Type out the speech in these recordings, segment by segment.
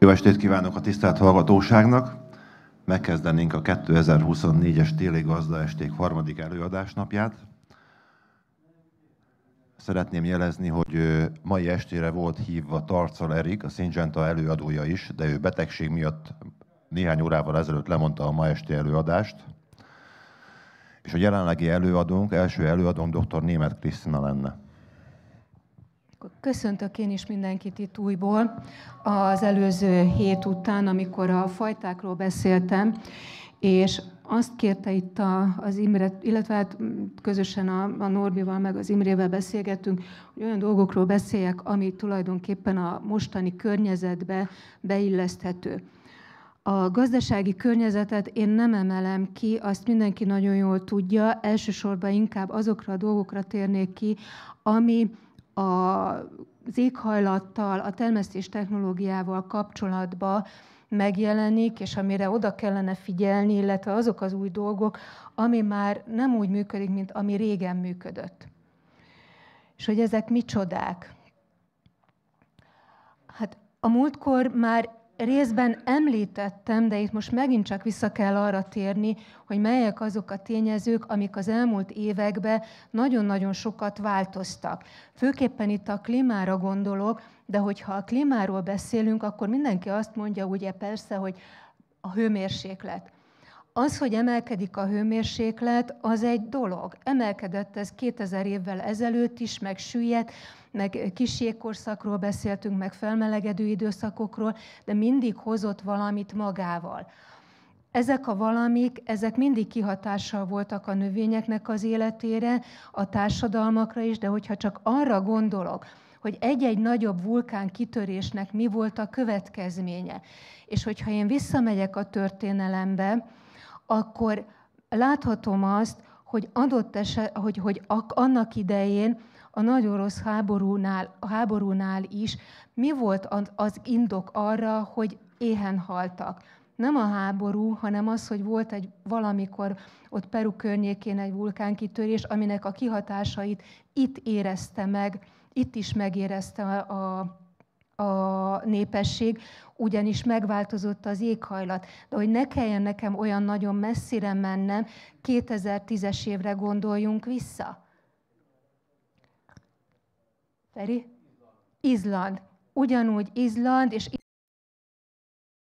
Jó estét kívánok a tisztelt hallgatóságnak! Megkezdenénk a 2024-es téli gazdaesték harmadik előadásnapját. Szeretném jelezni, hogy mai estére volt hívva Tarcal Erik, a Syngenta előadója is, de ő betegség miatt néhány órával ezelőtt lemondta a ma esti előadást. És a jelenlegi előadónk, első előadónk dr. Németh Krisztina lenne. Köszöntök én is mindenkit itt újból az előző hét után, amikor a fajtákról beszéltem, és azt kérte itt az Imre, illetve hát közösen a Norbival meg az Imrével beszélgettünk, hogy olyan dolgokról beszéljek, ami tulajdonképpen a mostani környezetbe beilleszthető. A gazdasági környezetet én nem emelem ki, azt mindenki nagyon jól tudja, elsősorban inkább azokra a dolgokra térnék ki, ami az éghajlattal, a termesztés technológiával kapcsolatban megjelenik, és amire oda kellene figyelni, illetve azok az új dolgok, ami már nem úgy működik, mint ami régen működött. És hogy ezek micsodák? Hát a múltkor már részben említettem, de itt most megint csak vissza kell arra térni, hogy melyek azok a tényezők, amik az elmúlt években nagyon-nagyon sokat változtak. Főképpen itt a klímára gondolok, de hogyha a klímáról beszélünk, akkor mindenki azt mondja, ugye persze, hogy a hőmérséklet. Az, hogy emelkedik a hőmérséklet, az egy dolog. Emelkedett ez 2000 évvel ezelőtt is, meg süllyedt, meg kis jégkorszakról beszéltünk, meg felmelegedő időszakokról, de mindig hozott valamit magával. Ezek a valamik, ezek mindig kihatással voltak a növényeknek az életére, a társadalmakra is, de hogyha csak arra gondolok, hogy egy-egy nagyobb vulkán kitörésnek mi volt a következménye, és hogyha én visszamegyek a történelembe, akkor láthatom azt, hogy annak idején a nagy orosz háborúnál is mi volt az indok arra, hogy éhen haltak. Nem a háború, hanem az, hogy volt valamikor ott Peru környékén egy vulkánkitörés, aminek a kihatásait itt érezte meg, itt is megérezte a népesség, ugyanis megváltozott az éghajlat. De hogy ne kelljen nekem olyan nagyon messzire mennem, 2010-es évre gondoljunk vissza. Feri? Izland. Ugyanúgy Izland és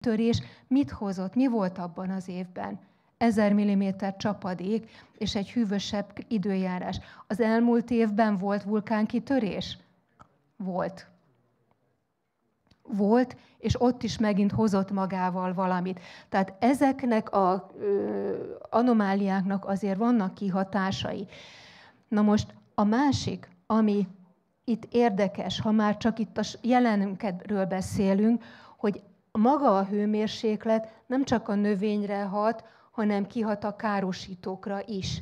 törés mit hozott? Mi volt abban az évben? 1000 mm csapadék és egy hűvösebb időjárás. Az elmúlt évben volt vulkánkitörés? Volt. Volt, és ott is megint hozott magával valamit. Tehát ezeknek az anomáliáknak azért vannak kihatásai. Na most a másik, ami itt érdekes, ha már csak itt a jelenünkről beszélünk, hogy maga a hőmérséklet nem csak a növényre hat, hanem kihat a károsítókra is.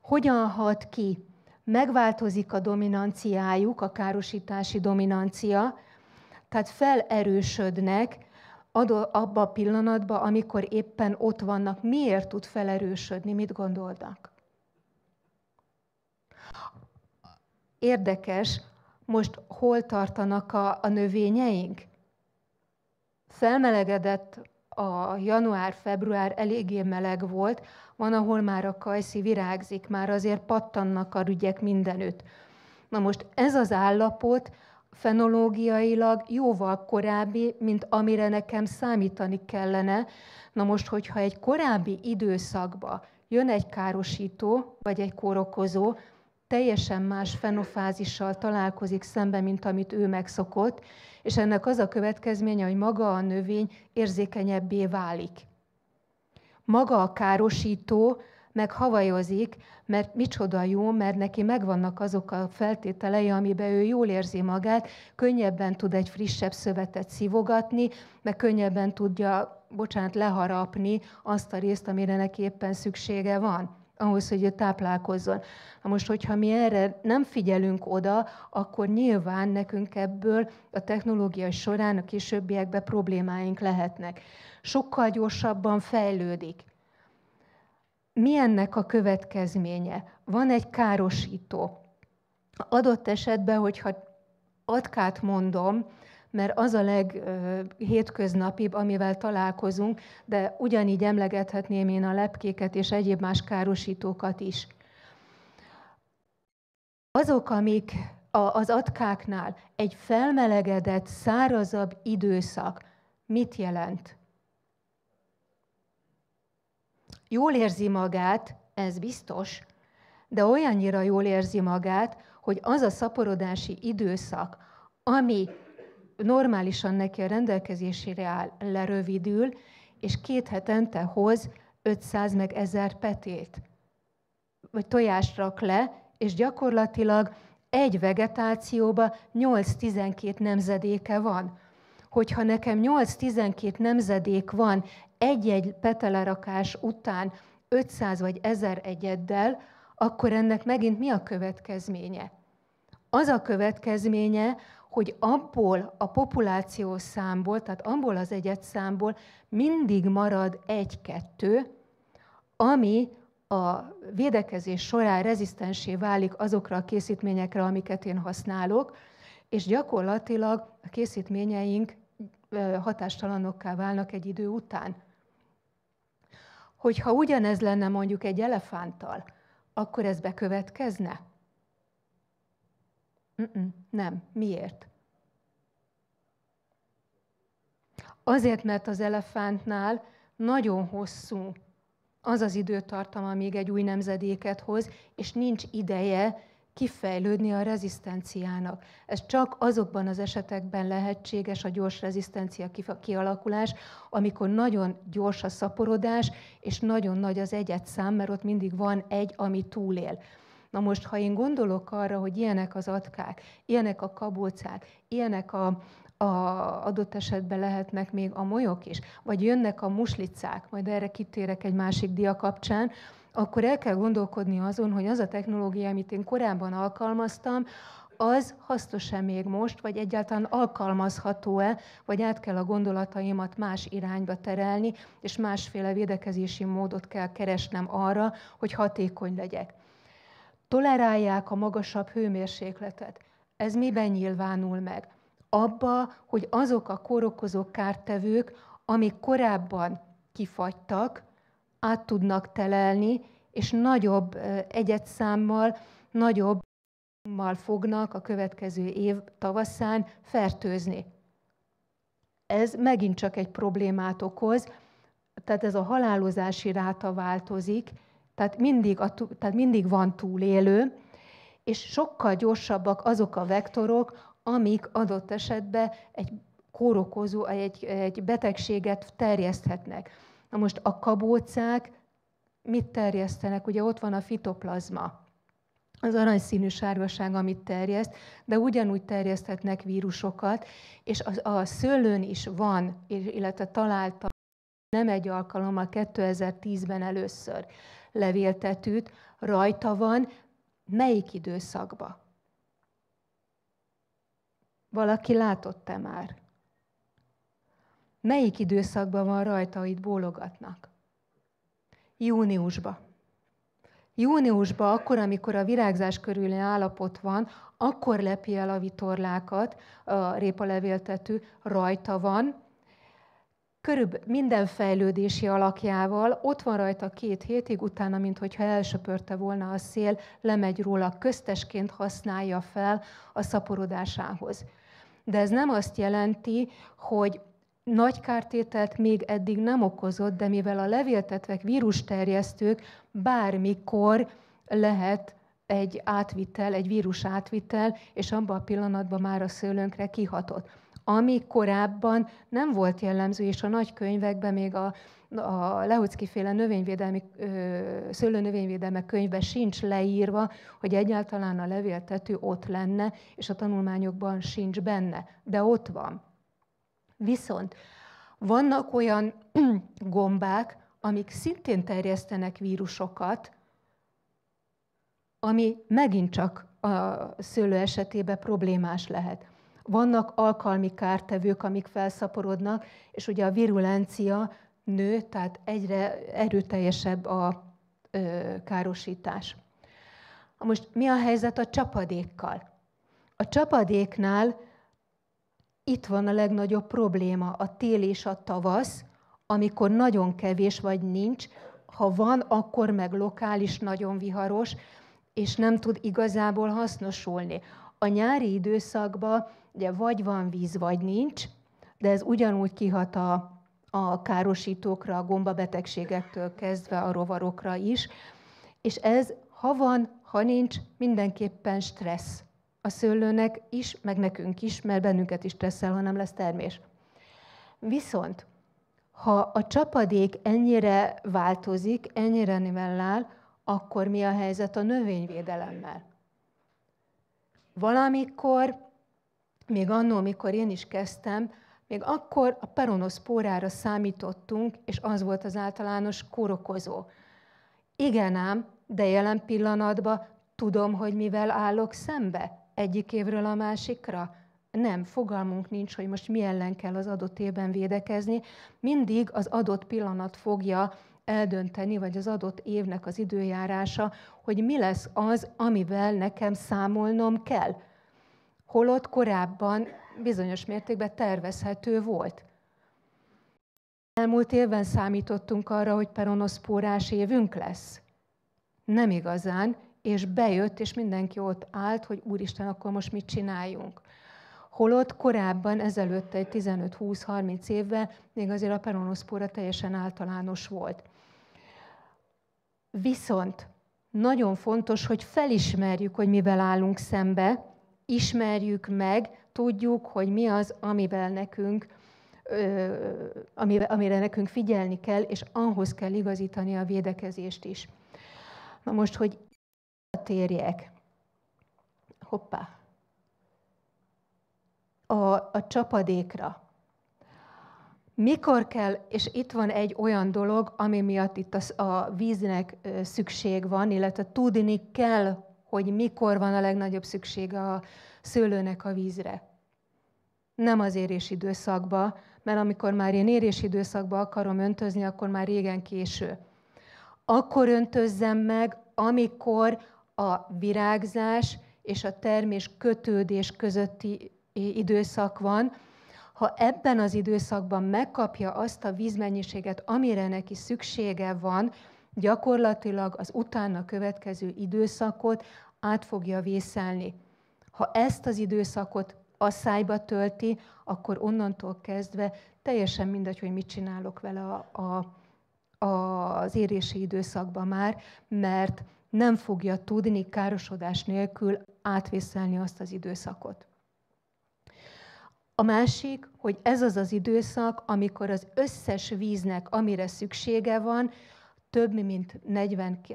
Hogyan hat ki? Megváltozik a dominanciájuk, a károsítási dominancia, tehát felerősödnek abban a pillanatban, amikor éppen ott vannak. Miért tud felerősödni? Mit gondolnak? Érdekes, most hol tartanak a növényeink? Felmelegedett a január-február, eléggé meleg volt, van, ahol már a kajszi virágzik, már azért pattannak a rügyek mindenütt. Na most ez az állapot fenológiailag jóval korábbi, mint amire nekem számítani kellene. Na most, hogyha egy korábbi időszakba jön egy károsító, vagy egy kórokozó, teljesen más fenofázissal találkozik szemben, mint amit ő megszokott, és ennek az a következménye, hogy maga a növény érzékenyebbé válik. Maga a károsító meg havajozik, mert micsoda jó, mert neki megvannak azok a feltételei, amiben ő jól érzi magát, könnyebben tud egy frissebb szövetet szívogatni, meg könnyebben tudja, leharapni azt a részt, amire neki éppen szüksége van, ahhoz, hogy ő táplálkozzon. Na most, hogyha mi erre nem figyelünk oda, akkor nyilván nekünk ebből a technológia során a későbbiekben problémáink lehetnek. Sokkal gyorsabban fejlődik. Mi ennek a következménye? Van egy károsító. Adott esetben, hogyha atkát mondom, mert az a leghétköznapibb, amivel találkozunk, de ugyanígy emlegethetném én a lepkéket és egyéb más károsítókat is. Azok, amik az atkáknál egy felmelegedett, szárazabb időszak mit jelent? Jól érzi magát, ez biztos, de olyannyira jól érzi magát, hogy az a szaporodási időszak, ami normálisan neki a rendelkezésére áll, lerövidül, és 2 hetente hoz 500 meg 1000 petét, vagy tojást rak le, és gyakorlatilag egy vegetációban 8-12 nemzedéke van. Hogyha nekem 8-12 nemzedék van egy-egy petelerakás után 500 vagy 1000 egyeddel, akkor ennek megint mi a következménye? Az a következménye, hogy abból a populációs számból, tehát abból az egyedszámból mindig marad 1-2, ami a védekezés során rezisztensé válik azokra a készítményekre, amiket én használok, és gyakorlatilag a készítményeink hatástalanokká válnak egy idő után. Hogyha ugyanez lenne mondjuk egy elefánttal, akkor ez bekövetkezne? Nem. Miért? Azért, mert az elefántnál nagyon hosszú az az időtartam, amíg egy új nemzedéket hoz, és nincs ideje kifejlődni a rezisztenciának. Ez csak azokban az esetekben lehetséges a gyors rezisztencia kialakulás, amikor nagyon gyors a szaporodás, és nagyon nagy az egyedszám, mert ott mindig van egy, ami túlél. Na most, ha én gondolok arra, hogy ilyenek az atkák, ilyenek a kabócák, ilyenek adott esetben lehetnek még a molyok is, vagy jönnek a muslicák, majd erre kitérek egy másik dia kapcsán, akkor el kell gondolkodni azon, hogy az a technológia, amit én korábban alkalmaztam, az hasznos-e még most, vagy egyáltalán alkalmazható-e, vagy át kell a gondolataimat más irányba terelni, és másféle védekezési módot kell keresnem arra, hogy hatékony legyek. Tolerálják a magasabb hőmérsékletet. Ez miben nyilvánul meg? Abba, hogy azok a kórokozó kártevők, amik korábban kifagytak, át tudnak telelni, és nagyobb egyedszámmal, nagyobbil fognak a következő év tavaszán fertőzni. Ez megint csak egy problémát okoz, tehát ez a halálozási ráta változik, tehát mindig van túlélő, és sokkal gyorsabbak azok a vektorok, amik adott esetben egy kórokozó, egy betegséget terjeszthetnek. Na most a kabócák mit terjesztenek? Ugye ott van a fitoplazma, az aranyszínű sárgaság, amit terjeszt, de ugyanúgy terjeszthetnek vírusokat, és a szőlőn is van, illetve találtam nem egy alkalommal, 2010-ben először levéltetőt, rajta van, melyik időszakban? Valaki látott-e már? Melyik időszakban van rajta, hogy itt bólogatnak? Júniusban. Júniusban, akkor, amikor a virágzás körüli állapot van, akkor lepi el a vitorlákat, a répalevéltető rajta van, körülbelül minden fejlődési alakjával, ott van rajta 2 hétig, utána, minthogyha elsöpörte volna a szél, lemegy róla, köztesként használja fel a szaporodásához. De ez nem azt jelenti, hogy nagy kártételt még eddig nem okozott, de mivel a levéltetvek vírusterjesztők, bármikor lehet egy átvitel, egy vírus átvitel, és abban a pillanatban már a szőlőnkre kihatott. Ami korábban nem volt jellemző, és a nagy könyvekben, még a Lehoczky-féle szőlőnövényvédelmi könyvben sincs leírva, hogy egyáltalán a levéltető ott lenne, és a tanulmányokban sincs benne, de ott van. Viszont vannak olyan gombák, amik szintén terjesztenek vírusokat, ami megint csak a szőlő esetében problémás lehet. Vannak alkalmi kártevők, amik felszaporodnak, és ugye a virulencia nő, tehát egyre erőteljesebb a károsítás. Most mi a helyzet a csapadékkal? A csapadéknál itt van a legnagyobb probléma, a tél és a tavasz, amikor nagyon kevés vagy nincs, ha van, akkor meg lokális, nagyon viharos, és nem tud igazából hasznosulni. A nyári időszakban ugye vagy van víz, vagy nincs, de ez ugyanúgy kihat a károsítókra, a gombabetegségektől kezdve a rovarokra is, és ez, ha van, ha nincs, mindenképpen stressz. A szőlőnek is, meg nekünk is, mert bennünket is stresszel, ha nem lesz termés. Viszont, ha a csapadék ennyire változik, ennyire nivellál, akkor mi a helyzet a növényvédelemmel? Valamikor, még annól, mikor én is kezdtem, még akkor a peronoszpórára számítottunk, és az volt az általános kórokozó. Igen ám, de jelen pillanatban tudom, hogy mivel állok szembe egyik évről a másikra. Nem, fogalmunk nincs, hogy most mi ellen kell az adott évben védekezni. Mindig az adott pillanat fogja eldönteni, vagy az adott évnek az időjárása, hogy mi lesz az, amivel nekem számolnom kell. Holott korábban bizonyos mértékben tervezhető volt. Elmúlt évben számítottunk arra, hogy peronoszpórás évünk lesz. Nem igazán, és bejött, és mindenki ott állt, hogy úristen, akkor most mit csináljunk. Holott korábban, ezelőtt egy 15-20-30 évvel még azért a peronoszpóra teljesen általános volt. Viszont nagyon fontos, hogy felismerjük, hogy mivel állunk szembe, ismerjük meg, tudjuk, hogy mi az, amivel nekünk, amire nekünk figyelni kell, és ahhoz kell igazítani a védekezést is. Na most, hogy térjek. Hoppá. A csapadékra. Mikor kell, és itt van egy olyan dolog, ami miatt itt a víznek szükség van, illetve tudni kell, hogy mikor van a legnagyobb szüksége a szőlőnek a vízre. Nem az érésidőszakban, mert amikor már én érésidőszakban akarom öntözni, akkor már régen késő. Akkor öntözzem meg, amikor a virágzás és a termés kötődés közötti időszak van. Ha ebben az időszakban megkapja azt a vízmennyiséget, amire neki szüksége van, gyakorlatilag az utána következő időszakot át fogja vészelni. Ha ezt az időszakot asszályba tölti, akkor onnantól kezdve teljesen mindegy, hogy mit csinálok vele az érési időszakban már, mert nem fogja tudni károsodás nélkül átvészelni azt az időszakot. A másik, hogy ez az az időszak, amikor az összes víznek, amire szüksége van, több mint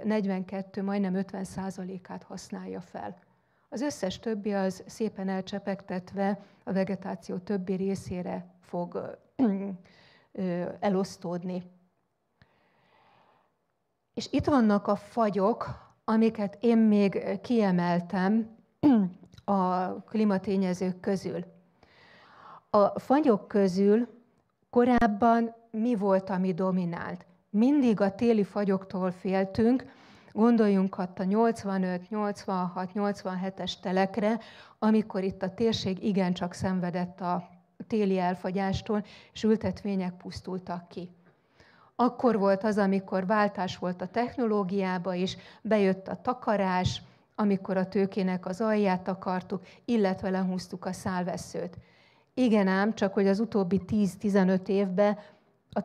42, majdnem 50%-át használja fel. Az összes többi az szépen elcsepegtetve a vegetáció többi részére fog elosztódni. És itt vannak a fagyok, amiket én még kiemeltem a klímatényezők közül. A fagyok közül korábban mi volt, ami dominált? Mindig a téli fagyoktól féltünk, gondoljunk ott a 85, 86, 87-es telekre, amikor itt a térség igencsak szenvedett a téli elfagyástól, és ültetvények pusztultak ki. Akkor volt az, amikor váltás volt a technológiába is, bejött a takarás, amikor a tőkének az alját takartuk, illetve lehúztuk a szálvesszőt. Igen ám, csak hogy az utóbbi 10-15 évben a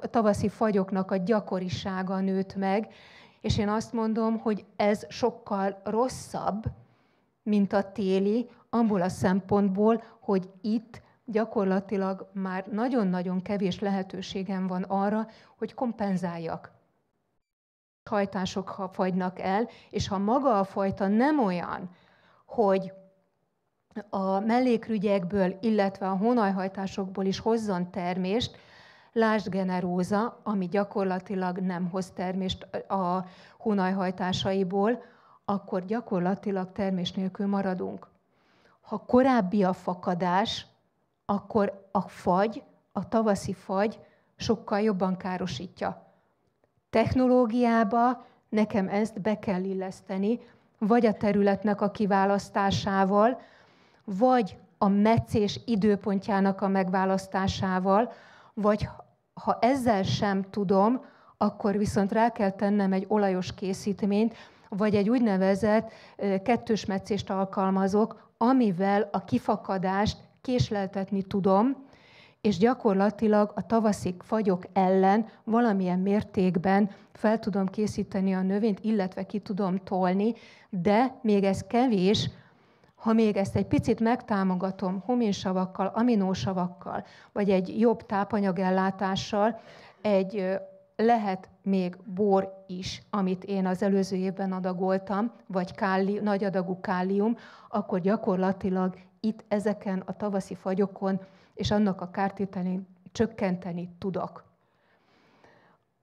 tavaszi fagyoknak a gyakorisága nőtt meg, és én azt mondom, hogy ez sokkal rosszabb, mint a téli, abból a szempontból, hogy itt gyakorlatilag már nagyon-nagyon kevés lehetőségem van arra, hogy kompenzáljak. Hajtások fagynak el, és ha maga a fajta nem olyan, hogy a mellékrügyekből, illetve a hónajhajtásokból is hozzon termést, lásd generóza, ami gyakorlatilag nem hoz termést a hónajhajtásaiból, akkor gyakorlatilag termés nélkül maradunk. Ha korábbi a fakadás, akkor a fagy, a tavaszi fagy sokkal jobban károsítja. Technológiába nekem ezt be kell illeszteni, vagy a területnek a kiválasztásával, vagy a metszés időpontjának a megválasztásával, vagy ha ezzel sem tudom, akkor viszont rá kell tennem egy olajos készítményt, vagy egy úgynevezett kettős metszést alkalmazok, amivel a kifakadást késleltetni tudom, és gyakorlatilag a tavaszi fagyok ellen valamilyen mértékben fel tudom készíteni a növényt, illetve ki tudom tolni, de még ez kevés, ha még ezt egy picit megtámogatom huminsavakkal, aminósavakkal, vagy egy jobb tápanyagellátással, lehet még bor is, amit én az előző évben adagoltam, vagy nagy adagú kálium, akkor gyakorlatilag itt ezeken a tavaszi fagyokon és annak a kártételén csökkenteni tudok.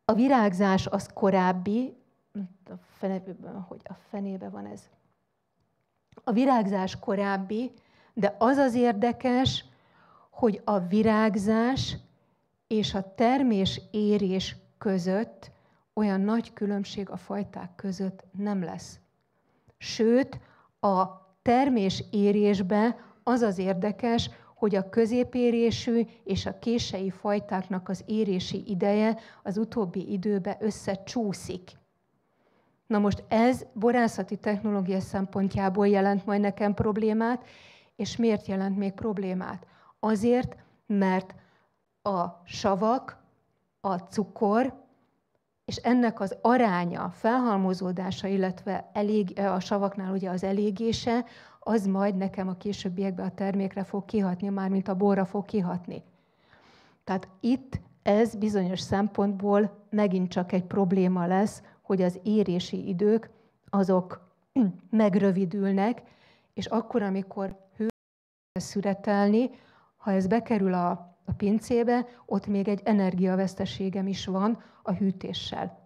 A virágzás az korábbi, hogy a fenébe van ez. A virágzás korábbi, de az az érdekes, hogy a virágzás és a termés-érés között olyan nagy különbség a fajták között nem lesz. Sőt, a termés-érésben az az érdekes, hogy a középérésű és a kései fajtáknak az érési ideje az utóbbi időben összecsúszik. Na most ez borászati technológia szempontjából jelent majd nekem problémát, és miért jelent még problémát? Azért, mert a savak, a cukor, és ennek az aránya, felhalmozódása, illetve a savaknál ugye az elégése, az majd nekem a későbbiekben a termékre fog kihatni, mármint a borra fog kihatni. Tehát itt ez bizonyos szempontból megint csak egy probléma lesz, hogy az érési idők azok megrövidülnek, és akkor, amikor hő szüretelni, ha ez bekerül a pincébe, ott még egy energiaveszteségem is van a hűtéssel,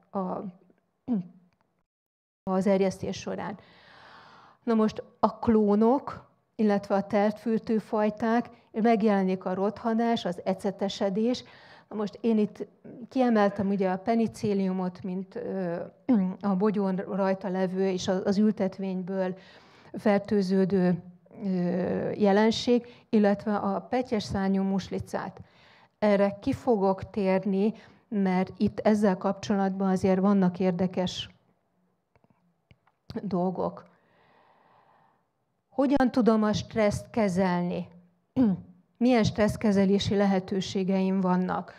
az erjesztés során. Na most a klónok, illetve a teltfürtő fajták, megjelenik a rothanás, az ecetesedés. Na most én itt kiemeltem ugye a penicilliumot, mint a bogyón rajta levő és az ültetvényből fertőződő jelenség, illetve a petyes szárnyú muslicát. Erre ki fogok térni, mert itt ezzel kapcsolatban azért vannak érdekes dolgok. Hogyan tudom a stresszt kezelni? Milyen stresszkezelési lehetőségeim vannak?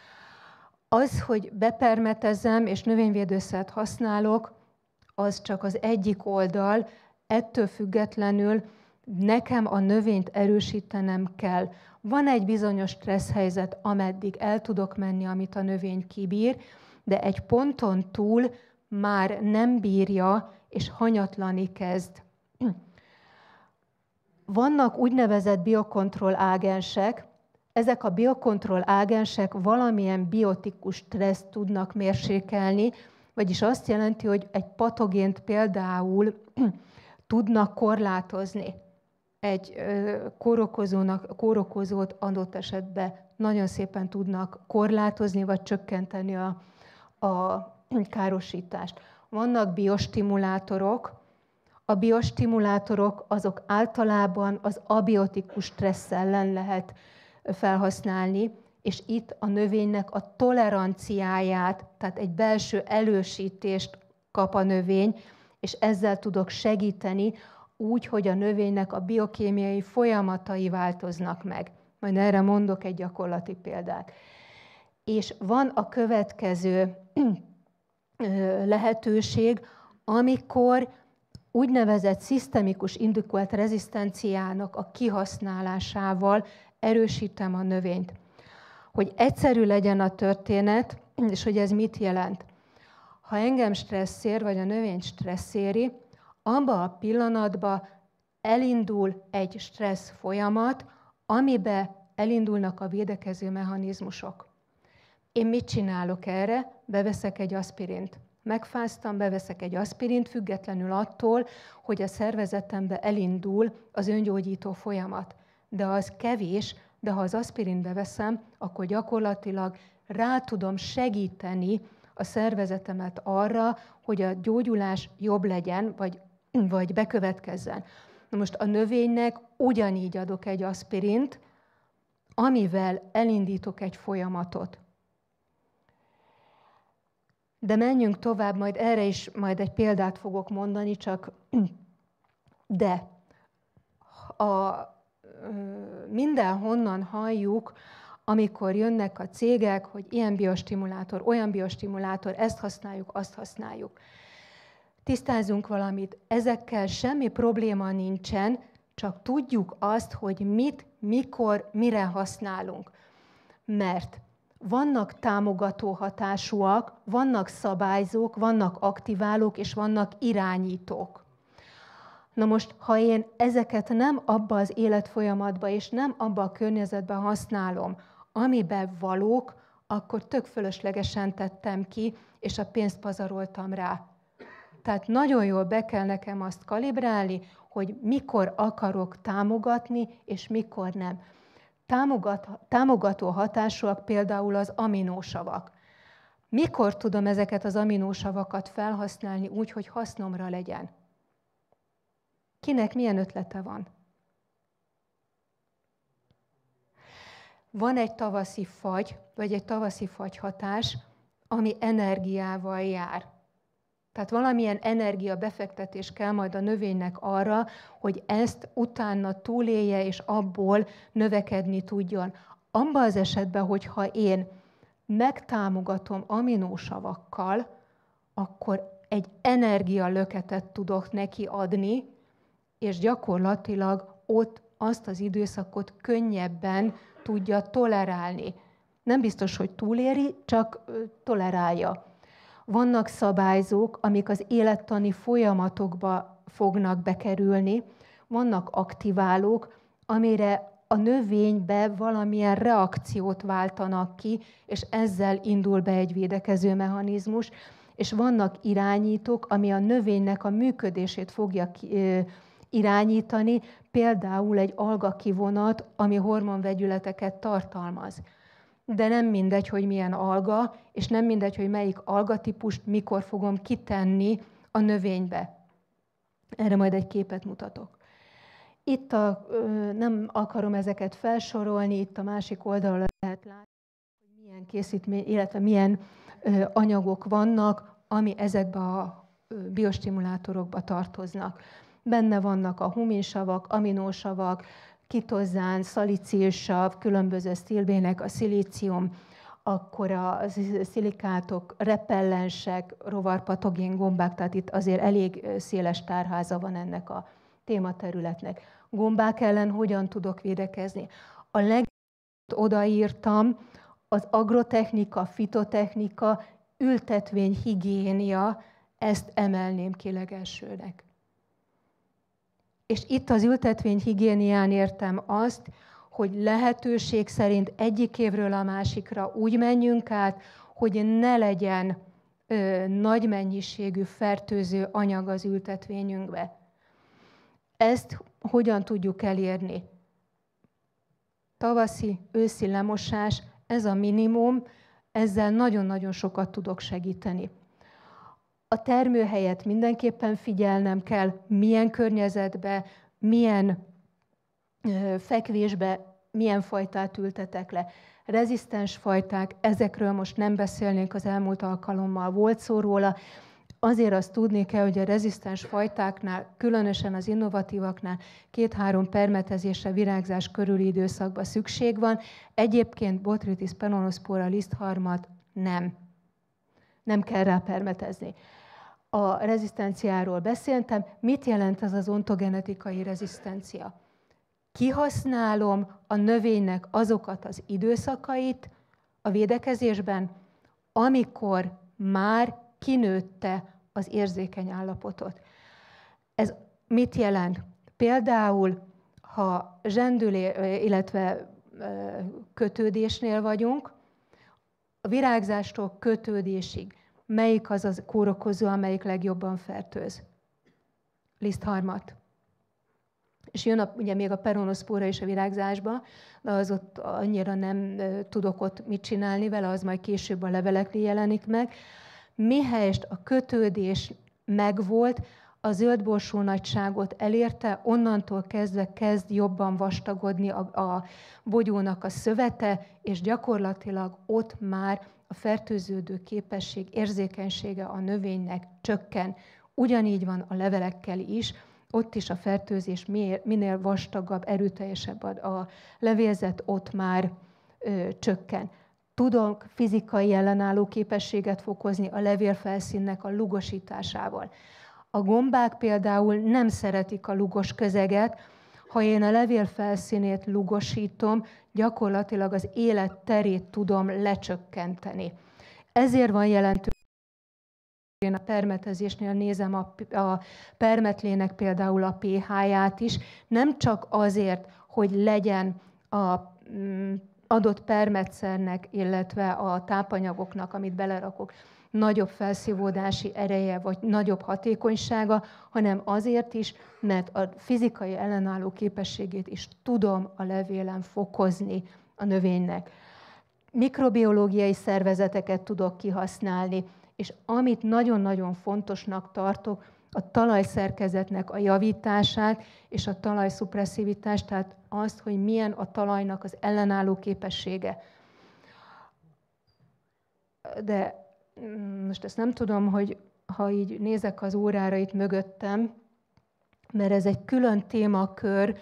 Az, hogy bepermetezem és növényvédőszert használok, az csak az egyik oldal, ettől függetlenül nekem a növényt erősítenem kell. Van egy bizonyos stressz helyzet, ameddig el tudok menni, amit a növény kibír, de egy ponton túl már nem bírja, és hanyatlani kezd. Vannak úgynevezett biokontroll ágensek. Ezek a biokontroll ágensek valamilyen biotikus stresszt tudnak mérsékelni, vagyis azt jelenti, hogy egy patogént például tudnak korlátozni. Egy kórokozót adott esetben nagyon szépen tudnak korlátozni, vagy csökkenteni a károsítást. Vannak biostimulátorok. A biostimulátorok azok általában az abiotikus stressz ellen lehet felhasználni, és itt a növénynek a toleranciáját, tehát egy belső elősítést kap a növény, és ezzel tudok segíteni úgy, hogy a növénynek a biokémiai folyamatai változnak meg. Majd erre mondok egy gyakorlati példát. És van a következő lehetőség, amikor úgynevezett szisztemikus indukvált rezisztenciának a kihasználásával erősítem a növényt. Hogy egyszerű legyen a történet, és hogy ez mit jelent. Ha engem stresszér, vagy a növény stresszéri, abban a pillanatban elindul egy stressz folyamat, amiben elindulnak a védekező mechanizmusok. Én mit csinálok erre? Beveszek egy aspirint. Megfáztam, beveszek egy aspirint, függetlenül attól, hogy a szervezetembe elindul az öngyógyító folyamat. De az kevés, de ha az aspirint beveszem, akkor gyakorlatilag rá tudom segíteni a szervezetemet arra, hogy a gyógyulás jobb legyen, vagy bekövetkezzen. Na most a növénynek ugyanígy adok egy aspirint, amivel elindítok egy folyamatot. De menjünk tovább, majd erre is majd egy példát fogok mondani, csak de mindenhonnan halljuk, amikor jönnek a cégek, hogy ilyen biostimulátor, olyan biostimulátor, ezt használjuk, azt használjuk. Tisztázzunk valamit, ezekkel semmi probléma nincsen, csak tudjuk azt, hogy mit, mikor, mire használunk. Mert vannak támogató hatásúak, vannak szabályzók, vannak aktiválók, és vannak irányítók. Na most, ha én ezeket nem abba az életfolyamatba, és nem abba a környezetben használom, amiben valók, akkor tök fölöslegesen tettem ki, és a pénzt pazaroltam rá. Tehát nagyon jól be kell nekem azt kalibrálni, hogy mikor akarok támogatni, és mikor nem. Támogató hatásúak például az aminósavak. Mikor tudom ezeket az aminósavakat felhasználni úgy, hogy hasznomra legyen? Kinek milyen ötlete van? Van egy tavaszi fagy, vagy egy tavaszi fagyhatás, ami energiával jár. Tehát valamilyen energiabefektetés kell majd a növénynek arra, hogy ezt utána túlélje, és abból növekedni tudjon. Abban az esetben, hogyha én megtámogatom aminósavakkal, akkor egy energialöketet tudok neki adni, és gyakorlatilag ott azt az időszakot könnyebben tudja tolerálni. Nem biztos, hogy túléri, csak tolerálja. Vannak szabályzók, amik az élettani folyamatokba fognak bekerülni, vannak aktiválók, amire a növénybe valamilyen reakciót váltanak ki, és ezzel indul be egy védekező mechanizmus, és vannak irányítók, ami a növénynek a működését fogja irányítani, például egy algakivonat, ami hormonvegyületeket tartalmaz. De nem mindegy, hogy milyen alga, és nem mindegy, hogy melyik algatípust mikor fogom kitenni a növénybe. Erre majd egy képet mutatok. Itt nem akarom ezeket felsorolni, itt a másik oldalon lehet látni, hogy milyen készítmény, illetve milyen anyagok vannak, ami ezekbe a biostimulátorokba tartoznak. Benne vannak a huminsavak, aminósavak, kitozán, szalicilsav, különböző szilbének, a szilícium, akkor a szilikátok, repellensek, rovarpatogén gombák, tehát itt azért elég széles tárháza van ennek a tématerületnek. Gombák ellen hogyan tudok védekezni? A legjobbat odaírtam, az agrotechnika, fitotechnika, ültetvényhigiénia, ezt emelném ki legelsőnek. És itt az ültetvényhigiénián értem azt, hogy lehetőség szerint egyik évről a másikra úgy menjünk át, hogy ne legyen nagy mennyiségű fertőző anyag az ültetvényünkbe. Ezt hogyan tudjuk elérni? Tavaszi, őszi lemosás, ez a minimum, ezzel nagyon-nagyon sokat tudok segíteni. A termőhelyet mindenképpen figyelnem kell, milyen környezetbe, milyen fekvésbe, milyen fajtát ültetek le. Rezisztens fajták, ezekről most nem beszélnénk, az elmúlt alkalommal volt szó róla. Azért azt tudni kell, hogy a rezisztens fajtáknál, különösen az innovatívaknál 2-3 permetezésre virágzás körüli időszakban szükség van. Egyébként Botrytis peronospora lisztharmat nem kell rá permetezni. A rezisztenciáról beszéltem. Mit jelent ez az ontogenetikai rezisztencia? Kihasználom a növénynek azokat az időszakait a védekezésben, amikor már kinőtte az érzékeny állapotot. Ez mit jelent? Például, ha illetve kötődésnél vagyunk, a virágzástól kötődésig melyik az a kórokozó, amelyik legjobban fertőz? Lisztharmat. És jön ugye még a peronospora is a virágzásba, de az ott annyira nem tudok ott mit csinálni vele, az majd később a leveleknél jelenik meg. Mihelyest a kötődés megvolt, a zöldborsó nagyságot elérte, onnantól kezdve kezd jobban vastagodni a bogyónak a szövete, és gyakorlatilag ott már a fertőződő képesség, érzékenysége a növénynek csökken. Ugyanígy van a levelekkel is, ott is a fertőzés minél vastagabb, erőteljesebb a levélzet, ott már csökken. Tudok fizikai ellenálló képességet fokozni a levélfelszínnek a lugosításával. A gombák például nem szeretik a lugos közeget. Ha én a levél felszínét lugosítom, gyakorlatilag az élet terét tudom lecsökkenteni. Ezért van jelentős. Én a permetezésnél nézem a permetlének például a pH-ját is, nem csak azért, hogy legyen a adott permetszernek, illetve a tápanyagoknak, amit belerakok, nagyobb felszívódási ereje, vagy nagyobb hatékonysága, hanem azért is, mert a fizikai ellenálló képességét is tudom a levélen fokozni a növénynek. Mikrobiológiai szervezeteket tudok kihasználni, és amit nagyon-nagyon fontosnak tartok, a talajszerkezetnek a javítását és a talajszupresszivitást, tehát azt, hogy milyen a talajnak az ellenálló képessége. De most ezt nem tudom, hogy ha így nézek az órára itt mögöttem, mert ez egy külön témakör,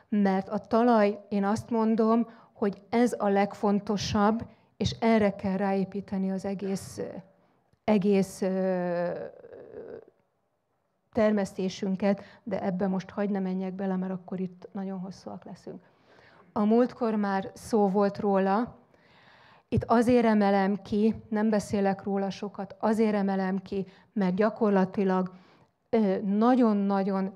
mert a talaj, én azt mondom, hogy ez a legfontosabb, és erre kell ráépíteni az egész termesztésünket, de ebbe most hadd ne menjek bele, mert akkor itt nagyon hosszúak leszünk. A múltkor már szó volt róla, itt azért emelem ki, nem beszélek róla sokat, azért emelem ki, mert gyakorlatilag nagyon-nagyon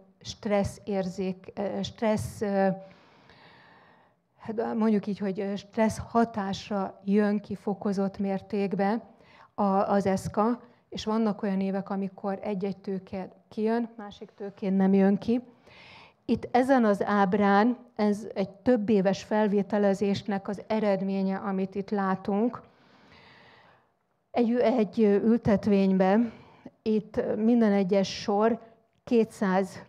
mondjuk így, hogy stressz hatásra jön ki fokozott mértékben az ESZKA, és vannak olyan évek, amikor egy-egy tőke kijön, másik tőkén nem jön ki. Itt ezen az ábrán, ez egy több éves felvételezésnek az eredménye, amit itt látunk. Egy ültetvényben itt minden egyes sor 200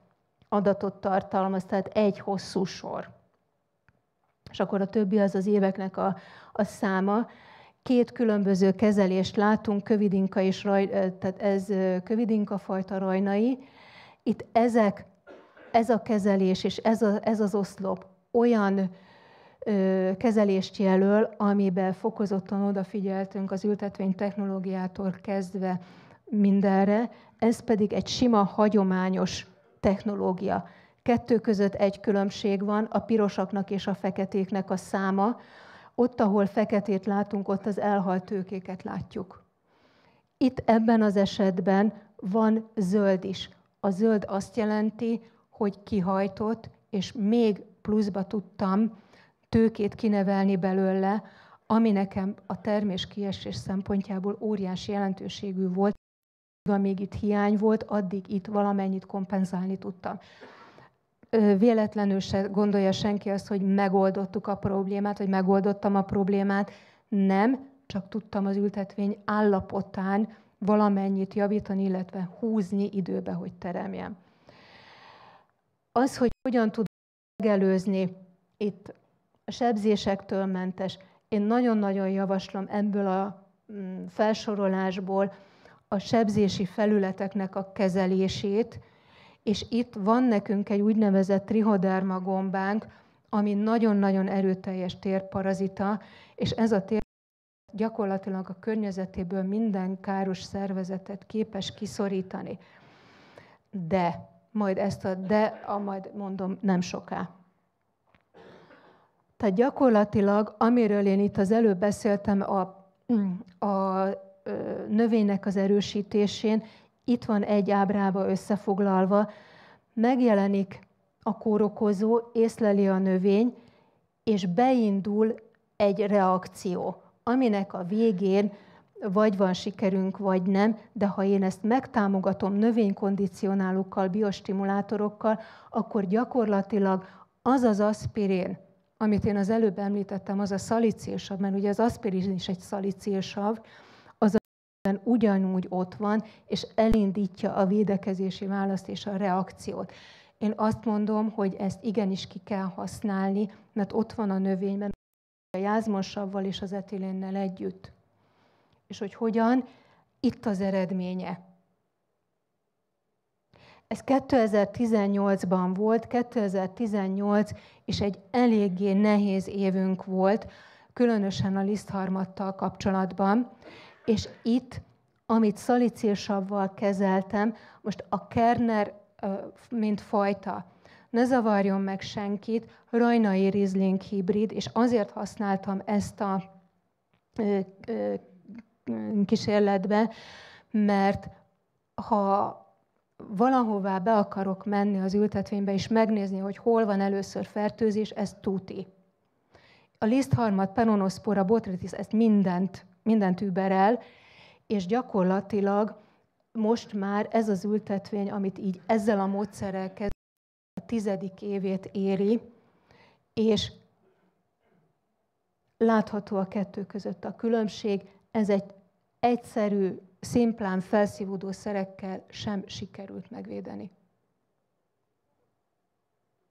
adatot tartalmaz, tehát egy hosszú sor. És akkor a többi az az éveknek a száma. Két különböző kezelést látunk, kövidinka és tehát ez kövidinka fajta rajnai. Itt ez a kezelés és ez az oszlop olyan kezelést jelöl, amiben fokozottan odafigyeltünk az ültetvény technológiától kezdve mindenre, ez pedig egy sima, hagyományos technológia. Kettő között egy különbség van, a pirosaknak és a feketéknek a száma. Ott, ahol feketét látunk, ott az elhalt tőkéket látjuk. Itt ebben az esetben van zöld is. A zöld azt jelenti, hogy kihajtott, és még pluszba tudtam tőkét kinevelni belőle, ami nekem a termés kiesés szempontjából óriási jelentőségű volt. Amíg itt hiány volt, addig itt valamennyit kompenzálni tudtam. Véletlenül se gondolja senki azt, hogy megoldottuk a problémát, vagy megoldottam a problémát. Nem, csak tudtam az ültetvény állapotán valamennyit javítani, illetve húzni időbe, hogy teremjem. Az, hogy hogyan tudom megelőzni itt a sebzésektől mentes, én nagyon-nagyon javaslom ebből a felsorolásból a sebzési felületeknek a kezelését, és itt van nekünk egy úgynevezett trichoderma gombánk, ami nagyon-nagyon erőteljes térparazita, és ez a tér gyakorlatilag a környezetéből minden káros szervezetet képes kiszorítani. De majd mondom nem soká. Tehát gyakorlatilag, amiről én itt az előbb beszéltem a növénynek az erősítésén, itt van egy ábrába összefoglalva, megjelenik a kórokozó, észleli a növény, és beindul egy reakció, aminek a végén vagy van sikerünk, vagy nem, de ha én ezt megtámogatom növénykondicionálókkal, biostimulátorokkal, akkor gyakorlatilag az az aszpirin, amit én az előbb említettem, az a szalicilsav, mert ugye az aszpirin is egy szalicilsav, ugyanúgy ott van, és elindítja a védekezési választ és a reakciót. Én azt mondom, hogy ezt igenis ki kell használni, mert ott van a növényben, a jázmonsavval és az etilénnel együtt. És hogy hogyan? Itt az eredménye. Ez 2018-ban volt, 2018 és egy eléggé nehéz évünk volt, különösen a lisztharmattal kapcsolatban, és itt, amit szalicilsavval kezeltem, most a Kerner, mint fajta, ne zavarjon meg senkit, rajnai Riesling hibrid, és azért használtam ezt a kísérletbe, mert ha valahová be akarok menni az ültetvénybe, és megnézni, hogy hol van először fertőzés, ez tuti. A lisztharmat, Peronospora, botrytis, ezt mindent überel, és gyakorlatilag most már ez az ültetvény, amit így ezzel a módszerrel kezd, a 10. évét éri, és látható a kettő között a különbség. Ez egy egyszerű, szimplán felszívódó szerekkel sem sikerült megvédeni.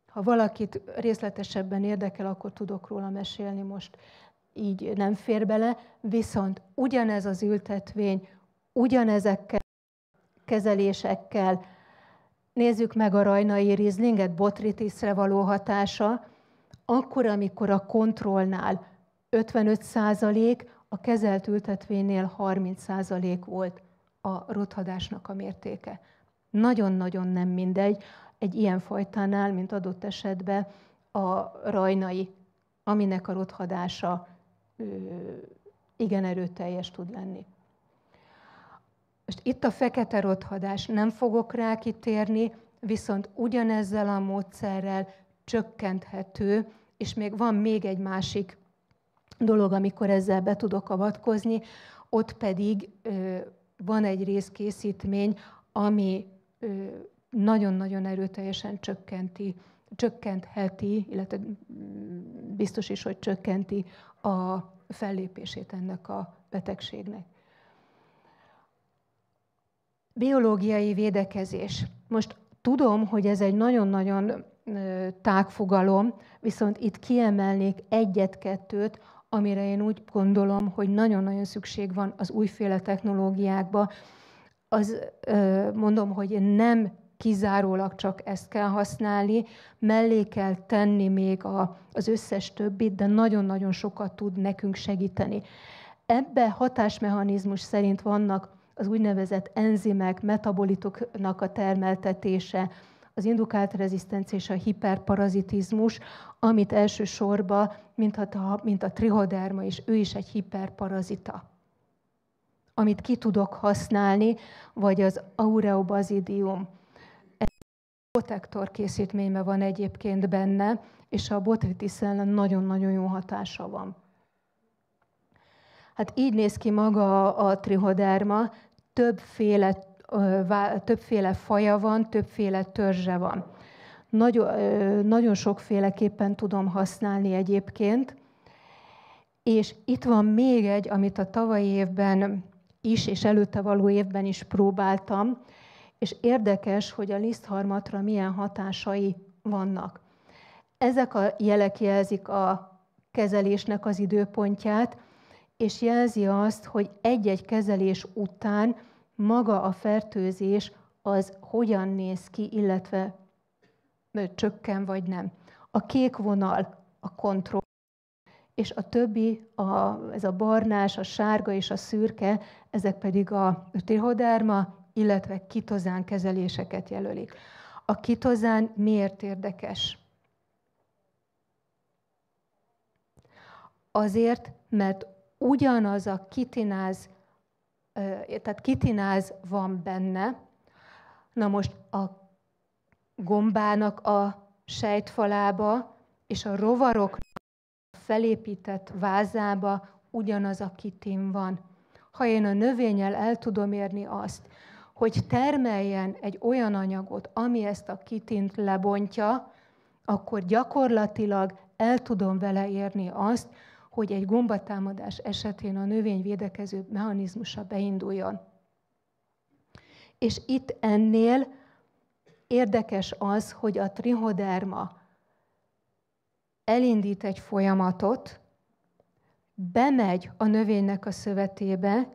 Ha valakit részletesebben érdekel, akkor tudok róla mesélni, most így nem fér bele, viszont ugyanez az ültetvény, ugyanezekkel a kezelésekkel, nézzük meg a rajnai Rieslinget, botrytisre való hatása, akkor, amikor a kontrollnál 55%, a kezelt ültetvénynél 30% volt a rothadásnak a mértéke. Nagyon-nagyon nem mindegy egy ilyen fajtánál, mint adott esetben a rajnai, aminek a rothadása igen erőteljes tud lenni. Most itt a fekete rothadás, nem fogok rá kitérni, viszont ugyanezzel a módszerrel csökkenthető, és van még egy másik dolog, amikor ezzel be tudok avatkozni, ott pedig van egy részkészítmény, ami nagyon-nagyon erőteljesen csökkentheti, illetve biztos is, hogy csökkenti a fellépését ennek a betegségnek. Biológiai védekezés. Most tudom, hogy ez egy nagyon-nagyon tág fogalom, viszont itt kiemelnék egyet-kettőt, amire én úgy gondolom, hogy nagyon-nagyon szükség van az újféle technológiákba. Mondom, hogy nem kizárólag csak ezt kell használni, mellé kell tenni még az összes többit, de nagyon-nagyon sokat tud nekünk segíteni. Ebbe hatásmechanizmus szerint vannak az úgynevezett enzimek, metabolitoknak a termeltetése, az indukált rezisztencia és a hiperparazitizmus, amit elsősorban, mint a trichoderma, és ő is egy hiperparazita, amit ki tudok használni, vagy az Aureobazidium. Ez protektor készítményben van egyébként benne, és a botrytis ellen nagyon-nagyon jó hatása van. Hát így néz ki maga a trichoderma, többféle faja van, többféle törzse van. Nagyon sokféleképpen tudom használni egyébként, és itt van még egy, amit a tavalyi évben is, és előtte való évben is próbáltam, és érdekes, hogy a lisztharmatra milyen hatásai vannak. Ezek a jelek jelzik a kezelésnek az időpontját, és jelzi azt, hogy egy-egy kezelés után maga a fertőzés az hogyan néz ki, illetve csökken vagy nem. A kék vonal a kontroll, és a többi, ez a barnás, a sárga és a szürke, ezek pedig a trichoderma, illetve kitozán kezeléseket jelölik. A kitozán miért érdekes? Azért, mert ugyanaz a kitináz, tehát kitináz van benne, na most a gombának a sejtfalába és a rovarok felépített vázába ugyanaz a kitin van. Ha én a növényel el tudom érni azt, hogy termeljen egy olyan anyagot, ami ezt a kitint lebontja, akkor gyakorlatilag el tudom vele érni azt, hogy egy gombatámadás esetén a növény védekező mechanizmusa beinduljon. És itt ennél érdekes az, hogy a trichoderma elindít egy folyamatot, bemegy a növénynek a szövetébe,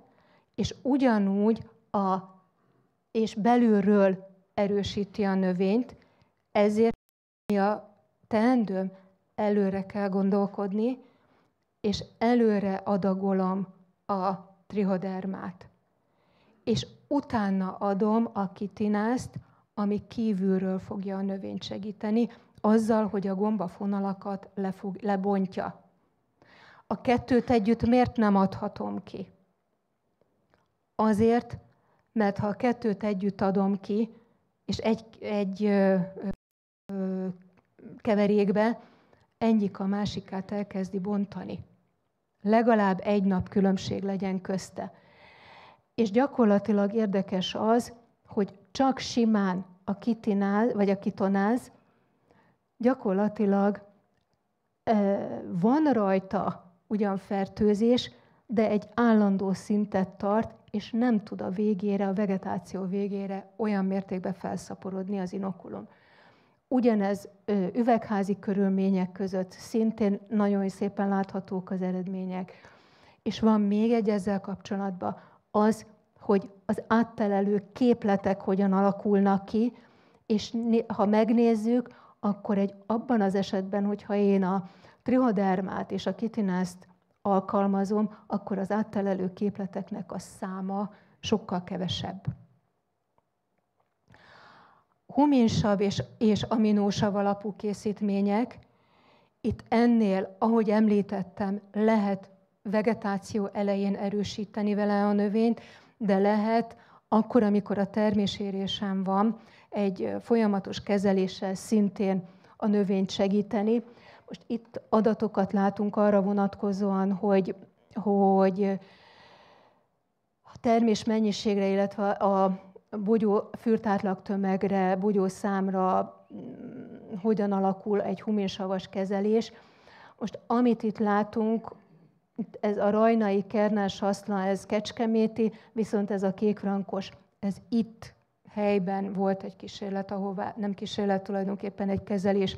és ugyanúgy és belülről erősíti a növényt, ezért a teendőm, előre kell gondolkodni, és előre adagolom a trichodermát. És utána adom a kitinázt, ami kívülről fogja a növényt segíteni, azzal, hogy a gombafonalakat lebontja. A kettőt együtt miért nem adhatom ki? Azért, mert ha a kettőt együtt adom ki, és egy keverékbe, egyik a másikát elkezdi bontani. Legalább egy nap különbség legyen közte. És gyakorlatilag érdekes az, hogy csak simán a kitináz, vagy a kitonáz, gyakorlatilag van rajta ugyan fertőzés, de egy állandó szintet tart, és nem tud a végére, a vegetáció végére olyan mértékben felszaporodni az inokulum. Ugyanez üvegházi körülmények között szintén nagyon szépen láthatók az eredmények. És van még egy ezzel kapcsolatban, az, hogy az áttelelő képletek hogyan alakulnak ki, és ha megnézzük, akkor abban az esetben, hogyha én a trichodermát és a kitinázt alkalmazom, akkor az áttelelő képleteknek a száma sokkal kevesebb. Huminsav és aminósav alapú készítmények, itt ennél, ahogy említettem, lehet vegetáció elején erősíteni vele a növényt, de lehet akkor, amikor a termésérésen van, egy folyamatos kezeléssel szintén a növényt segíteni. Most itt adatokat látunk arra vonatkozóan, hogy a termés mennyiségre, illetve a bogyó fürtátlagtömegre, bogyószámra hogyan alakul egy huminsavas kezelés. Most amit itt látunk, ez a rajnai, kernás, haszna, ez kecskeméti, viszont ez a kékfrankos, ez itt helyben volt egy kísérlet, ahová, nem kísérlet, tulajdonképpen egy kezelés,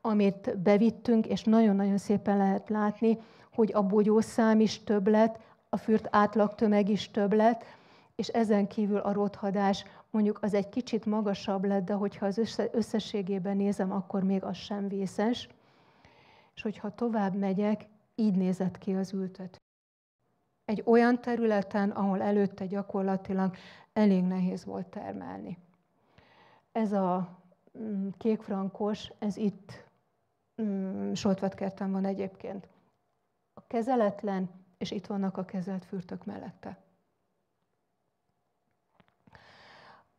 amit bevittünk, és nagyon-nagyon szépen lehet látni, hogy a bogyószám is több lett, a fürt átlagtömeg is több lett, és ezen kívül a rothadás mondjuk az egy kicsit magasabb lett, de hogyha az összességében nézem, akkor még az sem vészes. És hogyha tovább megyek, így nézett ki az ültető. Egy olyan területen, ahol előtte gyakorlatilag elég nehéz volt termelni. Ez a kékfrankos, ez itt Soltvetkerten van egyébként. A kezeletlen, és itt vannak a kezelt fürtök mellette.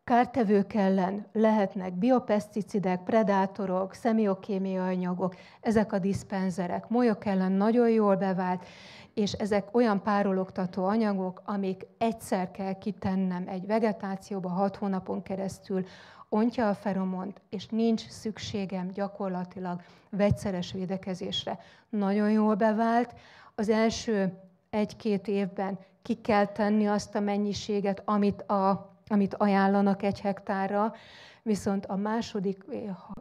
Kártevők ellen lehetnek biopeszticidek, predátorok, szemiokémiai anyagok, ezek a diszpenzerek. Molyok ellen nagyon jól bevált, és ezek olyan párologtató anyagok, amik egyszer kell kitennem egy vegetációba 6 hónapon keresztül, ontja a feromont, és nincs szükségem gyakorlatilag vegyszeres védekezésre. Nagyon jól bevált. Az első 1-2 évben ki kell tenni azt a mennyiséget, amit ajánlanak 1 hektárra, viszont a második,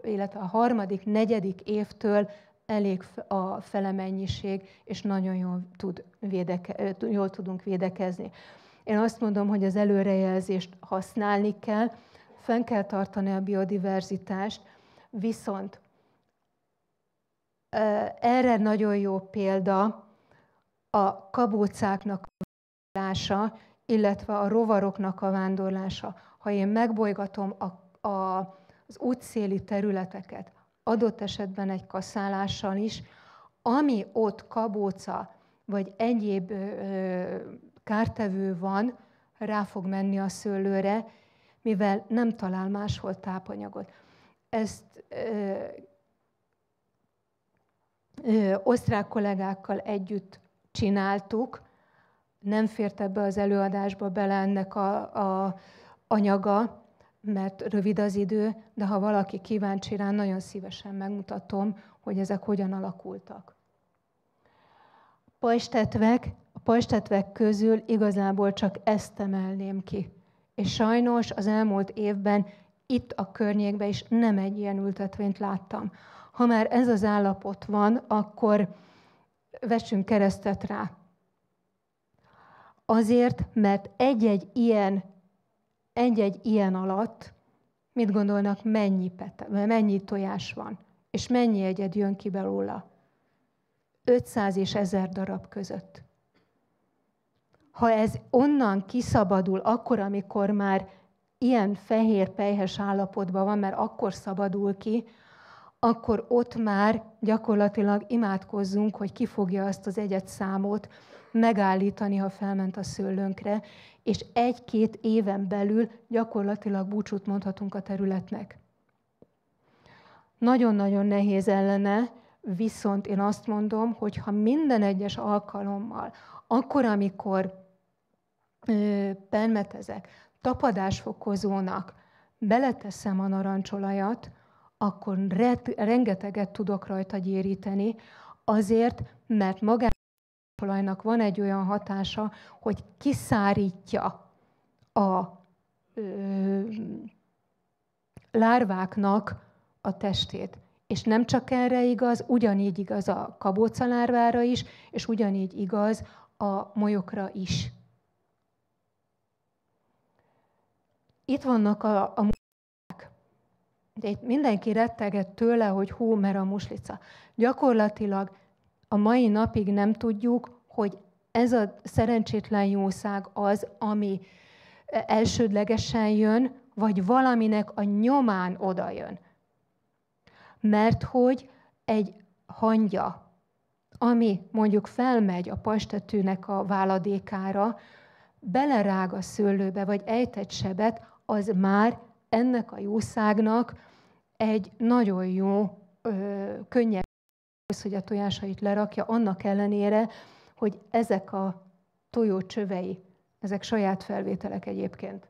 illetve a harmadik, negyedik évtől elég a fele mennyiség, és nagyon jól tudunk védekezni. Én azt mondom, hogy az előrejelzést használni kell, fenn kell tartani a biodiverzitást, viszont erre nagyon jó példa a kabócáknak a vándorlása, illetve a rovaroknak a vándorlása. Ha én megbolygatom az útszéli területeket, adott esetben egy kaszálással is, ami ott kabóca vagy egyéb kártevő van, rá fog menni a szőlőre, mivel nem talál máshol tápanyagot. Ezt osztrák kollégákkal együtt csináltuk, nem fért ebbe az előadásba bele ennek a anyaga, mert rövid az idő, de ha valaki kíváncsi rá, nagyon szívesen megmutatom, hogy ezek hogyan alakultak. A pajzstetvek közül igazából csak ezt emelném ki. És sajnos az elmúlt évben itt a környékben is nem egy ilyen ültetvényt láttam. Ha már ez az állapot van, akkor vessünk keresztet rá. Azért, mert egy-egy ilyen alatt, mit gondolnak, mennyi tojás van, és mennyi egyed jön ki belőle? 500 és 1000 darab között. Ha ez onnan kiszabadul, akkor, amikor már ilyen fehér pelyhes állapotban van, mert akkor szabadul ki, akkor ott már gyakorlatilag imádkozzunk, hogy ki fogja azt az egyedszámot megállítani, ha felment a szőlőnkre, és 1-2 éven belül gyakorlatilag búcsút mondhatunk a területnek. Nagyon-nagyon nehéz ellene, viszont én azt mondom, hogy ha minden egyes alkalommal, akkor, amikor permetezek, tapadásfokozónak beleteszem a narancsolajat, akkor rengeteget tudok rajta gyéríteni, azért, mert magának a narancsolajnak van egy olyan hatása, hogy kiszárítja a lárváknak a testét. És nem csak erre igaz, ugyanígy igaz a kabócalárvára is, és ugyanígy igaz a molyokra is. Itt vannak a muslicák. De itt mindenki retteget tőle, hogy hú, mert a muslica. Gyakorlatilag a mai napig nem tudjuk, hogy ez a szerencsétlen jószág az, ami elsődlegesen jön, vagy valaminek a nyomán oda jön. Mert hogy egy hangya, ami mondjuk felmegy a pajzstetőnek a váladékára, belerág a szőlőbe, vagy ejt egy sebet, az már ennek a jószágnak egy nagyon jó, könnyed, hogy a tojásait lerakja, annak ellenére, hogy ezek a tojócsövei, ezek saját felvételek egyébként.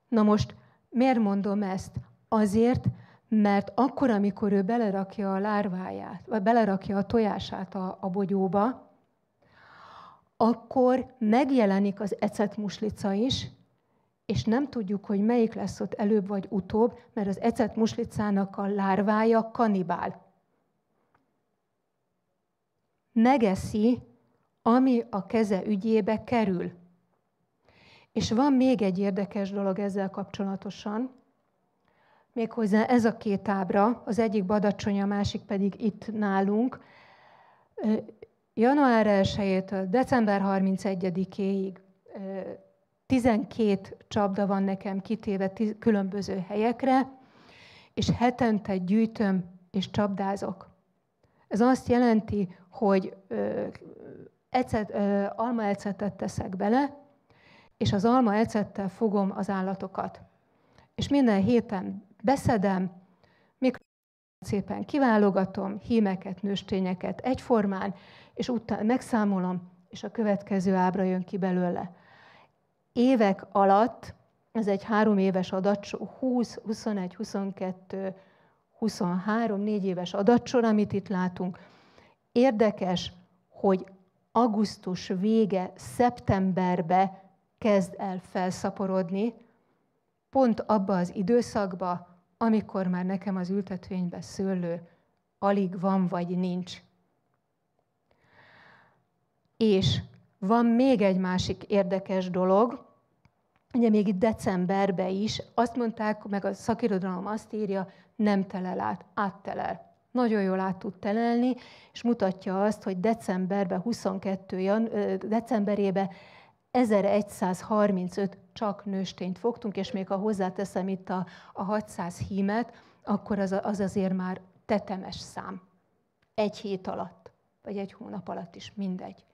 Na most, miért mondom ezt? Azért, mert akkor, amikor ő belerakja a lárváját, vagy belerakja a tojását a bogyóba, akkor megjelenik az ecetmuslica is, és nem tudjuk, hogy melyik lesz ott előbb vagy utóbb, mert az ecetmuslicának a lárvája kannibál. Megeszi, ami a keze ügyébe kerül. És van még egy érdekes dolog ezzel kapcsolatosan, méghozzá ez a 2 ábra, az egyik Badacsony, a másik pedig itt nálunk. Január 1-től december 31-éig 12 csapda van nekem kitéve különböző helyekre, és hetente gyűjtöm és csapdázok. Ez azt jelenti, hogy almaecetet teszek bele, és az almaecettel fogom az állatokat. És minden héten beszedem, mikor szépen kiválogatom, hímeket, nőstényeket egyformán, és utána megszámolom, és a következő ábra jön ki belőle. Évek alatt, ez egy 3 éves adatsor, 20, 21, 22, 23, 4 éves adatsor, amit itt látunk. Érdekes, hogy augusztus vége, szeptemberbe kezd el felszaporodni, pont abba az időszakba, amikor már nekem az ültetvényben szőlő alig van, vagy nincs. És van még egy másik érdekes dolog, ugye még itt decemberben is, azt mondták, meg a szakirodalom azt írja, nem telel át, áttelel. Nagyon jól át tud telelni, és mutatja azt, hogy decemberben, decemberében 1135 csak nőstényt fogtunk, és még ha hozzáteszem itt a 600 hímet, akkor az azért már tetemes szám. 1 hét alatt, vagy 1 hónap alatt is, mindegy.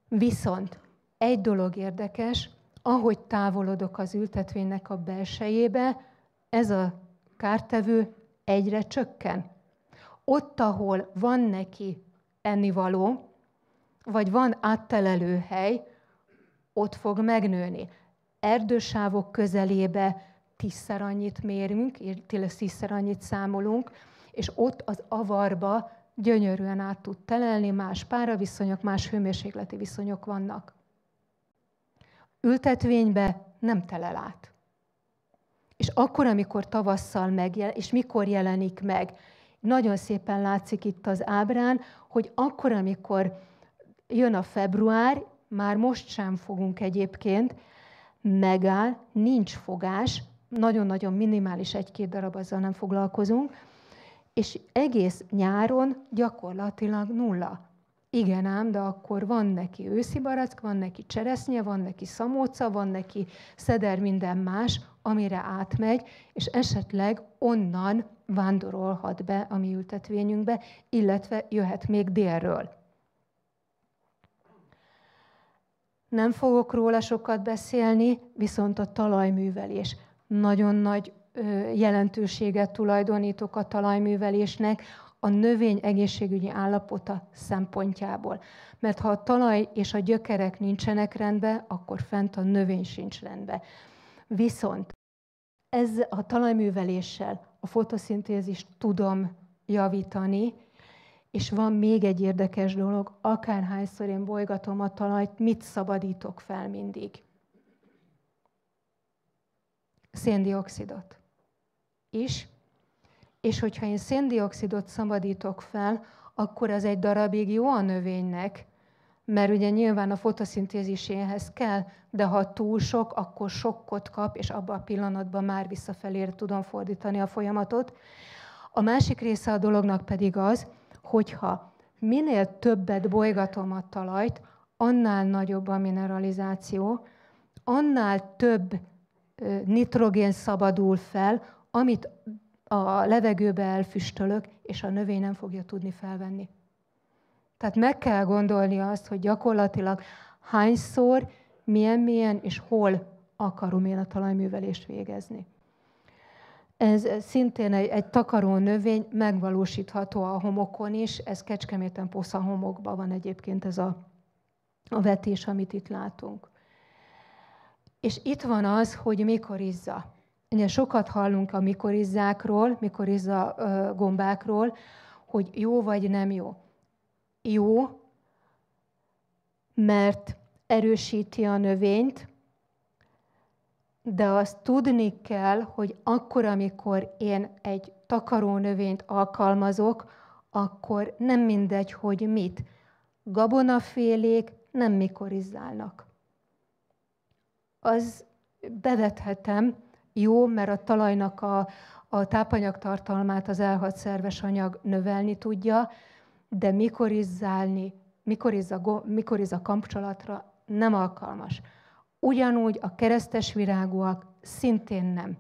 Viszont egy dolog érdekes, ahogy távolodok az ültetvénynek a belsejébe, ez a kártevő egyre csökken. Ott, ahol van neki ennivaló, vagy van áttelelő hely, ott fog megnőni. Erdősávok közelébe 10-szer annyit mérünk, 10-szer annyit számolunk, és ott az avarba gyönyörűen át tud telelni, más páraviszonyok, más hőmérsékleti viszonyok vannak. Ültetvénybe nem telel át. És akkor, amikor tavasszal megjelenik, és mikor jelenik meg, nagyon szépen látszik itt az ábrán, hogy akkor, amikor jön a február, már most sem fogunk egyébként, megáll, nincs fogás, nagyon-nagyon minimális, 1-2 darab, azzal nem foglalkozunk, és egész nyáron gyakorlatilag 0. Igen ám, de akkor van neki őszi barack, van neki cseresznye, van neki szamóca, van neki szeder, minden más, amire átmegy, és esetleg onnan vándorolhat be a mi ültetvényünkbe, illetve jöhet még délről. Nem fogok róla sokat beszélni, viszont a talajművelés. Nagyon nagy jelentőséget tulajdonítok a talajművelésnek a növény egészségügyi állapota szempontjából. Mert ha a talaj és a gyökerek nincsenek rendben, akkor fent a növény sincs rendben. Viszont ez a talajműveléssel a fotoszintézist tudom javítani, és van még egy érdekes dolog, akárhányszor én bolygatom a talajt, mit szabadítok fel mindig? Széndioxidot is. És hogyha én széndioxidot szabadítok fel, akkor az egy darabig jó a növénynek, mert ugye nyilván a fotoszintéziséhez kell, de ha túl sok, akkor sokkot kap, és abban a pillanatban már visszafelé tudom fordítani a folyamatot. A másik része a dolognak pedig az, hogyha minél többet bolygatom a talajt, annál nagyobb a mineralizáció, annál több nitrogén szabadul fel, amit a levegőbe elfüstölök, és a növény nem fogja tudni felvenni. Tehát meg kell gondolni azt, hogy gyakorlatilag hányszor, milyen és hol akarom én a talajművelést végezni. Ez szintén egy takaró növény, megvalósítható a homokon is, ez Kecskeméten Posza homokban van egyébként ez a vetés, amit itt látunk. És itt van az, hogy mikorizza. Ugye sokat hallunk a mikorizzákról, mikorizza gombákról, hogy jó vagy nem jó. Jó, mert erősíti a növényt, de azt tudni kell, hogy akkor, amikor én egy takaró növényt alkalmazok, akkor nem mindegy, hogy mit. Gabonafélék nem mikorizálnak. Az bevethetem, jó, mert a talajnak a tápanyagtartalmát az elhagy szerves anyag növelni tudja, de mikorizza kapcsolatra nem alkalmas. Ugyanúgy a keresztes virágúak szintén nem.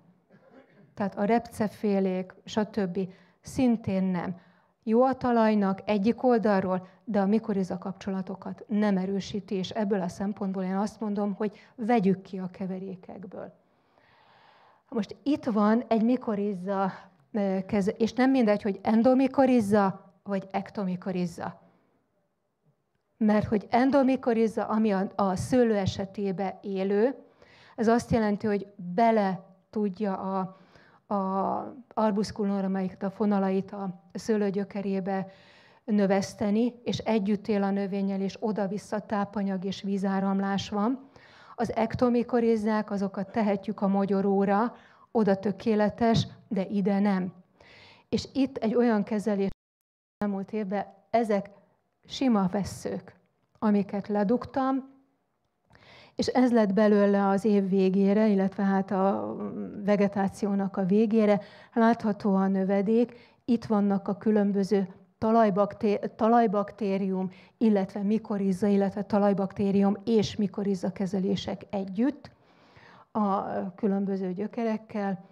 Tehát a repcefélék, stb. Szintén nem. Jó a talajnak egyik oldalról, de a mikorizza kapcsolatokat nem erősíti, és ebből a szempontból én azt mondom, hogy vegyük ki a keverékekből. Most itt van egy mikorizza, és nem mindegy, hogy endomikorizza, vagy ektomikorizza. Mert hogy endomikorizza, ami a szőlő esetében élő, ez azt jelenti, hogy bele tudja a arbusculum-amelyik a fonalait a szőlő gyökerébe növeszteni, és együtt él a növényel, és oda-vissza tápanyag és vízáramlás van. Az ektomikorizzák, azokat tehetjük a mogyoróra, oda tökéletes, de ide nem. És itt egy olyan kezelés elmúlt évben, ezek sima vesszők, amiket ledugtam, és ez lett belőle az év végére, illetve hát a vegetációnak a végére. Látható a növedék, itt vannak a különböző talajbaktérium, illetve mikorizza, illetve talajbaktérium és mikorizza kezelések együtt a különböző gyökerekkel.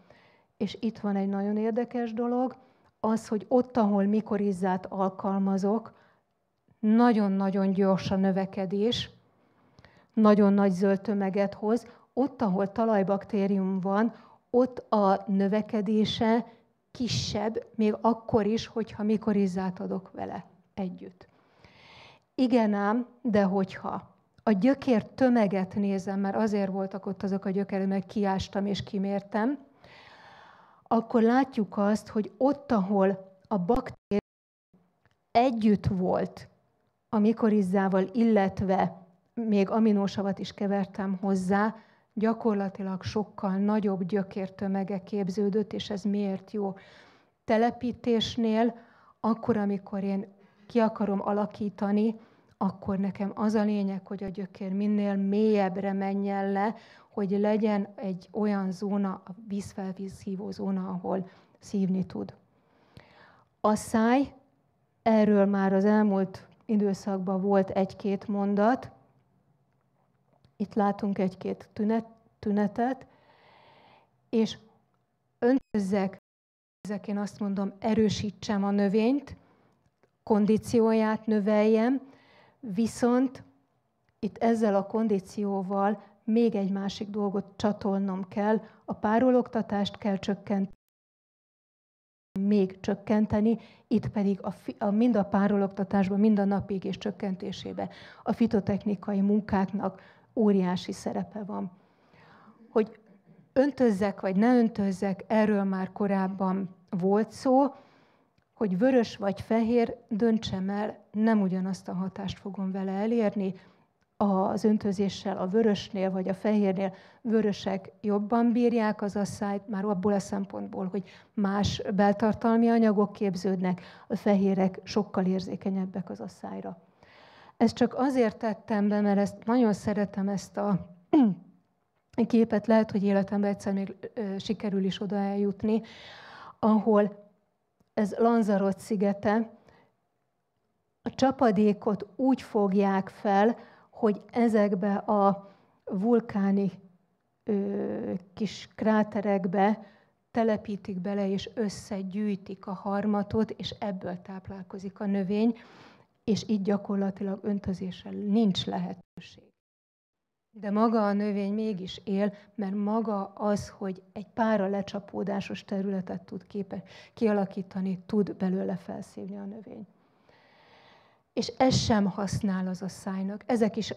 És itt van egy nagyon érdekes dolog, az, hogy ott, ahol mikorizzát alkalmazok, nagyon-nagyon gyors a növekedés, nagyon nagy zöld tömeget hoz. Ott, ahol talajbaktérium van, ott a növekedése kisebb, még akkor is, hogyha mikorizzát adok vele együtt. Igen ám, de hogyha a gyökér tömeget nézem, mert azért voltak ott azok a gyökerek, mert kiástam és kimértem, akkor látjuk azt, hogy ott, ahol a baktérium együtt volt a mikorizzával, illetve még aminósavat is kevertem hozzá, gyakorlatilag sokkal nagyobb gyökértömege képződött, és ez miért jó? Telepítésnél, akkor, amikor én ki akarom alakítani, akkor nekem az a lényeg, hogy a gyökér minél mélyebbre menjen le, hogy legyen egy olyan zóna, a vízfelvízhívó zóna, ahol szívni tud. A száj, erről már az elmúlt időszakban volt egy-két mondat. Itt látunk egy-két tünetet, és öntözzek, én azt mondom, erősítsem a növényt, kondícióját növeljem, viszont itt ezzel a kondícióval még egy másik dolgot csatolnom kell, a párologtatást kell csökkenteni, itt pedig mind a párologtatásban, mind a napégés csökkentésében a fitotechnikai munkáknak óriási szerepe van. Hogy öntözzek vagy ne öntözzek, erről már korábban volt szó, hogy vörös vagy fehér, döntsem el, nem ugyanazt a hatást fogom vele elérni. Az öntözéssel a vörösnél vagy a fehérnél vörösek jobban bírják az asszályt, már abból a szempontból, hogy más beltartalmi anyagok képződnek, a fehérek sokkal érzékenyebbek az asszályra. Ezt csak azért tettem be, mert nagyon szeretem ezt a képet, lehet, hogy életemben egyszer még sikerül is oda eljutni, ahol ez Lanzarote szigete, a csapadékot úgy fogják fel, hogy ezekbe a vulkáni kis kráterekbe telepítik bele, és összegyűjtik a harmatot, és ebből táplálkozik a növény, és így gyakorlatilag öntözéssel nincs lehetőség. De maga a növény mégis él, mert maga az, hogy egy pára lecsapódásos területet tud kialakítani, tud belőle felszívni a növény. És ez sem használ az asszálynak.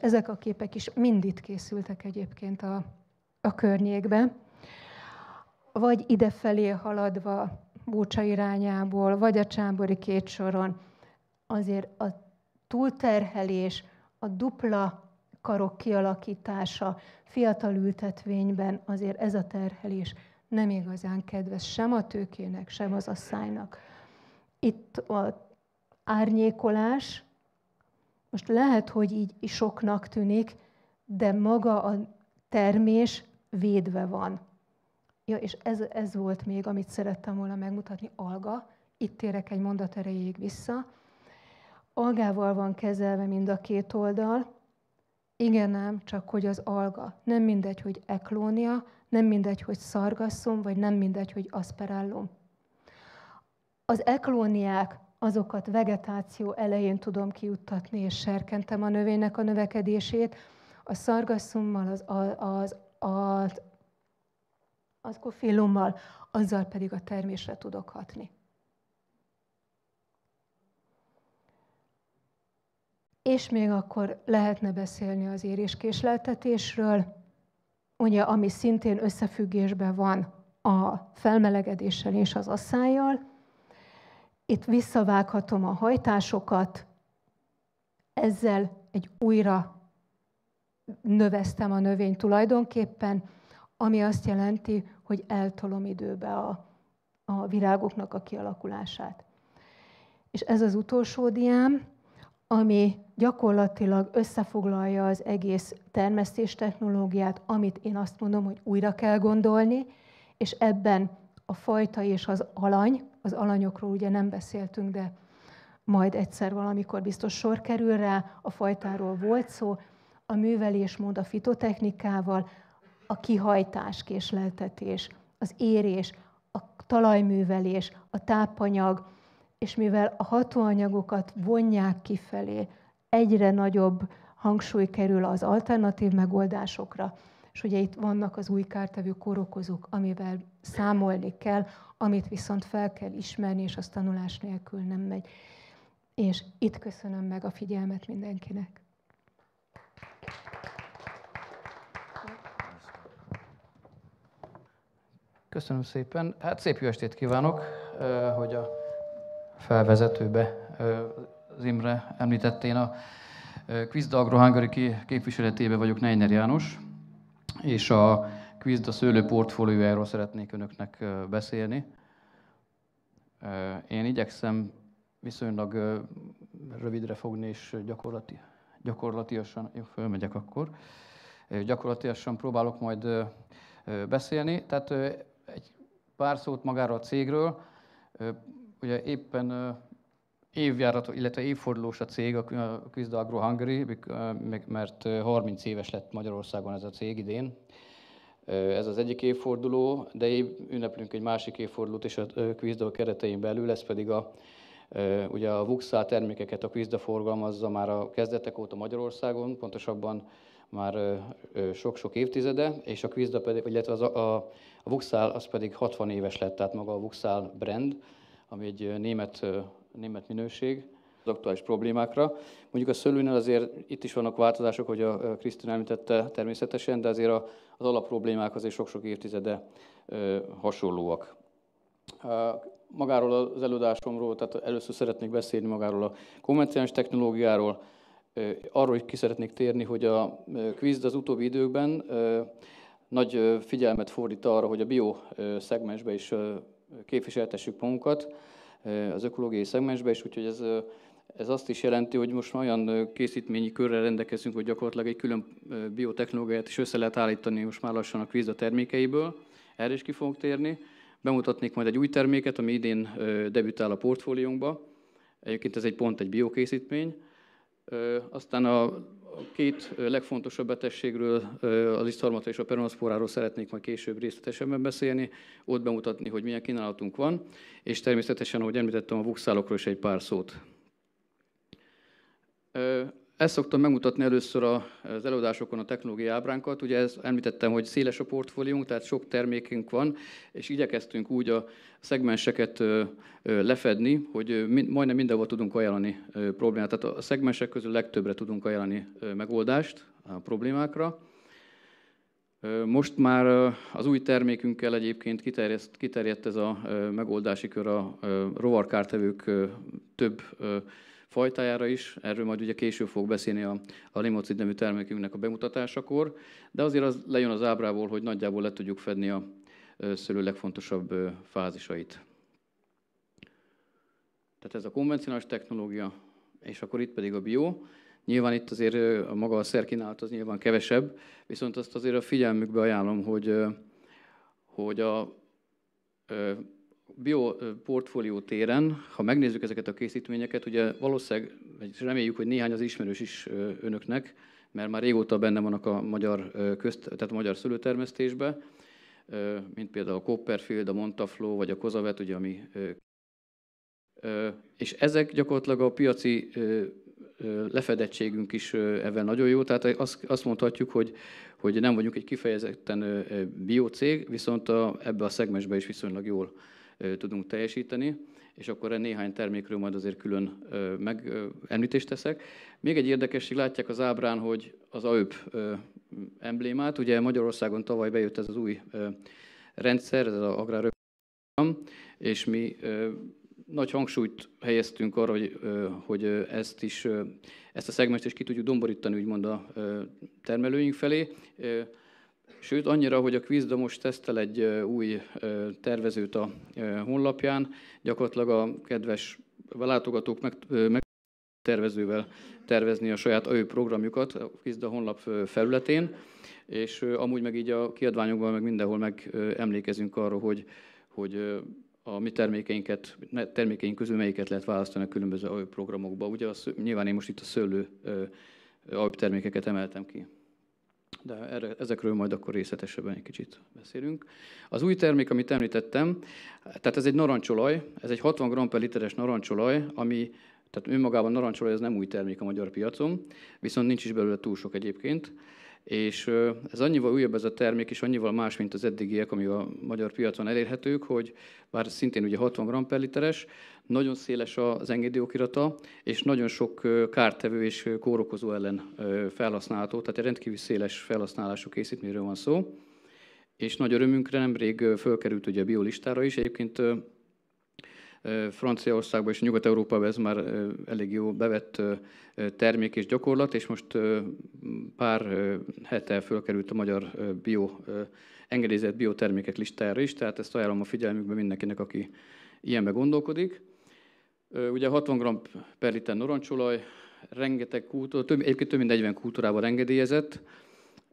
Ezek a képek is mind itt készültek egyébként a környékbe. Vagy idefelé haladva Búcsa irányából, vagy a Csámbori két soron. Azért a túlterhelés, a dupla karok kialakítása fiatal ültetvényben, azért ez a terhelés nem igazán kedves sem a tőkének, sem az asszálynak. Itt az árnyékolás, most lehet, hogy így soknak tűnik, de maga a termés védve van. Ja, és ez volt még, amit szerettem volna megmutatni, alga. Itt térek egy mondat erejéig vissza. Algával van kezelve mind a két oldal. Igen ám, csak hogy az alga. Nem mindegy, hogy eklónia, nem mindegy, hogy szargasszum, vagy nem mindegy, hogy asperellum. Az eklóniák, azokat vegetáció elején tudom kijuttatni, és serkentem a növénynek a növekedését. A szargasszummal, az aszkofillummal, azzal pedig a termésre tudok hatni. És még akkor lehetne beszélni az éréskésleltetésről, ugye, ami szintén összefüggésben van a felmelegedéssel és az asszállyal. Itt visszavághatom a hajtásokat, ezzel egy újra növesztem a növényt tulajdonképpen, ami azt jelenti, hogy eltolom időbe a virágoknak a kialakulását. És ez az utolsó diám, ami gyakorlatilag összefoglalja az egész termesztés technológiát, amit én azt mondom, hogy újra kell gondolni, és ebben a fajta és az alanyokról ugye nem beszéltünk, de majd egyszer valamikor biztos sor kerül rá, a fajtáról volt szó, a művelésmód a fitotechnikával, a kihajtás, késleltetés, az érés, a talajművelés, a tápanyag, és mivel a hatóanyagokat vonják kifelé, egyre nagyobb hangsúly kerül az alternatív megoldásokra, és ugye itt vannak az új kártevő kórokozók, amivel számolni kell, amit viszont fel kell ismerni, és az tanulás nélkül nem megy. És itt köszönöm meg a figyelmet mindenkinek. Köszönöm szépen. Hát szép jó estét kívánok, hogy a felvezetőbe az Imre említette, én a Quizda Agro-Hungary képviseletében vagyok, Neiner János, és a Quizda szőlő portfóliójáról szeretnék önöknek beszélni. Én igyekszem viszonylag rövidre fogni, és gyakorlatilag, jó, fölmegyek akkor, gyakorlatilag próbálok majd beszélni. Tehát egy pár szót magáról a cégről. Ugye éppen évjárat, illetve évfordulós a cég, a Quizda Agro-Hungary, mert 30 éves lett Magyarországon ez a cég idén. Ez az egyik évforduló, de ünneplünk egy másik évfordulót is a Quizda keretein belül, ez pedig ugye a Vuxál termékeket a Quizda forgalmazza már a kezdetek óta Magyarországon, pontosabban már sok-sok évtizede, és a Quizda pedig, illetve a Vuxál az pedig 60 éves lett, tehát maga a Vuxál brand, ami egy német minőség az aktuális problémákra. Mondjuk a szőlőnél azért itt is vannak változások, hogy a Krisztina említette természetesen, de azért az alapproblémák azért sok-sok évtizede hasonlóak. Magáról az előadásomról, tehát először szeretnék beszélni magáról a konvencionális technológiáról, arról is ki szeretnék térni, hogy a Quizda az utóbbi időkben nagy figyelmet fordít arra, hogy a bio szegmensbe is képviseltessük magunkat, az ökológiai szegmensbe is, úgyhogy ez azt is jelenti, hogy most már olyan készítményi körrel rendelkezünk, hogy gyakorlatilag egy külön biotechnológiát is össze lehet állítani most már lassan a Quizda termékeiből. Erre is ki fogok térni. Bemutatnék majd egy új terméket, ami idén debütál a portfóliónkba. Egyébként ez pont egy biokészítmény. Aztán a két legfontosabb betegségről, a lisztharmata és a peronoszporáról szeretnék majd később részletesebben beszélni, ott bemutatni, hogy milyen kínálatunk van, és természetesen, ahogy említettem, a vuxálokról is egy pár szót. Ezt szoktam megmutatni először az előadásokon a technológiai ábránkat. Ugye említettem, hogy széles a portfóliónk, tehát sok termékünk van, és igyekeztünk úgy a szegmenseket lefedni, hogy majdnem mindenhol tudunk ajánlani problémát. Tehát a szegmensek közül legtöbbre tudunk ajánlani megoldást a problémákra. Most már az új termékünkkel egyébként kiterjedt ez a megoldási kör a rovarkártevők több fajtájára is, erről majd ugye később fog beszélni a Limocid nevű termékünknek a bemutatásakor, de azért az lejön az ábrából, hogy nagyjából le tudjuk fedni a szőlő legfontosabb fázisait. Tehát ez a konvencionális technológia, és akkor itt pedig a bio. Nyilván itt azért maga a szerkínálat az nyilván kevesebb, viszont azt azért a figyelmükbe ajánlom, hogy a bioportfólió téren, ha megnézzük ezeket a készítményeket, ugye valószínűleg, reméljük, hogy néhány az ismerős is önöknek, mert már régóta benne vannak a magyar, tehát a magyar szőlőtermesztésben, mint például a Copperfield, a Montaflo vagy a Kozavet, ugye, és ezek gyakorlatilag a piaci lefedettségünk is ebben nagyon jó, tehát azt mondhatjuk, hogy nem vagyunk egy kifejezetten biocég, viszont ebbe a szegmensbe is viszonylag jól tudunk teljesíteni, és akkor néhány termékről majd azért külön említést teszek. Még egy érdekesség, látják az ábrán, hogy az AÖP emblémát, ugye Magyarországon tavaly bejött ez az új rendszer, ez az agráröp, és mi nagy hangsúlyt helyeztünk arra, hogy ezt a szegmest is ki tudjuk domborítani, úgymond a termelőink felé. Sőt, annyira, hogy a Quizda most tesztel egy új tervezőt a honlapján, gyakorlatilag a kedves látogatók meg tervezővel tervezni a saját AÖ programjukat a Quizda honlap felületén, és amúgy meg így a kiadványokban meg mindenhol emlékezünk arra, hogy a mi termékeink közül melyiket lehet választani a különböző AÖ programokba. Ugye nyilván én most itt a szőlő AÖ termékeket emeltem ki. De ezekről majd akkor részletesebben egy kicsit beszélünk. Az új termék, amit említettem, tehát ez egy narancsolaj, ez egy 60 g per literes narancsolaj, ami, tehát önmagában narancsolaj ez nem új termék a magyar piacon, viszont nincs is belőle túl sok egyébként, és ez annyival újabb ez a termék, és annyival más, mint az eddigiek, ami a magyar piacon elérhetők, hogy bár szintén ugye 60 g per literes, nagyon széles az engedélyokirata, és nagyon sok kártevő és kórokozó ellen felhasználható, tehát egy rendkívül széles felhasználású készítményről van szó. És nagy örömünkre nemrég fölkerült ugye a biolistára is, egyébként Franciaországban és Nyugat-Európában ez már elég jó bevett termék és gyakorlat, és most pár hete fölkerült a magyar engedélyezett biotermékek listájára is, tehát ezt ajánlom a figyelmükbe mindenkinek, aki ilyenbe gondolkodik. Ugye 60 g per liter narancsolaj, rengeteg kultúra, egyébként több mint 40 kultúrában engedélyezett.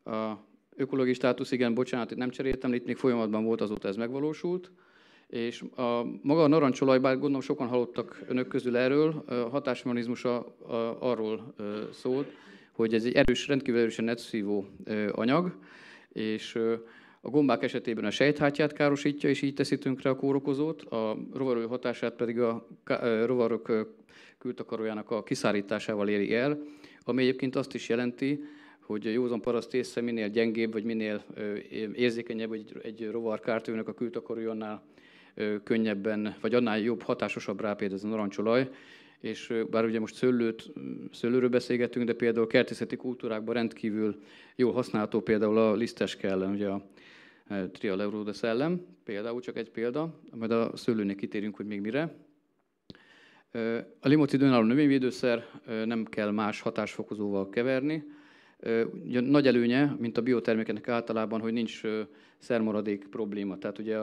A ökológiai státusz, igen, bocsánat, itt nem cseréltem, itt még folyamatban volt, azóta ez megvalósult. És maga a narancsolaj, bár gondolom sokan hallottak önök közül erről, a hatásmechanizmusa arról szólt, hogy ez egy erős, rendkívül erősen netszívó anyag, és a gombák esetében a sejthátját károsítja, és így teszi tönkre a kórokozót, a rovarok hatását pedig a rovarok kültakarójának a kiszárításával éri el, ami egyébként azt is jelenti, hogy a józan paraszt észre minél gyengébb, vagy minél érzékenyebb egy rovar kártevőnek a kültakarójánál könnyebben, vagy annál jobb, hatásosabb rá például ez a narancsolaj. És bár ugye most szőlőről beszélgetünk, de például kertészeti kultúrákban rendkívül jól használható például a liszteske ellen, ugye a Trialeurodes ellen, például csak egy példa, majd a szőlőnél kitérünk, hogy még mire. A limocid önálló növényvédőszer, nem kell más hatásfokozóval keverni. Ugye nagy előnye, mint a biotermékeknek általában, hogy nincs szermaradék probléma. Tehát ugye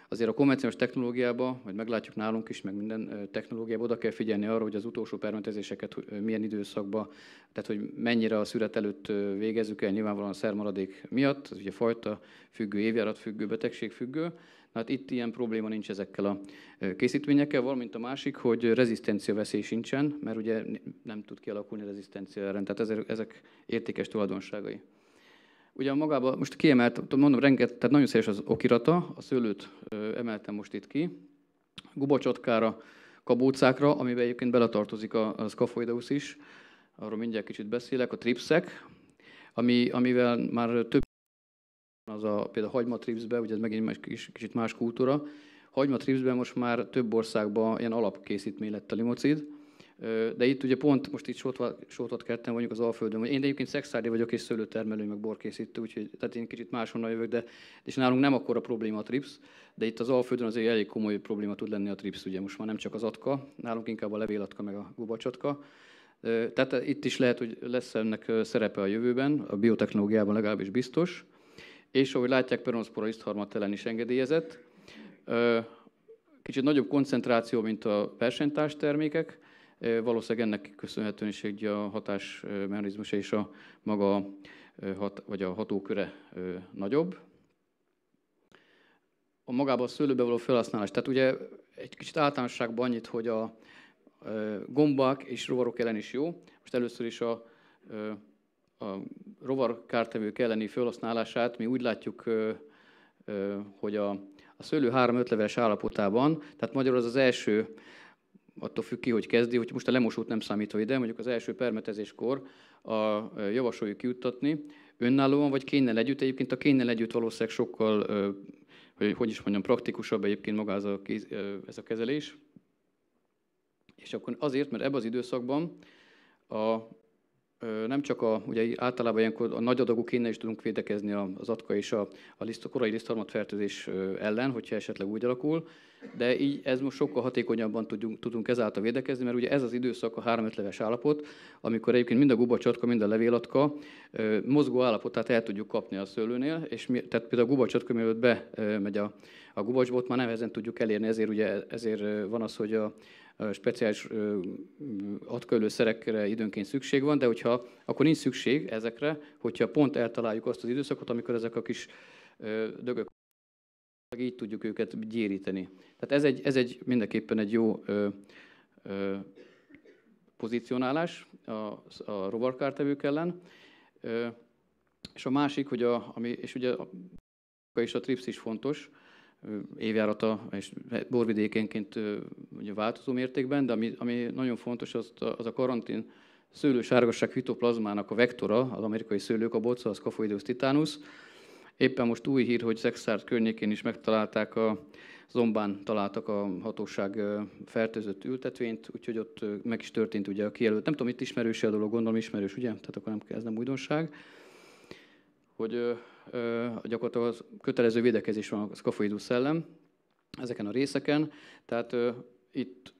azért a konvencionális technológiában, vagy meglátjuk nálunk is, meg minden technológiában oda kell figyelni arra, hogy az utolsó permetezéseket milyen időszakban, tehát hogy mennyire a szüret előtt végezzük el, nyilvánvalóan a szermaradék miatt, ez ugye fajta függő, évjárat függő, betegség függő. Hát itt ilyen probléma nincs ezekkel a készítményekkel, valamint a másik, hogy rezisztencia veszély sincsen, mert ugye nem tud kialakulni rezisztencia ellen, tehát ezek értékes tulajdonságai. Ugye magában most kiemelt, mondom, tehát nagyon széles az okirata, a szőlőt emeltem most itt ki, gubacsotkára, kabócákra, amiben egyébként beletartozik a Scaphoideus is, arról mindjárt kicsit beszélek, a tripszek, amivel már több például hagymatripszbe, ugye ez megint kicsit más kultúra. Hagymatripszben most már több országban ilyen alapkészítmény lett a limocid, de itt ugye pont most itt Sótvat kerten vagyunk az Alföldön. Én egyébként szexárdi vagyok és szőlőtermelő, meg borkészítő, úgyhogy tehát én kicsit máshonnan jövök, és nálunk nem akkora probléma a tripsz, de itt az Alföldön azért elég komoly probléma tud lenni a tripsz, ugye most már nem csak az atka, nálunk inkább a levélatka meg a gubacsatka. Tehát itt is lehet, hogy lesz ennek szerepe a jövőben, a biotechnológiában legalábbis biztos. És ahogy látják, Peronospora isztharmatellen is engedélyezett. Kicsit nagyobb koncentráció, mint a versenytárs termékek. Valószínűleg ennek köszönhetően is egy a hatásmechanizmusa és a maga vagy a hatóköre nagyobb. A magában a szőlőbe való felhasználás. Tehát ugye egy kicsit általánosságban annyit, hogy a gombák és rovarok ellen is jó. Most először is a rovarkártevők elleni felhasználását mi úgy látjuk, hogy a szőlő 3-5 leveles állapotában, tehát magyarul az első, attól függ ki, hogy kezdi, hogy most a lemosót nem számítva ide, mondjuk az első permetezéskor javasoljuk kijuttatni önállóan, vagy kénnel együtt. Egyébként a kénnel együtt valószínűleg sokkal, hogy is mondjam, praktikusabb egyébként maga ez a kezelés. És akkor azért, mert ebben az időszakban nem csak ugye általában ilyenkor a nagy adagú kénnel is tudunk védekezni az atka és a korai lisztharmatfertőzés ellen, hogyha esetleg úgy alakul, de így ez most sokkal hatékonyabban tudunk ezáltal védekezni, mert ugye ez az időszak a 3-5 leves állapot, amikor egyébként mind a gubacsatka, mind a levélatka mozgó állapotát el tudjuk kapni a szőlőnél, és tehát például a gubacsatka, mielőtt bemegy a gubacsba, ott már nehezen tudjuk elérni, ezért van az, hogy a speciális atkaölőszerekre időnként szükség van, de akkor nincs szükség ezekre, hogyha pont eltaláljuk azt az időszakot, amikor ezek a kis dögök, így tudjuk őket gyéríteni. Tehát ez mindenképpen egy jó pozícionálás a rovarkártevők ellen. És a másik, hogy és ugye a tripsz is fontos, évjárata és borvidékenként ugye változó mértékben, de ami nagyon fontos, az a karantén szőlősárgasság fitoplazmának a vektora, az amerikai szőlőkabóca, a Scaphoideus titanus. Éppen most új hír, hogy Szexárd környékén is megtalálták, Zombán találtak a hatóság fertőzött ültetvényt, úgyhogy ott meg is történt ugye a kijelölt. Nem tudom, itt ismerős a dolog, gondolom ismerős, ugye? Tehát akkor ez nem újdonság. Hogy gyakorlatilag az kötelező védekezés van a Scaphoideus ellen. ezeken a részeken. Tehát itt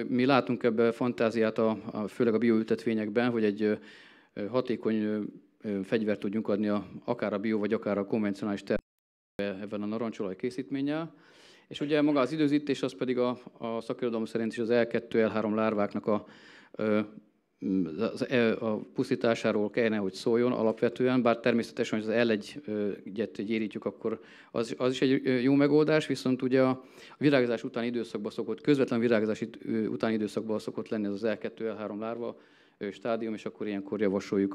mi látunk ebben fantáziát, főleg a bioültetvényekben, hogy egy hatékony fegyvert tudjunk adni akár a bio, vagy akár a konvencionális ebben a narancsolaj készítménnyel. És ugye maga az időzítés, az pedig a szakirodalom szerint is az L2, L3 lárváknak a pusztításáról kellene, hogy szóljon alapvetően, bár természetesen, hogy az L1-et gyérítjük, akkor az is egy jó megoldás, viszont ugye a virágzás utáni időszakban szokott, közvetlen virágzás utáni időszakban szokott lenni ez az L2, L3 lárva stádium, és akkor ilyenkor javasoljuk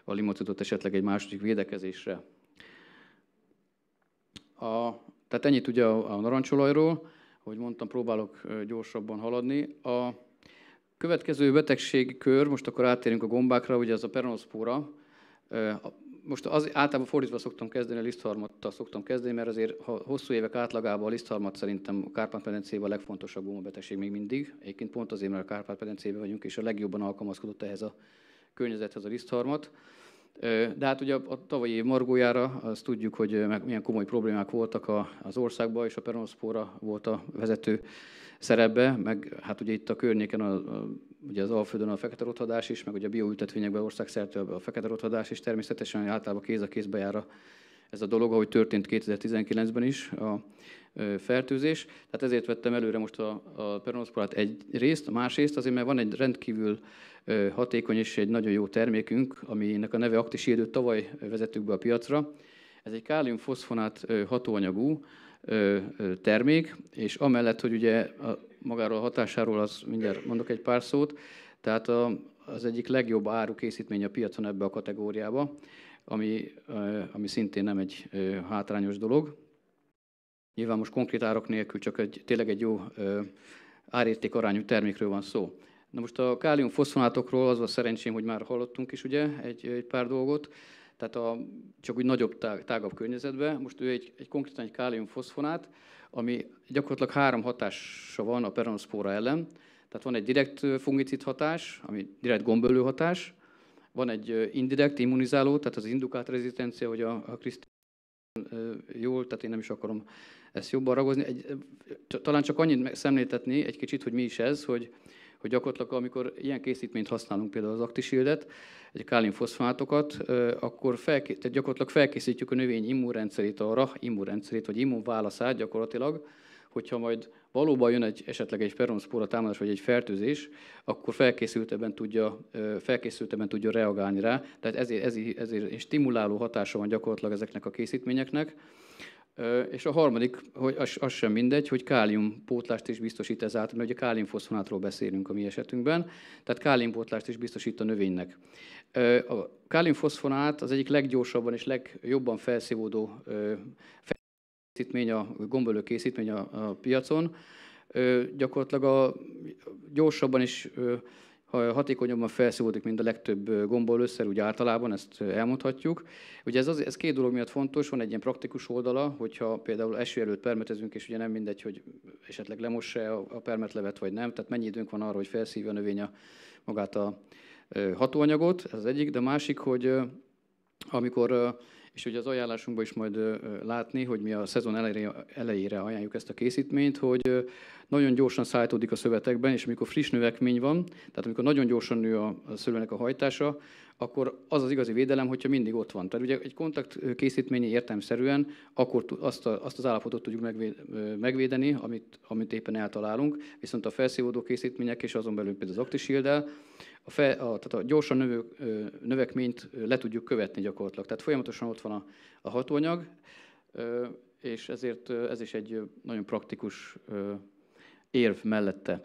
a limocitot esetleg egy második védekezésre. Tehát ennyit ugye a narancsolajról, ahogy mondtam, próbálok gyorsabban haladni. A következő betegségkör, most akkor áttérünk a gombákra, ugye az a peronoszpóra. Most általában fordítva szoktam kezdeni, a lisztharmattal szoktam kezdeni, mert azért ha hosszú évek átlagában a lisztharmat szerintem a Kárpát-medencében a legfontosabb gombabetegség még mindig. Egyébként pont azért, mert a Kárpát-medencében vagyunk, és a legjobban alkalmazkodott ehhez a környezethez a lisztharmat. De hát ugye a tavalyi év margójára azt tudjuk, hogy milyen komoly problémák voltak az országban, és a peronoszpóra volt a vezető szerepbe, meg hát ugye itt a környéken ugye az Alföldön a fekete rothadás is, meg ugye a bioültetvényekben országszerte a fekete rothadás is, természetesen általában kéz a kézbe jár ez a dolog, ahogy történt 2019-ben is a fertőzés. Tehát ezért vettem előre most a peronoszporát egyrészt, másrészt azért, mert van egy rendkívül hatékony és egy nagyon jó termékünk, aminek a neve Actishield, tavaly vezettük be a piacra. Ez egy kálium-foszfonát hatóanyagú termék, és amellett, hogy ugye magáról a hatásáról az mindjárt mondok egy pár szót, tehát az egyik legjobb áru készítmény a piacon ebbe a kategóriába, ami szintén nem egy hátrányos dolog. Nyilván most konkrét árak nélkül csak tényleg egy jó árérték arányú termékről van szó. Na most a kálium-foszfonátokról az a szerencsém, hogy már hallottunk is ugye egy pár dolgot, tehát csak úgy nagyobb, tágabb környezetben. Most ő konkrétan egy kálium-foszfonát, ami gyakorlatilag 3 hatása van a peronoszpóra ellen. Tehát van egy direkt fungicid hatás, ami direkt gombölő hatás, van egy indirekt immunizáló, tehát az indukált rezisztencia, hogy a Krisztián jól, tehát én nem is akarom ezt jobban ragozni. Talán csak annyit szemléltetni egy kicsit, hogy mi is ez, hogy gyakorlatilag amikor ilyen készítményt használunk, például az Actishieldet, egy káliumfoszfonátokat, akkor tehát gyakorlatilag felkészítjük a növény immunrendszerét arra, immunrendszerét vagy immunválaszát gyakorlatilag, hogyha majd valóban jön esetleg egy peronoszpóra támadás vagy egy fertőzés, akkor felkészültebben tudja reagálni rá. Tehát ezért stimuláló hatása van gyakorlatilag ezeknek a készítményeknek. És a harmadik, hogy az sem mindegy, hogy káliumpótlást is biztosít ezáltal, mert ugye káliumfoszfonátról beszélünk a mi esetünkben, tehát káliumpótlást is biztosít a növénynek. A káliumfoszfonát az egyik leggyorsabban és legjobban felszívódó készítmény, a gombölő készítmény a piacon. Gyakorlatilag gyorsabban és hatékonyabban felszívódik, mint a legtöbb gombolőszer, úgy általában, ezt elmondhatjuk. Ugye ez 2 dolog miatt fontos, van egy ilyen praktikus oldala, hogyha például eső előtt permetezünk, és ugye nem mindegy, hogy esetleg lemossa a permetlevet, vagy nem, tehát mennyi időnk van arra, hogy felszívja a növény magát a hatóanyagot, ez az egyik, de a másik, hogy amikor, és ugye az ajánlásunkban is majd látni, hogy mi a szezon elejére ajánljuk ezt a készítményt, hogy nagyon gyorsan szállítódik a szövetekben, és amikor friss növekmény van, tehát amikor nagyon gyorsan nő a szőlőnek a hajtása, akkor az az igazi védelem, hogyha mindig ott van. Tehát ugye egy kontakt készítmény értelemszerűen akkor azt az állapotot tudjuk megvédeni, amit éppen eltalálunk, viszont a felszívódó készítmények, és azon belül például az Actishielddel, tehát a gyorsan növő növekményt le tudjuk követni gyakorlatilag. Tehát folyamatosan ott van a hatóanyag, és ezért ez is egy nagyon praktikus érv mellette.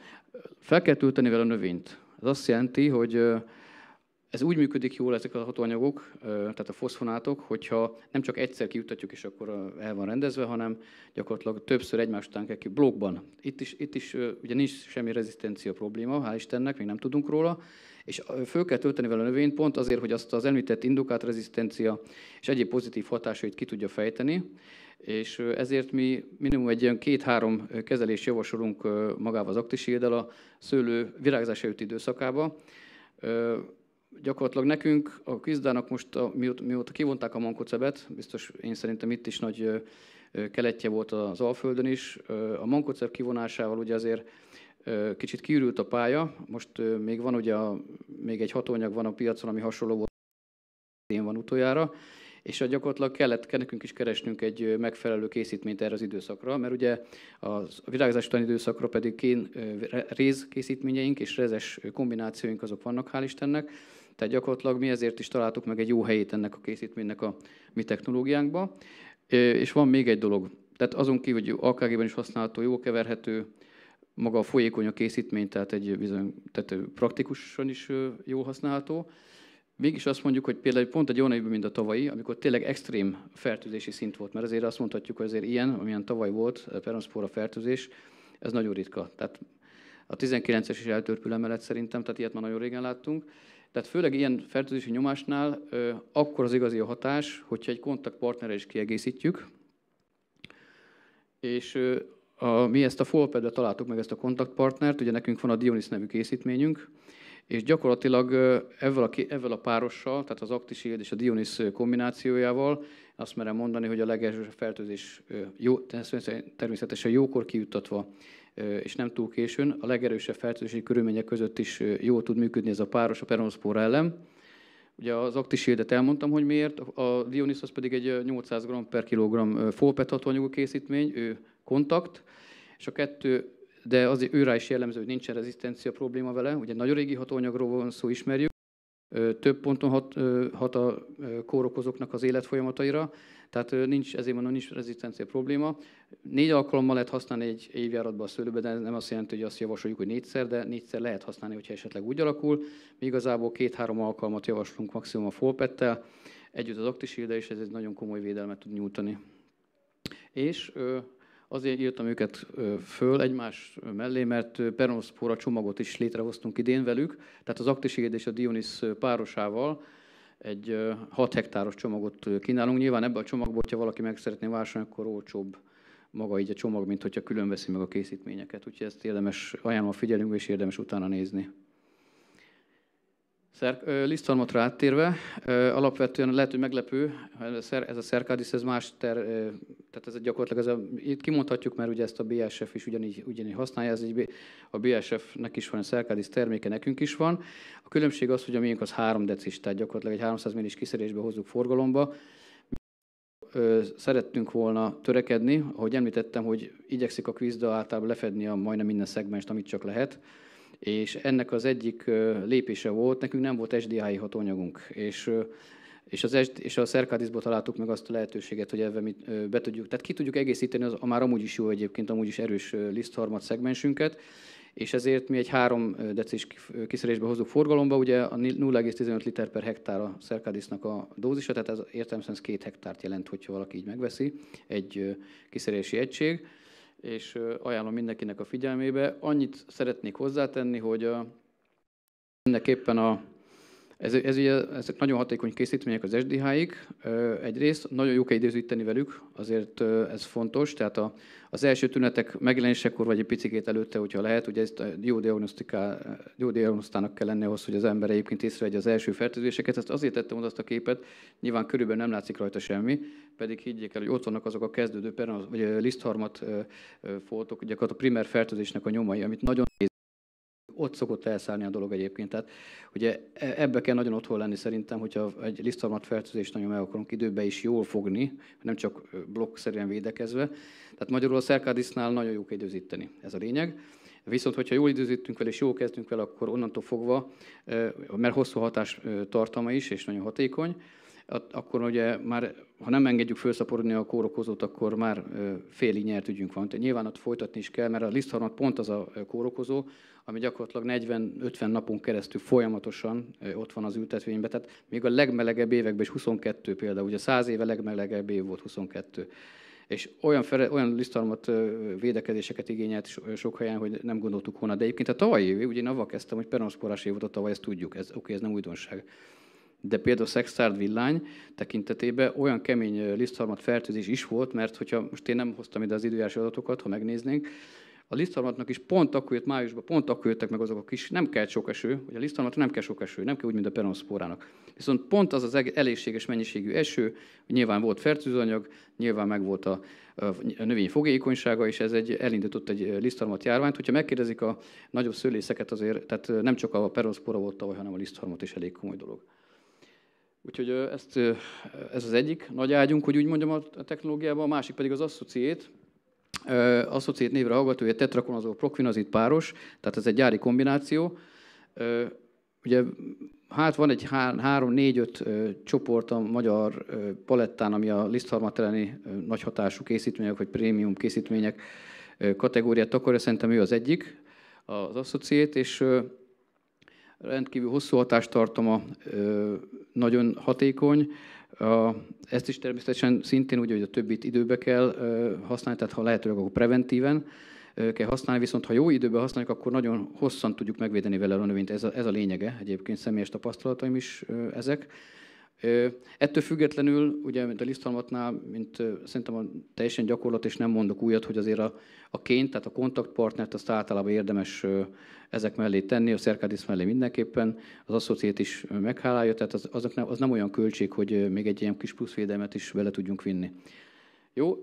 Fel kell tölteni vele a növényt. Ez azt jelenti, hogy ez úgy működik jól ezek a hatóanyagok, tehát a foszfonátok, hogyha nem csak egyszer kijutatjuk, és akkor el van rendezve, hanem gyakorlatilag többször egymás után kell ki blokkban. Itt is ugye nincs semmi rezisztencia probléma, hál' Istennek, még nem tudunk róla, és föl kell tölteni vele a növényt pont azért, hogy azt az említett indukált rezisztencia és egyéb pozitív hatásait ki tudja fejteni, és ezért mi minimum egy ilyen 2-3 kezelést javasolunk magával az Actishieldel a szőlő virágzás előtti időszakába. Gyakorlatilag nekünk, a Quisdának most, mióta kivonták a mankócebet, biztos én szerintem itt is nagy keletje volt az Alföldön is. A Mankócep kivonásával ugye azért kicsit kiürült a pálya. Most még van ugye még egy hatóanyag van a piacon, ami hasonló volt, van utoljára, és gyakorlatilag kellett nekünk is keresnünk egy megfelelő készítményt erre az időszakra, mert ugye a virágzás utáni időszakra pedig réz készítményeink és rezes kombinációink azok vannak, hál' Istennek, tehát gyakorlatilag mi ezért is találtuk meg egy jó helyét ennek a készítménynek a mi technológiánkba. És van még egy dolog, tehát azon kívül, hogy AKG-ben is használható, jó keverhető, maga a folyékony a készítmény, tehát tehát praktikusan is jó használható. Mégis azt mondjuk, hogy például pont egy olyan évben, mint a tavalyi, amikor tényleg extrém fertőzési szint volt, mert azért azt mondhatjuk, hogy azért ilyen, amilyen tavaly volt, peronoszpóra fertőzés, ez nagyon ritka. Tehát a 19-es is eltörpül emelet szerintem, tehát ilyet már nagyon régen láttunk. Tehát főleg ilyen fertőzési nyomásnál akkor az igazi a hatás, hogyha egy kontaktpartnerrel is kiegészítjük, és mi ezt a Folpedbe találtuk meg, ezt a kontaktpartnert, ugye nekünk van a Dionis nevű készítményünk, és gyakorlatilag ezzel a párossal, tehát az Actishield és a Dionis kombinációjával azt merem mondani, hogy a legelső fertőzés természetesen jókor kijuttatva, és nem túl későn, a legerősebb fertőzési körülmények között is jól tud működni ez a páros a peronoszpóra ellen. Ugye az Actishieldet elmondtam, hogy miért, a Dionis az pedig egy 800 g per kilogramm Folped hatóanyagú készítmény, ő kontakt, és a kettő, de azért őrá is jellemző, hogy nincsen rezisztencia probléma vele, ugye nagyon régi hatóanyagról van szó, ismerjük, több ponton hat a kórokozóknak az életfolyamataira, tehát ezért mondom, nincs rezisztencia probléma. 4 alkalommal lehet használni egy évjáratban a szőlőbe, de nem azt jelenti, hogy azt javasoljuk, hogy 4-szer, de 4-szer lehet használni, hogyha esetleg úgy alakul. Mi igazából 2-3 alkalmat javaslunk maximum a Folpedtel, együtt az Actishielddel, és ez egy nagyon komoly védelmet tud nyújtani. És azért írtam őket föl egymás mellé, mert peronoszpóra csomagot is létrehoztunk idén velük, tehát az Actishield és a Dionis párosával egy 6 hektáros csomagot kínálunk. Nyilván ebben a csomagból, ha valaki meg szeretné vásárolni, akkor olcsóbb maga így a csomag, mint hogyha külön veszi meg a készítményeket. Úgyhogy ezt érdemes, ajánlom a figyelmünkbe, és érdemes utána nézni. Lisztharmatra áttérve, alapvetően lehet, hogy meglepő, ez a Cercadis, ez más tehát ez gyakorlatilag, itt kimondhatjuk, mert ugye ezt a BASF is ugyanígy használja, a BASF-nek is van a Cercadis terméke, nekünk is van. A különbség az, hogy a miénk az 3 decis, tehát gyakorlatilag egy 300 millis kiszerésbe hozzuk forgalomba. Szerettünk volna törekedni, ahogy említettem, hogy igyekszik a Quizda általában lefedni a majdnem minden szegmenst, amit csak lehet. És ennek az egyik lépése volt, nekünk nem volt SDHI hatóanyagunk, és a Cercadisból találtuk meg azt a lehetőséget, hogy ebben mi be tudjuk, tehát ki tudjuk egészíteni az már amúgy is jó egyébként, amúgy is erős lisztharmat szegmensünket, és ezért mi egy 3 decis kiszerésbe hozzuk forgalomba, ugye a 0,15 liter per hektár a Cercadisnak a dózisa, tehát ez értelemszerűen 2 hektárt jelent, hogyha valaki így megveszi, egy kiszerési egység, és ajánlom mindenkinek a figyelmébe. Annyit szeretnék hozzátenni, hogy mindenképpen ezek nagyon hatékony készítmények az SDH-ik. Egyrészt nagyon jó kell időzíteni velük, azért ez fontos. Tehát az első tünetek megjelenésekor, vagy egy picikét előtte, hogyha lehet, ugye ezt jó diagnosztának kell lenni ahhoz, hogy az ember egyébként észrevegye az első fertőzéseket. Ezt azért tettem oda azt a képet, nyilván körülbelül nem látszik rajta semmi, pedig higgyék el, hogy ott vannak azok a kezdődő vagy lisztharmat foltok, ugye a primer fertőzésnek a nyomai, amit nagyon néz. Ott szokott elszállni a dolog egyébként. Tehát ugye ebbe kell nagyon otthon lenni szerintem, hogyha egy lisztharmat fertőzést nagyon meg akarunk időben is jól fogni, nem csak blokkszerűen védekezve. Tehát magyarul a Cercadisnál nagyon jó kell időzíteni, ez a lényeg. Viszont, hogyha jól időzítünk vele és jól kezdünk vele, akkor onnantól fogva, mert hosszú hatás tartalma is, és nagyon hatékony, akkor ugye már, ha nem engedjük felszaporodni a kórokozót, akkor már félig nyert ügyünk van. Tehát nyilván ott folytatni is kell, mert a lisztharmat pont az a kórokozó, ami gyakorlatilag 40-50 napon keresztül folyamatosan ott van az ültetvényben. Tehát még a legmelegebb években is 22 például, ugye 100 éve legmelegebb év volt 22. És olyan lisztharmat védekezéseket igényelt sok helyen, hogy nem gondoltuk volna. De egyébként a tavalyi év, ugye én avval kezdtem, hogy peronoszpórás év volt a tavaly, ezt tudjuk, ez nem újdonság. De például a Sextard villány tekintetében olyan kemény lisztharmat fertőzés is volt, mert hogyha most én nem hoztam ide az időjárási adatokat, ha megnéznénk, a lisztharmatnak is pont akkor jött májusban, pont akkor jöttek meg azok a kis, nem kell sok eső, hogy a lisztharmatra nem kell sok eső, nem kell úgy, mint a peronoszpórának. Viszont pont az az elégséges mennyiségű eső, nyilván volt fertőzőanyag, nyilván meg volt a növény fogékonysága, és ez elindított egy lisztharmat járványt. Hogyha megkérdezik a nagyobb szőlészeket azért, tehát nem csak a peronoszpóra volt tavaly, hanem a lisztharmat is elég komoly dolog. Úgyhogy ez az egyik nagy ágyunk, hogy úgy mondjam a technológiában, a másik pedig az Associate. Associate névre hallgató, hogy tetrakonazol prokvinazid páros, tehát ez egy gyári kombináció. Ugye hát van egy 3-4-5 csoport a magyar palettán, ami a lisztharmat elleni nagy hatású készítmények, vagy prémium készítmények kategóriát takarja, szerintem ő az egyik, az Associate, és rendkívül hosszú hatástartama, nagyon hatékony. Ezt is természetesen szintén úgy, hogy a többit időbe kell használni, tehát ha lehetőleg, akkor preventíven kell használni, viszont ha jó időben használjuk, akkor nagyon hosszan tudjuk megvédeni vele a növényt. Ez a lényege, egyébként személyes tapasztalataim is ezek. Ettől függetlenül, ugye, mint a lisztharmatnál, mint szerintem a teljesen gyakorlat, és nem mondok újat, hogy azért a ként, tehát a kontaktpartnert, azt általában érdemes ezek mellé tenni, a Cercadis mellé mindenképpen, az Associate is meghálálja, tehát az nem olyan költség, hogy még egy ilyen kis pluszvédelmet is bele tudjunk vinni. Jó,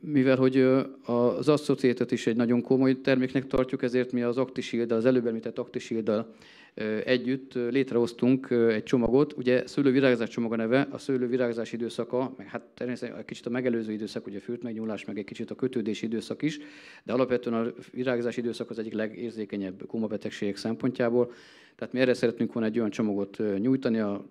mivel hogy az Associate-et is egy nagyon komoly terméknek tartjuk, ezért mi az ActiShield-dal, az előbb említett ActiShield-dal együtt létrehoztunk egy csomagot. Ugye szőlővirágzás csomag a neve, a szőlővirágzás időszaka, meg hát természetesen egy kicsit a megelőző időszak, ugye fürtmegnyúlás, meg egy kicsit a kötődési időszak is, de alapvetően a virágzási időszak az egyik legérzékenyebb gómabetegségek szempontjából. Tehát mi erre szeretnénk volna egy olyan csomagot nyújtani a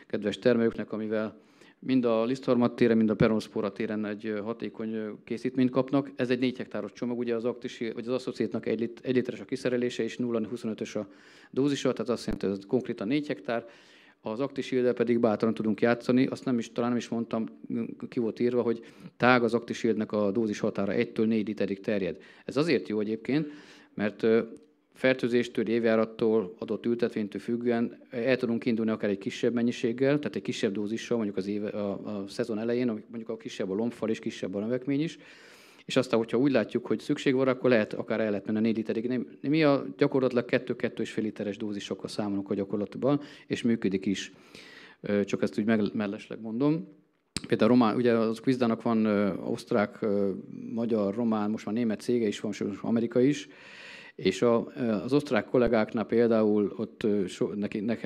kedves termelőknek, amivel mind a lisztharmat téren, mind a peronoszpóra téren egy hatékony készítményt kapnak. Ez egy 4 hektáros csomag, ugye az Associate-nak 1 literes a kiszerelése és 0,25-ös a dózisa, tehát azt jelenti, hogy ez konkrétan 4 hektár. Az ActiShield-del pedig bátran tudunk játszani, azt talán nem is mondtam, ki volt írva, hogy tág az ActiShield-nek a dózis határa 1-től 4 literig terjed. Ez azért jó egyébként, mert fertőzéstől, évjárattól, adott ültetvénytől függően el tudunk indulni akár egy kisebb mennyiséggel, tehát egy kisebb dózissal, mondjuk a szezon elején, mondjuk a kisebb a lombfal és kisebb a növekmény is, és aztán, hogyha úgy látjuk, hogy szükség van, akkor akár el lehet menni a 4 literig. Mi a gyakorlatilag 2-2,5 literes dózisokkal számolunk a gyakorlatban, és működik is. Csak ezt úgy mellesleg mondom. Például román, ugye az Quizdának van osztrák, magyar, román, most már német cége is van, most amerikai is, és az osztrák kollégáknál például ott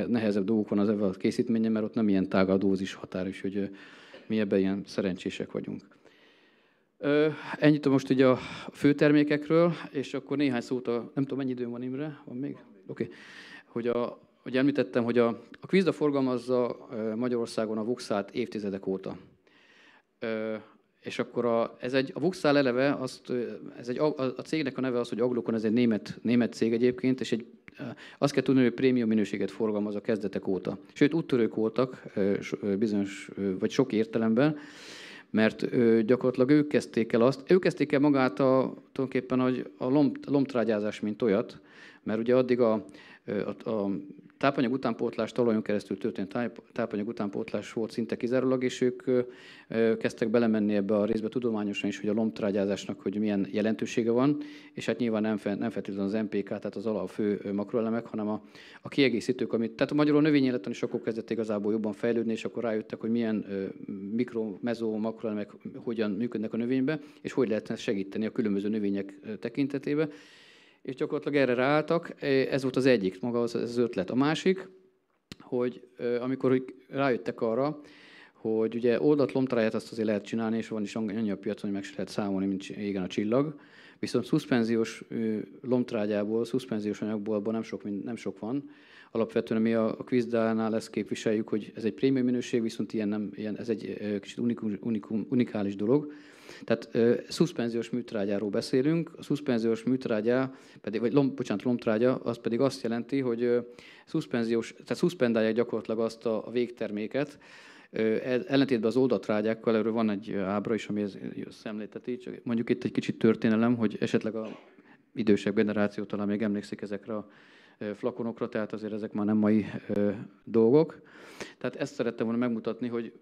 nehezebb dolgok van az ebben a készítményen, mert ott nem ilyen tág a dózis határ, és hogy mi ebben ilyen szerencsések vagyunk. Ennyit most ugye a főtermékekről, és akkor néhány szót nem tudom, mennyi időm van, Imre? Van még? Oké. Hogy említettem, hogy a Quizda forgalmazza Magyarországon a Vuxát évtizedek óta. És akkor a Vuxál eleve, a cégnek a neve az, hogy Aglokon, ez egy német cég egyébként, és azt kell tudni, hogy prémium minőséget forgalmaz a kezdetek óta. Sőt, úttörők voltak bizonyos, vagy sok értelemben, mert gyakorlatilag ők kezdték el magát tulajdonképpen a lombtrágyázás, mint olyat, mert ugye addig a tápanyag utánpótlás, talajon keresztül történt tápanyag utánpótlás volt szinte kizárólag, és ők kezdtek belemenni ebbe a részbe tudományosan is, hogy a lombtrágyázásnak hogy milyen jelentősége van, és hát nyilván nem feltétlenül az MPK, tehát az fő makroelemek, hanem a kiegészítők, tehát a magyarul növényéleten is akkor kezdett igazából jobban fejlődni, és akkor rájöttek, hogy milyen mezó, makroelemek hogyan működnek a növénybe, és hogy lehetne segíteni a különböző növények tekintetében. És gyakorlatilag erre ráálltak, ez volt az egyik, maga az ötlet. A másik, hogy amikor rájöttek arra, hogy ugye oldalt lombtrágyát azt azért lehet csinálni, és van is annyi a piacon, hogy meg se lehet számolni, mint égen a csillag. Viszont szuszpenziós lombtrágyából, szuszpenziós anyagból nem sok van. Alapvetően mi a Quizdánál ezt képviseljük, hogy ez egy prémium minőség, viszont ez egy kicsit unikális dolog. Tehát szuszpenziós műtrágyáról beszélünk, a szuszpenziós műtrágyá, lombtrágya, az pedig azt jelenti, hogy szuszpendálják gyakorlatilag azt a végterméket, ellentétben az oldatrágyákkal, erről van egy ábra is, ami ezt szemlélteti, csak mondjuk itt egy kicsit történelem, hogy esetleg a idősebb generáció talán még emlékszik ezekre a flakonokra, tehát azért ezek már nem mai dolgok. Tehát ezt szerettem volna megmutatni, hogy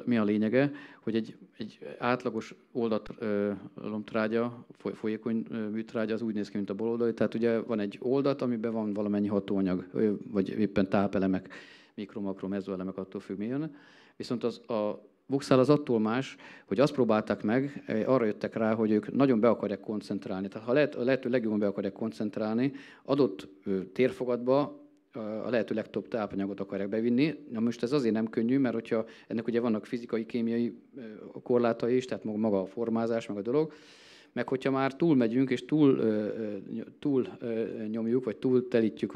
mi a lényege, hogy egy átlagos oldatlomtrágya, folyékony műtrágya az úgy néz ki, mint a baloldali. Tehát ugye van egy oldat, amiben van valamennyi hatóanyag, vagy éppen tápelemek, mikro-makro, mezőelemek, attól függ, mi jön. Viszont a Vuxál az attól más, hogy azt próbálták meg, arra jöttek rá, hogy ők nagyon be akarják koncentrálni. Tehát ha a lehető legjobban be akarják koncentrálni, adott térfogatba a lehető legtöbb tápanyagot akarják bevinni. Na most ez azért nem könnyű, mert hogyha ennek ugye vannak fizikai, kémiai korlátai is, tehát maga a formázás, meg a dolog, meg hogyha már túlmegyünk és túl nyomjuk, vagy túl telítjük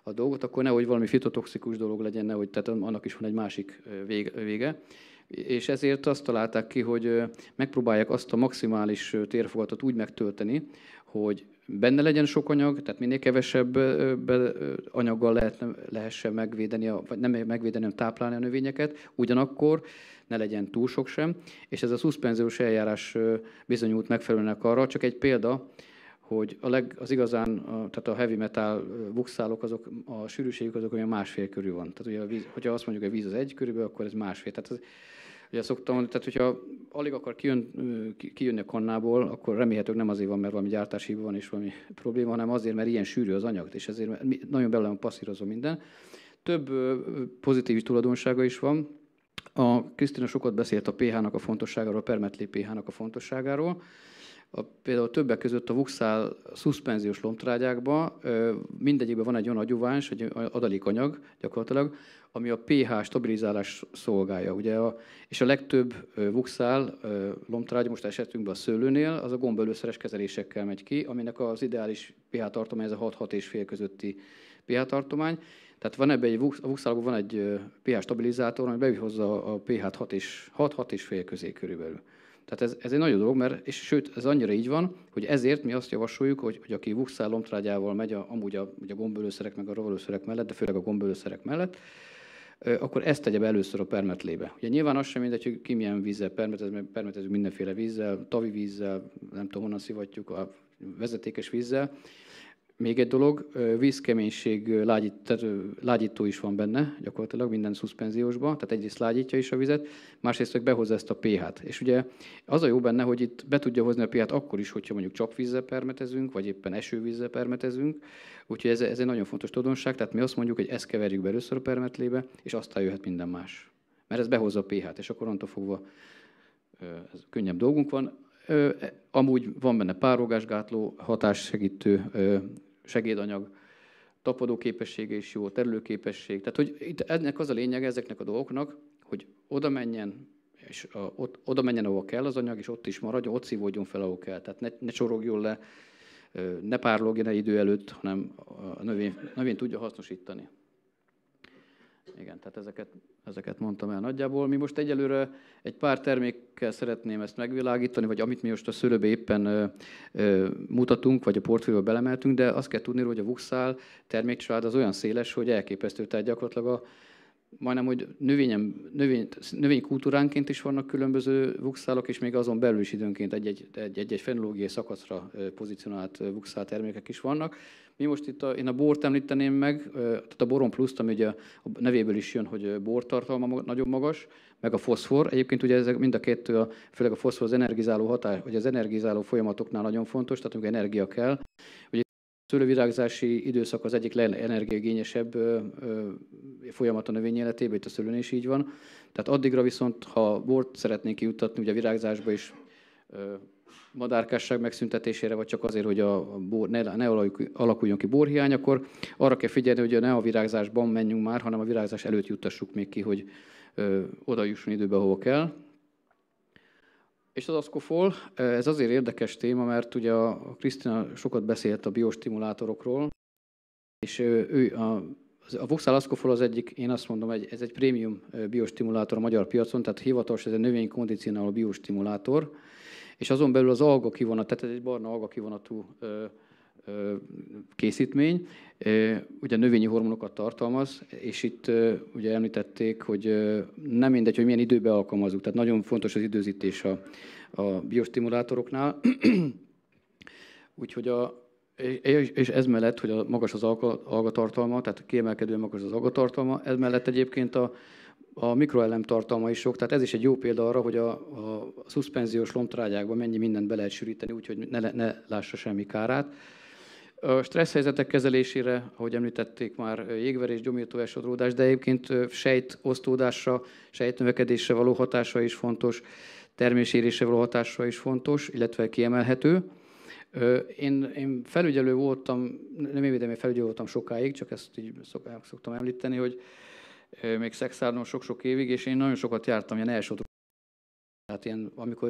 a dolgot, akkor nehogy valami fitotoxikus dolog legyen, nehogy, tehát annak is van egy másik vége. És ezért azt találták ki, hogy megpróbálják azt a maximális térfogatot úgy megtölteni, hogy benne legyen sok anyag, tehát minél kevesebb anyaggal lehessen megvédeni, vagy nem megvédeni, hanem táplálni a növényeket, ugyanakkor ne legyen túl sok sem, és ez a szuszpenziós eljárás bizonyult megfelelőnek arra. Csak egy példa, hogy az igazán, tehát a heavy metal vuxálok, azok, a sűrűségük azok olyan 1,5 körül van. Tehát ugye hogyha azt mondjuk, hogy a víz az 1 körülbelül, akkor ez 1,5. Tehát ugye szoktam mondani, tehát hogyha alig akar kijönni a kannából, akkor remélhetőleg nem azért van, mert valami gyártási hiba van és valami probléma, hanem azért, mert ilyen sűrű az anyag, és ezért nagyon bele van passzírozva minden. Több pozitív tulajdonsága is van. Krisztina sokat beszélt a pH-nak a fontosságáról, a permetli pH-nak a fontosságáról. Például többek között a Vuxál szuszpenziós lombtrágyákban mindegyikben van egy olyan adjuváns, egy adalékanyag gyakorlatilag, ami a pH stabilizálás szolgálja. Ugye és a legtöbb Vuxál lombtrágya, most esetünkben a szőlőnél, az a gombölőszeres kezelésekkel megy ki, aminek az ideális pH tartomány, ez a 6-6,5 közötti pH tartomány. Tehát van ebben a Vuxálban van egy pH stabilizátor, ami behozza a pH-t 6-6,5 közé körülbelül. Tehát ez egy nagyon dolog, mert, és sőt, ez annyira így van, hogy ezért mi azt javasoljuk, hogy aki Vuxál lombtrágyával megy amúgy a gombölőszerek meg a rovalőszerek mellett, de főleg a gombölőszerek mellett, akkor ezt tegye be először a permetlébe. Ugye nyilván az sem mindegy, hogy ki milyen vízzel permetezünk mindenféle vízzel, tavi vízzel, nem tudom honnan szivatjuk, a vezetékes vízzel. Még egy dolog, vízkeménység lágyító is van benne, gyakorlatilag minden szuszpenziósban, tehát egyrészt lágyítja is a vizet, másrészt behozza ezt a pH-t. És ugye az a jó benne, hogy itt be tudja hozni a pH-t akkor is, hogyha mondjuk csapvízzel permetezünk, vagy éppen esővízzel permetezünk. Úgyhogy ez egy nagyon fontos tulajdonság, tehát mi azt mondjuk, hogy ezt keverjük be először a permetlébe, és aztán jöhet minden más. Mert ez behozza a pH-t, és akkor onnantól fogva ez könnyebb dolgunk van. Amúgy van benne párolgásgátló, hatássegítő segédanyag, tapadó képessége is jó, terülőképesség. Tehát, hogy itt ennek az a lényege ezeknek a dolgoknak, hogy oda menjen, és oda menjen, ahol kell az anyag, és ott is maradjon, ott szívódjon fel, ahol kell. Tehát ne csorogjon le, ne párologjon el idő előtt, hanem a növény tudja hasznosítani. Igen, tehát ezeket mondtam el nagyjából. Mi most egyelőre egy pár termékkel szeretném ezt megvilágítani, vagy amit mi most a szőlőbe éppen mutatunk, vagy a portfólióba belemeltünk, de azt kell tudni, hogy a Vuxál termékcsalád az olyan széles, hogy elképesztő, tehát gyakorlatilag majdnem, hogy növénykultúránként is vannak különböző Vuxálok, és még azon belül is időnként egy fenológiai szakaszra pozícionált Vuxál termékek is vannak. Mi most itt én a bort említeném meg, tehát a boron pluszt, ami ugye a nevéből is jön, hogy bortartalma nagyon magas, meg a foszfor. Egyébként ugye ezek mind a kettő, főleg a foszfor az energizáló hatás, vagy az energizáló folyamatoknál nagyon fontos, tehát amikor energia kell. Ugye a szőlővirágzási időszak az egyik legenergiaigényesebb folyamat a növény életében, itt a szőlőn is így van. Tehát addigra viszont, ha bort szeretnénk kijuttatni, ugye a virágzásba is madárkásság megszüntetésére, vagy csak azért, hogy a bor ne alakuljon ki borhiány, akkor arra kell figyelni, hogy ne a virágzásban menjünk már, hanem a virágzás előtt juttassuk még ki, hogy oda jusson időbe, ahova kell. És az Ascofol, ez azért érdekes téma, mert ugye a Krisztina sokat beszélt a biostimulátorokról, és a Vuxál Ascofol az egyik, én azt mondom, ez egy prémium biostimulátor a magyar piacon, tehát hivatalos, ez egy növénykondicionáló biostimulátor, és azon belül az alga kivonat, tehát ez egy barna alga kivonatú készítmény, ugye növényi hormonokat tartalmaz, és itt ugye említették, hogy nem mindegy, hogy milyen időben alkalmazzuk, tehát nagyon fontos az időzítés a biostimulátoroknál. Úgyhogy és ez mellett, hogy magas az algatartalma, tehát kiemelkedően magas az algatartalma, ez mellett egyébként a mikroelem tartalma is sok, tehát ez is egy jó példa arra, hogy a szuszpenziós lombtrágyákban mennyi mindent be lehet sűríteni, úgyhogy ne lássa semmi kárát. A stressz helyzetek kezelésére, ahogy említették már, jégverés, gyomírtó elsodródás, de egyébként sejtosztódásra, sejtnövekedésre való hatása is fontos, termésérésre való hatása is fontos, illetve kiemelhető. Én felügyelő voltam, nem évidem, felügyelő voltam sokáig, csak ezt így szoktam említeni, hogy még Szexárdon sok-sok évig, és én nagyon sokat jártam ilyen elsodródás.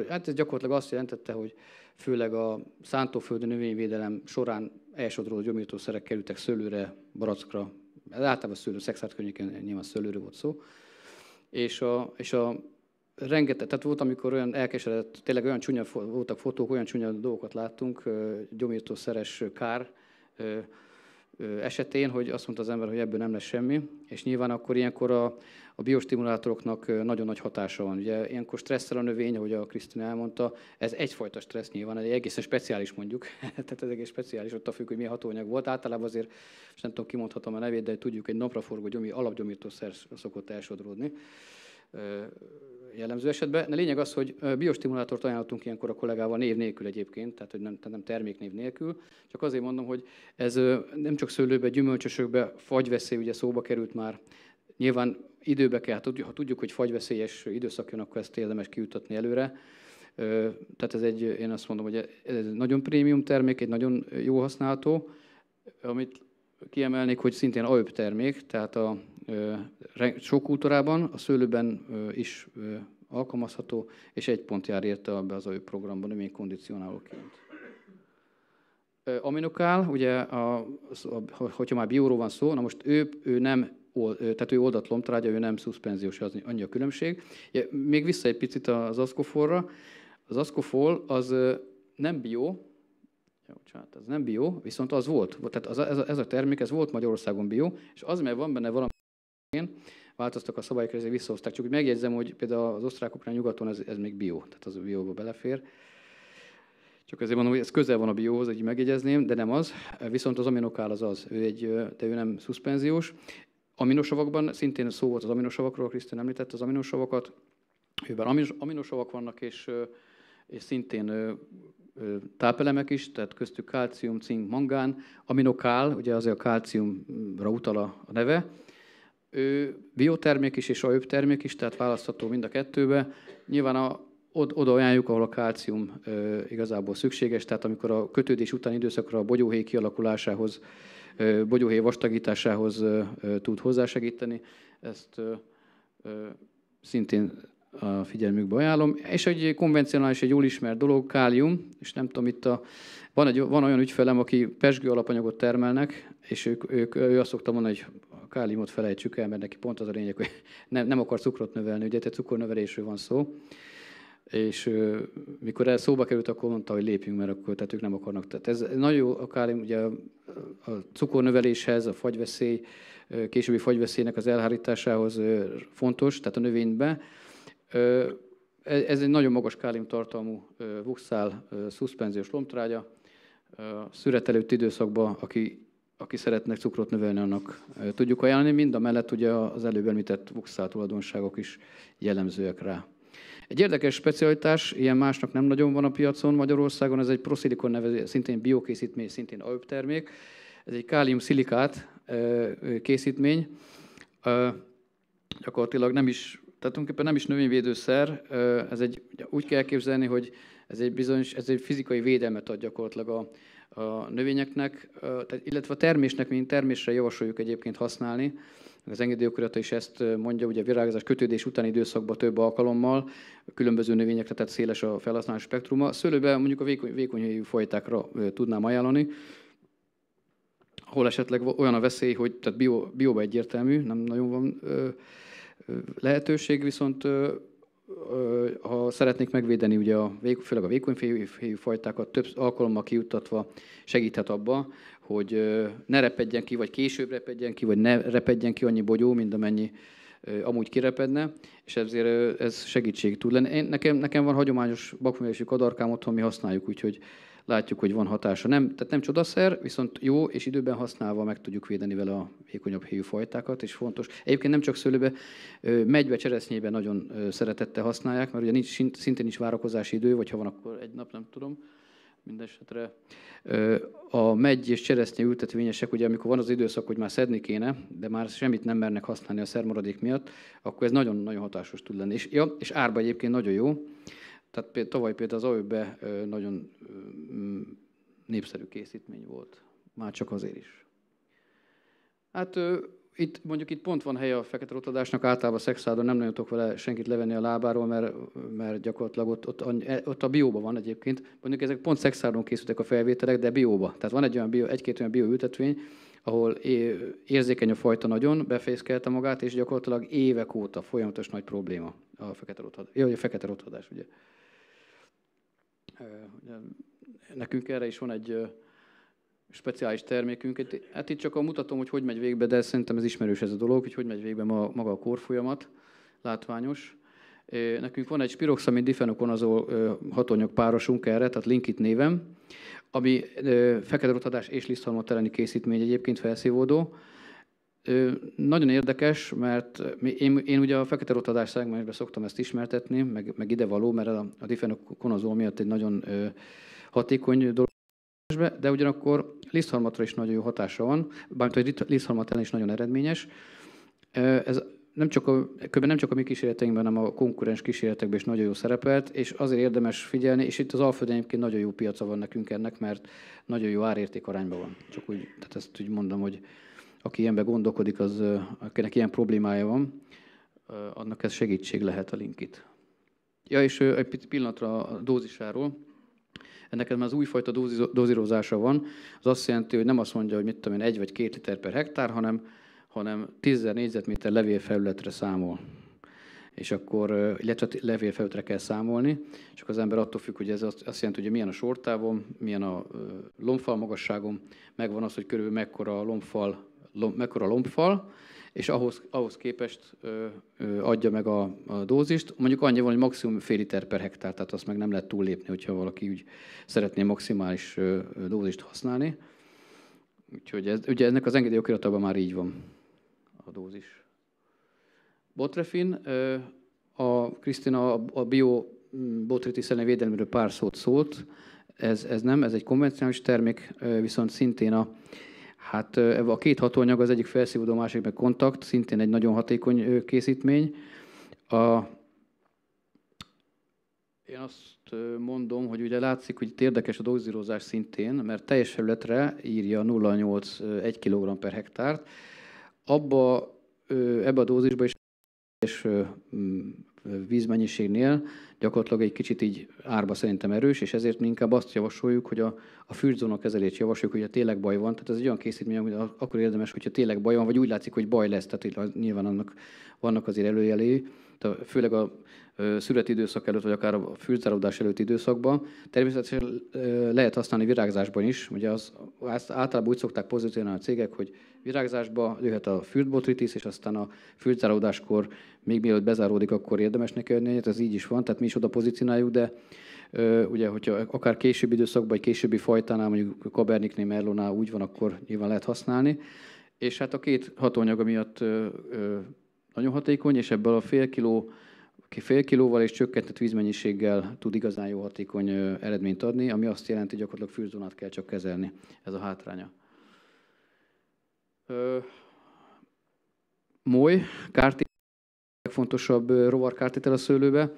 Hát ez gyakorlatilag azt jelentette, hogy főleg a szántóföldi növényvédelem során elsodródó gyomírtószerek kerültek szőlőre, barackra, általában szőlő, Szexárd környéken nyilván szőlőről volt szó, és a rengeteg, tehát volt, amikor olyan elkeseredett, tényleg olyan csúnya voltak fotók, olyan csúnya dolgokat láttunk, gyomírtószeres kár esetén, hogy azt mondta az ember, hogy ebből nem lesz semmi, és nyilván akkor ilyenkor a biostimulátoroknak nagyon nagy hatása van. Ugye ilyenkor stresszel a növény, ahogy a Krisztina elmondta, ez egyfajta stressz nyilván, egy egészen speciális mondjuk, tehát ez egész speciális, ott függ, hogy milyen hatóanyag volt. Általában azért, és nem tudom, kimondhatom a nevét, de tudjuk, egy napraforgó alapgyomírtószer szokott elsodródni jellemző esetben. De lényeg az, hogy biostimulátort ajánlottunk ilyenkor a kollégával név nélkül egyébként, tehát hogy nem terméknév nélkül. Csak azért mondom, hogy ez nem csak szőlőbe, gyümölcsösökbe, fagyveszély ugye szóba került már. Nyilván időbe kell, ha tudjuk, hogy fagyveszélyes időszak jön, akkor ezt érdemes kijutatni előre. Tehát én azt mondom, hogy ez egy nagyon prémium termék, egy nagyon jó használható. Amit kiemelnék, hogy szintén AÖP termék, tehát a sok kultúrában, a szőlőben is alkalmazható, és 1 pont jár érte be az AÖP programban, növénykondicionálóként. Aminokál, ugye, hogyha már bióról van szó, na most ő nem, tehát ő oldalt lombtrágya, ő nem szuszpenziós, az annyi a különbség. Még vissza egy picit az Ascofolra. Az Ascofol az nem bió, ez nem bió, viszont az volt. Tehát ez a termék, ez volt Magyarországon bió, és az, mert van benne valami, változtak a szabályok, ezért visszahozták. Csak úgy megjegyzem, hogy például az osztrákoknál nyugaton ez még bió, tehát az a bióba belefér. Csak azért mondom, hogy ez közel van a bióhoz, hogy megjegyezném, de nem az. Viszont az aminokál az, de ő nem szuszpenziós. Aminosavakban szintén szó volt az aminosavakról, Krisztina említette az aminosavakat. Őben aminosavak vannak, és szintén tápelemek is, tehát köztük kálcium, cink, mangán, aminokál, ugye azért a kálciumra utal a neve. Ő biotermék is és AÖP termék is, tehát választható mind a kettőbe. Nyilván oda ajánljuk, ahol a kálcium igazából szükséges, tehát amikor a kötődés utáni időszakra a bogyóhéj kialakulásához, bogyóhéj vastagításához tud hozzásegíteni. Ezt szintén a figyelmükbe ajánlom. És egy konvencionális, egy jól ismert dolog, kálium, és nem tudom, van olyan ügyfelem, aki pezsgő alapanyagot termelnek, és ő azt szokta mondani, hogy a káliumot felejtsük el, mert neki pont az a lényeg, hogy nem akar cukrot növelni, ugye, tehát cukornövelésről van szó. És mikor ez szóba került, akkor mondta, hogy lépjünk, mert akkor tehát ők nem akarnak. Tehát ez nagyon jó a kálium, ugye a cukornöveléshez, a fagyveszély, későbbi fagyveszélynek az elhárításához fontos, tehát a növényben. Ez egy nagyon magas káliumtartalmú vuxál szuszpenziós lombtrágya. Szüret előtti időszakban, aki szeretne cukrot növelni, annak tudjuk ajánlani. Mind a mellett ugye az előbb említett vuxál tulajdonságok is jellemzőek rá. Egy érdekes specialitás, ilyen másnak nem nagyon van a piacon Magyarországon, ez egy proszilikon nevező, szintén biokészítmény, szintén AÖP termék. Ez egy kálium-szilikát készítmény. Gyakorlatilag tehát tulajdonképpen nem is növényvédőszer, úgy kell elképzelni, hogy ez egy fizikai védelmet ad gyakorlatilag a növényeknek, illetve a termésnek, mint termésre javasoljuk egyébként használni. Az engedélyokorata is ezt mondja, ugye a virágzás kötődés utáni időszakban több alkalommal, különböző növényekre, tehát széles a felhasználás spektruma. Szőlőben mondjuk a vékonyhéjú fajtákra tudnám ajánlani, ahol esetleg olyan a veszély, hogy tehát bióba egyértelmű, nem nagyon van lehetőség, viszont ha szeretnék megvédeni, ugye főleg a vékonyféjű fajtákat több alkalommal kijuttatva segíthet abba, hogy ne repedjen ki, vagy később repedjen ki, vagy ne repedjen ki annyi bogyó, mint amennyi amúgy kirepedne, és ezért ez segítség tud lenni. Nekem van hagyományos bakművelési kadarkám otthon, mi használjuk, úgyhogy látjuk, hogy van hatása. Tehát nem csodaszer, viszont jó, és időben használva meg tudjuk védeni vele a vékonyabb héjú fajtákat, és fontos. Egyébként nem csak szőlőbe, megybe, cseresznyében nagyon szeretettel használják, mert ugye szintén nincs várakozási idő, vagy ha van, akkor egy nap, nem tudom. Mindenesetre a megy és cseresznye ültetvényesek, ugye amikor van az időszak, hogy már szedni kéne, de már semmit nem mernek használni a szermaradék miatt, akkor ez nagyon-nagyon hatásos tud lenni. És árba egyébként nagyon jó. Tehát tavaly például az AÖB-be nagyon népszerű készítmény volt. Már csak azért is. Hát itt pont van helye a fekete rotadásnak, általában szexádon nem nagyon tudok vele senkit levenni a lábáról, mert gyakorlatilag ott a bióban van egyébként. Mondjuk ezek pont szexádon készültek a felvételek, de bióba. Tehát van egy-két olyan bioültetvény, ahol érzékeny a fajta nagyon, befészkelte magát, és gyakorlatilag évek óta folyamatos nagy probléma a fekete rothadás. Ugye. Nekünk erre is van egy speciális termékünk. Hát itt csak mutatom, hogy megy végbe, de szerintem ez ismerős ez a dolog, hogy megy végbe maga a korfolyamat, látványos. Nekünk van egy spiroxamin difenokonazol hatóanyag párosunk erre, tehát Linkit névem, ami fekete rothadás és liszthalmot elleni készítmény, egyébként felszívódó. Nagyon érdekes, mert én ugye a fekete rothadás szegmensben szoktam ezt ismertetni, meg idevaló, mert a difenokonazol miatt egy nagyon hatékony dolog, de ugyanakkor liszthalmatra is nagyon jó hatása van, bármint a liszthalmat ellen is nagyon eredményes. Ez nem csak a mi kísérleteinkben, hanem a konkurens kísérletekben is nagyon jó szerepelt, és azért érdemes figyelni, és itt az Alföldön egyébként nagyon jó piaca van nekünk ennek, mert nagyon jó árérték arányban van. Csak úgy, tehát ezt úgy mondom, hogy aki ilyenben gondolkodik, akinek ilyen problémája van, annak ez segítség lehet a Linkit. Ja, és egy pillanatra a dózisáról. Ennek már az újfajta dózírozása van. Az azt jelenti, hogy nem azt mondja, hogy mit tudom én, 1 vagy 2 liter per hektár, hanem 10 000 négyzetméter levélfelületre számol. És akkor, illetve levélfelületre kell számolni, és akkor az ember attól függ, hogy ez azt jelenti, hogy milyen a sortávon, milyen a lombfal magasságom, megvan az, hogy körülbelül mekkora lombfal, és ahhoz képest adja meg a dózist. Mondjuk annyi van, hogy maximum fél liter per hektár, tehát azt meg nem lehet túllépni, hogyha valaki úgy szeretné maximális dózist használni. Úgyhogy ugye ennek az engedélyokiratában már így van a dózis. Botrefin, a Krisztina a biobotritis elleni védelméről pár szót szólt. Ez nem, ez egy konvencionális termék, viszont szintén a két hatóanyag, az egyik felszívódó, a másik meg kontakt, szintén egy nagyon hatékony készítmény. Én azt mondom, hogy ugye látszik, hogy itt érdekes a dózírozás szintén, mert teljes felületre írja 0,8-1 kg per hektárt. Ebbe a dózisba is vízmennyiségnél gyakorlatilag egy kicsit így árba szerintem erős, és ezért mi inkább azt javasoljuk, hogy a fürdőzóna kezelést javasoljuk, hogyha tényleg baj van. Tehát ez egy olyan készítmény, amit akkor érdemes, hogyha tényleg baj van, vagy úgy látszik, hogy baj lesz, tehát nyilván annak vannak azért előjelei, főleg a születi időszak előtt, vagy akár a fürdzáródás előtti időszakban. Természetesen lehet használni virágzásban is. Ugye azt általában úgy szokták pozícionálni a cégek, hogy virágzásba jöhet a fürdbotritis, és aztán a fürdzáródáskor, még mielőtt bezáródik, akkor érdemes neki adni. Ez így is van, tehát mi is oda pozícionáljuk, de ugye, hogyha akár későbbi időszakban, vagy későbbi fajtánál, mondjuk Cabernicnél, Merlotnál úgy van, akkor nyilván lehet használni. És hát a két hatóanyaga miatt nagyon hatékony, és ebből a fél kilóval és csökkentett vízmennyiséggel tud igazán jó hatékony eredményt adni, ami azt jelenti, hogy gyakorlatilag fürdőzónát kell csak kezelni. Ez a hátránya. Moly, kártétel, a legfontosabb rovarkártétel a szőlőbe.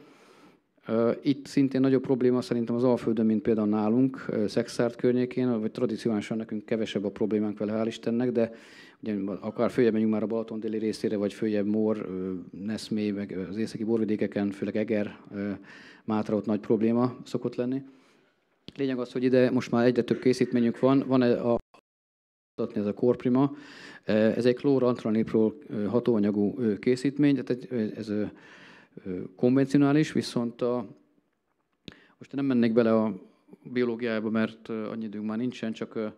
Itt szintén nagyobb probléma szerintem az Alföldön, mint például nálunk, Szexárd környékén, vagy tradicionálisan nekünk kevesebb a problémánk vele, hál' Istennek, de ugye akár följebb megyünk már a Balaton déli részére, vagy följebb Mór, Neszmé, meg az északi borvidékeken, főleg Eger, Mátra, ott nagy probléma szokott lenni. Lényeg az, hogy ide most már egyre több készítményünk van. Van ez a Corprima, ez egy klór-antranilprol hatóanyagú készítmény, tehát ez konvencionális, viszont most nem mennék bele a biológiába, mert annyi időnk már nincsen, csak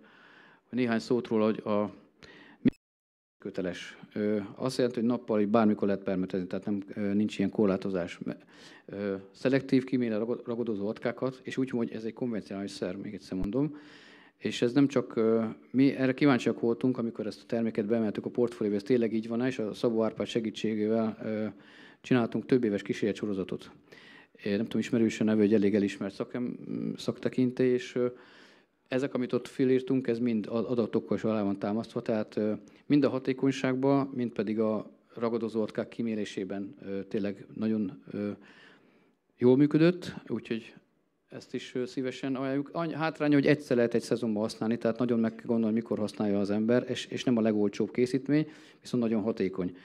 néhány szót róla, hogy köteles. Azt jelenti, hogy nappal bármikor lehet permetezni, tehát nincs ilyen korlátozás. Szelektív kímél ragadozó atkákat, és úgy, hogy ez egy konvencionális szer, még egyszer mondom. És ez nem csak, mi erre kíváncsiak voltunk, amikor ezt a terméket beemeltük a portfólióba, ez tényleg így van, és a Szabó Árpád segítségével csináltunk több éves kísérletsorozatot. Nem tudom, ismerős a neve, hogy elég elismert szaktekintély, és ezek, amit ott felírtunk, ez mind adatokkal is alá van támasztva, tehát mind a hatékonyságban, mind pedig a ragadozó atkák kimérésében tényleg nagyon jól működött, úgyhogy ezt is szívesen ajánljuk. Hátránya, hogy egyszer lehet egy szezonban használni, tehát nagyon meg kell gondolni, mikor használja az ember, és nem a legolcsóbb készítmény, viszont nagyon hatékony.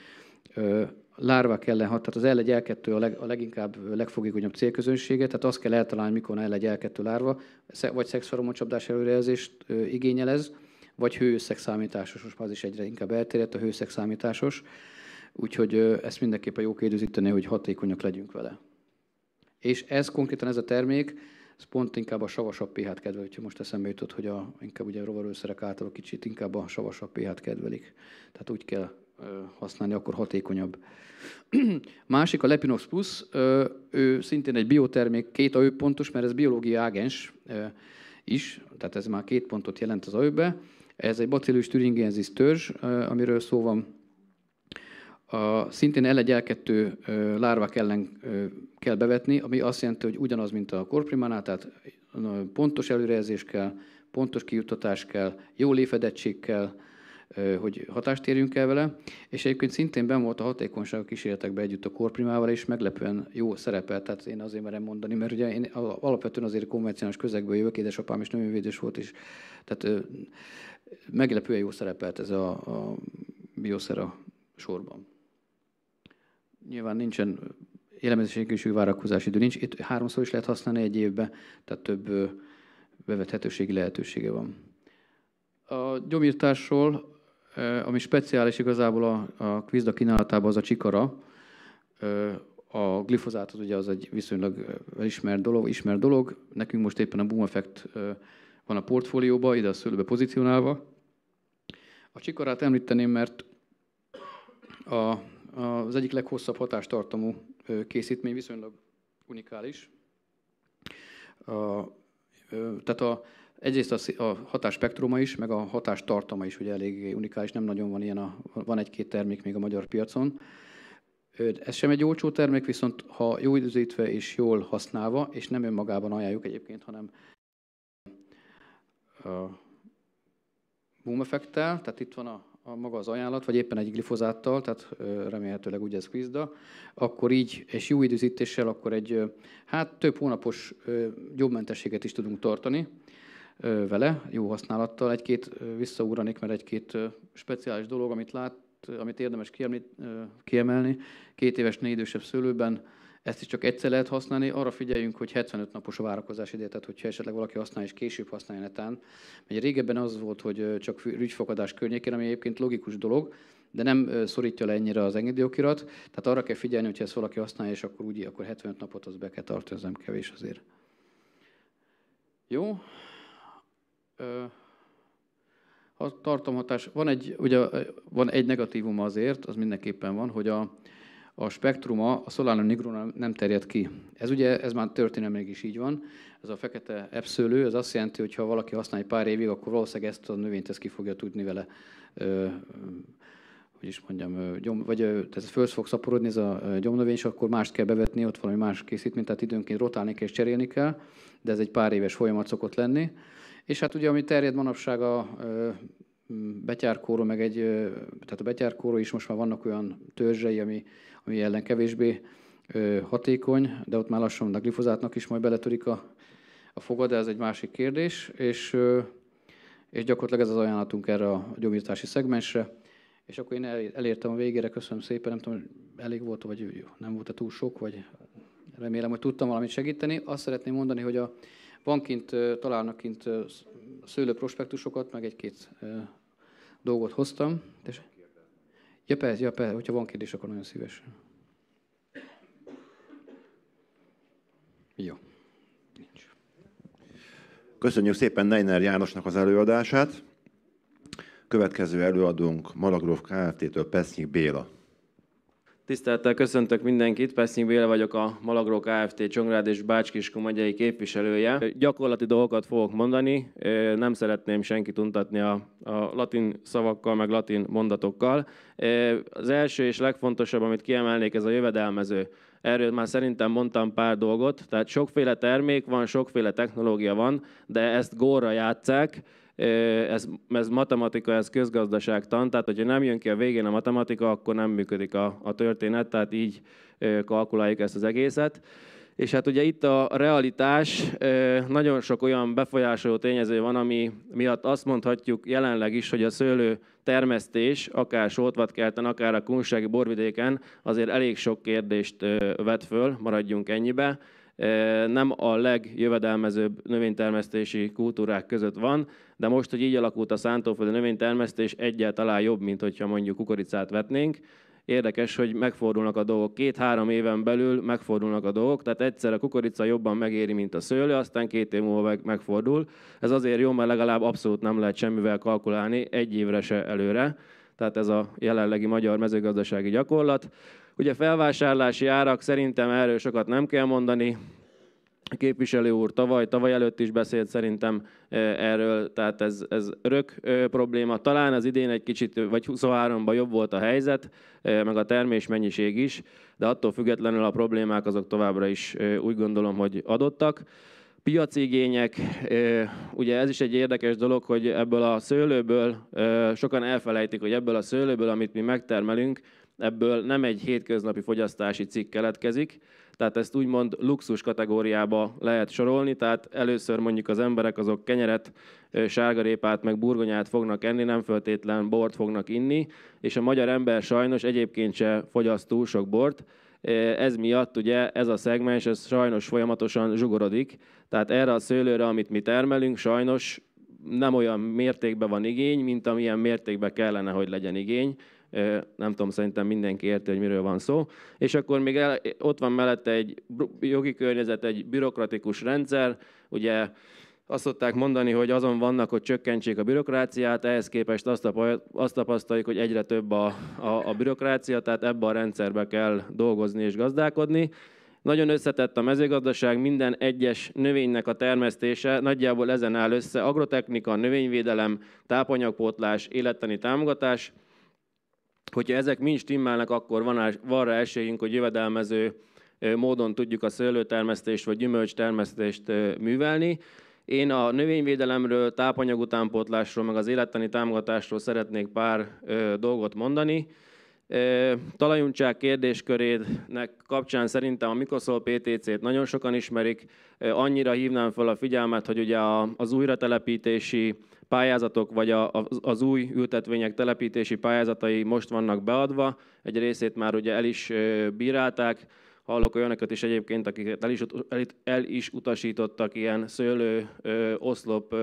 Lárvák ellen hat, tehát az L1-L2 a leginkább legfogékonyabb célközönsége, tehát azt kell eltalálni, mikor L1-L2 lárva, vagy szexferomoncsapdás előrejelzést igényel ez, vagy hőösszegszámításos, most már az is egyre inkább elterjedt a hőösszegszámításos, úgyhogy ezt mindenképpen jó időzíteni, hogy hatékonyak legyünk vele. És ez konkrétan ez a termék, ez pont inkább a savasabb pH-t kedveli, úgyhogy most eszembe jutott, hogy inkább ugye a rovarőszerek által kicsit inkább a savasabb pH-t kedvelik. Tehát úgy kell használni, akkor hatékonyabb. Másik a Lepinox Plus, ő szintén egy biotermék, 2 AÖ pontos, mert ez biológiai ágens is, tehát ez már 2 pontot jelent az AÖ-be. Ez egy Bacillus thuringiensis törzs, amiről szó van. Szintén L1-L2 lárvák ellen kell bevetni, ami azt jelenti, hogy ugyanaz, mint a korprimánál, tehát pontos előrejelzés kell, pontos kijuttatás kell, jó léfedettség kell, hogy hatást érjünk el vele, és egyébként szintén benn volt a hatékonyság kísérletekben együtt a korprimával, és meglepően jó szerepel, tehát én azért merem mondani, mert ugye én alapvetően azért konvencionális közegből jövök, édesapám is növényvédős volt is, tehát meglepően jó szerepelt ez a bioszer a sorban. Nyilván nincsen élelmezési várakozási idő, nincs, itt 3-szor is lehet használni egy évben, tehát több bevethetőségi lehetősége van. A gyomírtásról, ami speciális igazából a Quizda kínálatában, az a csikara. A glifozát az ugye az egy viszonylag ismert dolog. Nekünk most éppen a Boom Effect van a portfólióban, ide a szőlőbe pozícionálva. A csikarát említeném, mert az egyik leghosszabb hatástartamú készítmény, viszonylag unikális. Tehát egyrészt a hatásspektruma is, meg a hatástartama is ugye elég unikális, nem nagyon van ilyen, van egy-két termék még a magyar piacon. Ez sem egy olcsó termék, viszont ha jó időzítve és jól használva, és nem önmagában ajánljuk egyébként, hanem Boom Effect-tel, tehát itt van a maga az ajánlat, vagy éppen egy glifozáttal, tehát remélhetőleg ugye ez Quizda, akkor így, és jó időzítéssel, akkor egy több hónapos gyommentességet is tudunk tartani vele, jó használattal. Egy-két visszaugranék, mert egy-két speciális dolog, amit érdemes kiemelni. 2 éves, 4 idősebb szőlőben ezt is csak egyszer lehet használni. Arra figyeljünk, hogy 75 napos a várakozás ideje, tehát hogyha esetleg valaki használja és később használja netán. Mert régebben az volt, hogy csak rügyfakadás környékén, ami egyébként logikus dolog, de nem szorítja le ennyire az engedélyokirat. Tehát arra kell figyelni, hogyha ezt valaki használja, és akkor 75 napot az be kell tartani, ez nem kevés azért. Jó. A tartalomhatás, van egy negatívum azért, az mindenképpen van, hogy a spektruma a Solanum nigrum nem terjed ki. Ez már történelmileg is így van. Ez a fekete epszőlő, ez azt jelenti, hogy ha valaki használ egy pár évig, akkor valószínűleg ezt a növényt ki fogja tudni vele, tehát föl fog szaporodni ez a gyomnövény, és akkor mást kell bevetni, ott valami más készítményt, tehát időnként rotálni kell és cserélni kell, de ez egy pár éves folyamat szokott lenni. És hát ugye, ami terjed manapság a betyárkóró, tehát a betyárkóró is most már vannak olyan törzsei, ami ellen kevésbé hatékony, de ott már lassan a glifozátnak is majd beletörik a foga, de ez egy másik kérdés, és gyakorlatilag ez az ajánlatunk erre a gyomírtási szegmensre. És akkor én elértem a végére, köszönöm szépen, nem tudom, elég volt, vagy nem volt túl sok, vagy remélem, hogy tudtam valamit segíteni. Azt szeretném mondani, hogy találnak kint szőlőprospektusokat, meg egy-két dolgot hoztam. Ja, persze, hogyha van kérdés, akkor nagyon szívesen. Jó. Nincs. Köszönjük szépen Neiner Jánosnak az előadását. Következő előadónk Malagrove Kft-től Pesznyik Béla. Tisztelettel köszöntök mindenkit, Pesznyik Béla vagyok, a Malagrove Kft. Csongrád és Bács-Kiskun megyei képviselője. Gyakorlati dolgokat fogok mondani, nem szeretném senkit untatni a latin szavakkal, meg latin mondatokkal. Az első és legfontosabb, amit kiemelnék, ez a jövedelmező. Erről már szerintem mondtam pár dolgot, tehát sokféle termék van, sokféle technológia van, de ezt górra játsszák. Ez matematika, ez közgazdaságtan, tehát hogyha nem jön ki a végén a matematika, akkor nem működik a történet, tehát így kalkuláljuk ezt az egészet. És hát ugye itt a realitás, nagyon sok olyan befolyásoló tényező van, ami miatt azt mondhatjuk jelenleg is, hogy a szőlő termesztés, akár Soltvatkerten, akár a kunsági borvidéken azért elég sok kérdést vet föl, maradjunk ennyibe. Nem a legjövedelmezőbb növénytermesztési kultúrák között van, de most, hogy így alakult a szántóföldi növénytermesztés, egyáltalán jobb, mint hogyha mondjuk kukoricát vetnénk. Érdekes, hogy megfordulnak a dolgok. 2-3 éven belül megfordulnak a dolgok, tehát egyszer a kukorica jobban megéri, mint a szőlő, aztán 2 év múlva megfordul. Ez azért jó, mert legalább abszolút nem lehet semmivel kalkulálni, 1 évre se előre. Tehát ez a jelenlegi magyar mezőgazdasági gyakorlat. Ugye felvásárlási árak, szerintem erről sokat nem kell mondani. A képviselő úr tavaly előtt is beszélt szerintem erről, tehát ez örök probléma. Talán az idén egy kicsit, vagy 23-ban jobb volt a helyzet, meg a termésmennyiség is, de attól függetlenül a problémák azok továbbra is úgy gondolom, hogy adottak. Piaci igények, ugye ez is egy érdekes dolog, hogy ebből a szőlőből, sokan elfelejtik, hogy ebből a szőlőből, amit mi megtermelünk, ebből nem egy hétköznapi fogyasztási cikk keletkezik, tehát ezt úgymond luxus kategóriába lehet sorolni, tehát először mondjuk az emberek azok kenyeret, sárgarépát, meg burgonyát fognak enni, nem feltétlen bort fognak inni, és a magyar ember sajnos egyébként se fogyaszt túl sok bort, ez miatt ugye ez a szegmens, ez sajnos folyamatosan zsugorodik, tehát erre a szőlőre, amit mi termelünk, sajnos nem olyan mértékben van igény, mint amilyen mértékben kellene, hogy legyen igény. Nem tudom, szerintem mindenki érti, hogy miről van szó. És akkor még ott van mellette egy jogi környezet, egy bürokratikus rendszer. Ugye azt szokták mondani, hogy azon vannak, hogy csökkentsék a bürokráciát, ehhez képest azt tapasztaljuk, hogy egyre több a bürokrácia, tehát ebbe a rendszerbe kell dolgozni és gazdálkodni. Nagyon összetett a mezőgazdaság, minden egyes növénynek a termesztése nagyjából ezen áll össze: agrotechnika, növényvédelem, tápanyagpótlás, élettani támogatás. Hogyha ezek mind stimmelnek, akkor van rá esélyünk, hogy jövedelmező módon tudjuk a szőlőtermesztést vagy gyümölcstermesztést művelni. Én a növényvédelemről, tápanyagutánpótlásról, meg az élettani támogatásról szeretnék pár dolgot mondani. Talajuntság kérdéskörének kapcsán szerintem a Mycoszol PTC-t nagyon sokan ismerik. Annyira hívnám fel a figyelmet, hogy ugye az újratelepítési pályázatok, vagy az új ültetvények telepítési pályázatai most vannak beadva. Egy részét már ugye el is bírálták. Hallok olyanokat is egyébként, akiket el is utasítottak ilyen szőlő, oszlop,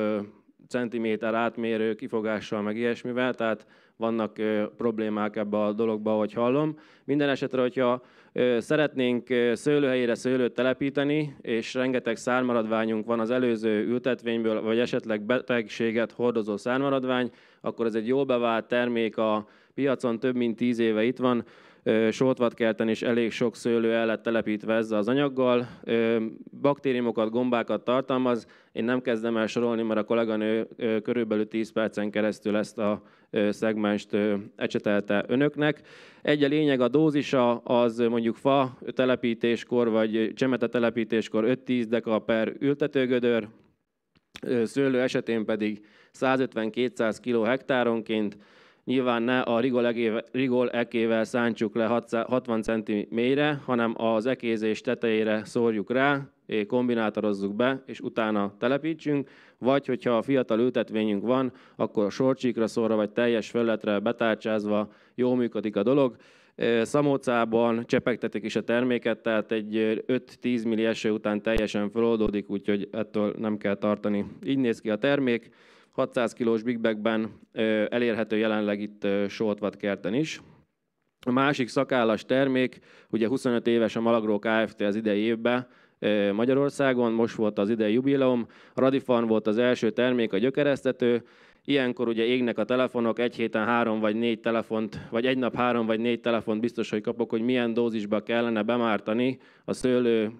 centiméter átmérő kifogással, meg ilyesmivel, tehát vannak problémák ebbe a dologba, ahogy hallom. Minden esetre, hogyha szeretnénk szőlőhelyére szőlőt telepíteni, és rengeteg szármaradványunk van az előző ültetvényből, vagy esetleg betegséget hordozó szármaradvány, akkor ez egy jól bevált termék a piacon, több mint 10 éve itt van. Soltvatkerten is elég sok szőlő el lett telepítve ezzel az anyaggal. Baktériumokat, gombákat tartalmaz. Én nem kezdem el sorolni, mert a kolléganő körülbelül 10 percen keresztül ezt a szegmenst ecsetelte önöknek. Egy a lényeg, a dózisa az mondjuk fa telepítéskor, vagy csemete telepítéskor 5-10 deka per ültetőgödör, szőlő esetén pedig 150-200 kg hektáronként. Nyilván ne a rigol ekével szántsuk le 60 cm mélyre, hanem az ekézés tetejére szórjuk rá, kombinátorozzuk be, és utána telepítsünk, vagy hogyha a fiatal ültetvényünk van, akkor sorcsíkra szórva, vagy teljes felületre betárcsázva jól működik a dolog. Szamócában csepegtetik is a terméket, tehát egy 5-10 milli eső után teljesen feloldódik, úgyhogy ettől nem kell tartani. Így néz ki a termék. 600 kilós big bagben elérhető jelenleg itt Soltvatkerten is. A másik szakállas termék, ugye 25 éves a Malagrove Kft. Az idei évben Magyarországon, most volt az idei jubileum. A Radifarm volt az első termék, a gyökeresztető. Ilyenkor ugye égnek a telefonok, egy héten 3 vagy 4 telefont, vagy egy nap 3 vagy 4 telefont biztos, hogy kapok, hogy milyen dózisba kellene bemártani a szőlő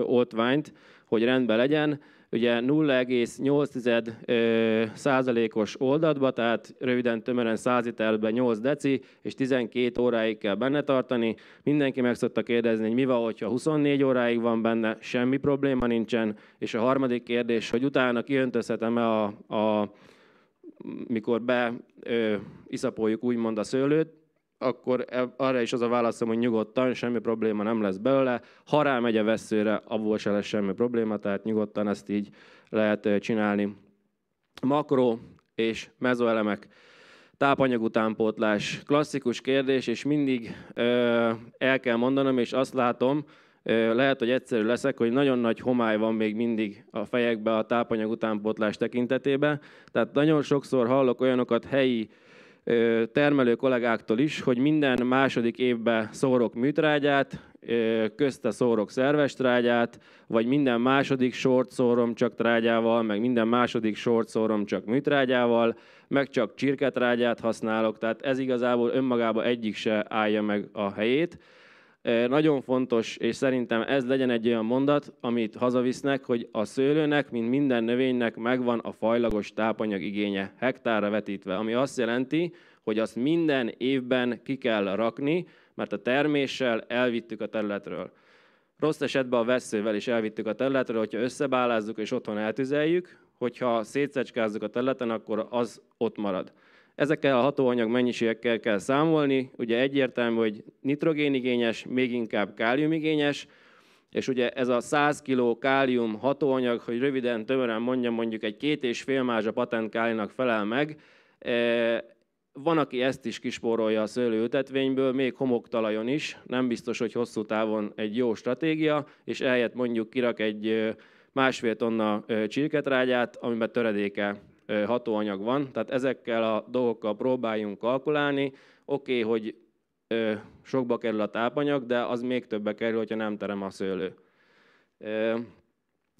oltványt, hogy rendben legyen. Ugye 0,8%-os oldatba, tehát röviden tömören 100 literben 8 deci, és 12 óráig kell benne tartani. Mindenki meg szokta kérdezni, hogy mi van, hogyha 24 óráig van benne, semmi probléma nincsen. És a harmadik kérdés, hogy utána kiöntözhetem-e mikor iszapoljuk úgymond a szőlőt, akkor arra is az a válaszom, hogy nyugodtan, semmi probléma nem lesz belőle. Ha rámegy a vesszőre, abból se lesz semmi probléma, tehát nyugodtan ezt így lehet csinálni. Makro és mezoelemek, tápanyag utánpótlás, klasszikus kérdés, és mindig el kell mondanom, és azt látom, lehet, hogy egyszerű leszek, hogy nagyon nagy homály van még mindig a fejekbe a tápanyag utánpótlás tekintetében. Tehát nagyon sokszor hallok olyanokat helyi termelő kollégáktól is, hogy minden második évben szórok műtrágyát, közte szórok szerves trágyát, vagy minden második sort szórom csak trágyával, meg minden második sort szórom csak műtrágyával, meg csak csirketrágyát használok, tehát ez igazából önmagában egyik se állja meg a helyét. Nagyon fontos, és szerintem ez legyen egy olyan mondat, amit hazavisznek, hogy a szőlőnek, mint minden növénynek megvan a fajlagos tápanyag igénye, hektárra vetítve, ami azt jelenti, hogy azt minden évben ki kell rakni, mert a terméssel elvittük a területről. Rossz esetben a vesszővel is elvittük a területről, hogyha összebálázzuk és otthon eltüzeljük, hogyha szétszecskázzuk a területen, akkor az ott marad. Ezekkel a hatóanyag mennyiségekkel kell számolni, ugye egyértelmű, hogy nitrogénigényes, még inkább káliumigényes, és ugye ez a 100 kg kálium hatóanyag, hogy röviden, tömören mondjam, mondjuk egy 2,5 mázsa patent kálinak felel meg. Van, aki ezt is kispórolja a szőlőültetvényből, még homoktalajon is, nem biztos, hogy hosszú távon egy jó stratégia, és ehelyett mondjuk kirak egy 1,5 tonna csirketrágyát, amiben töredéke hatóanyag van, tehát ezekkel a dolgokkal próbáljunk kalkulálni. Oké, hogy sokba kerül a tápanyag, de az még többbe kerül, hogyha nem terem a szőlő.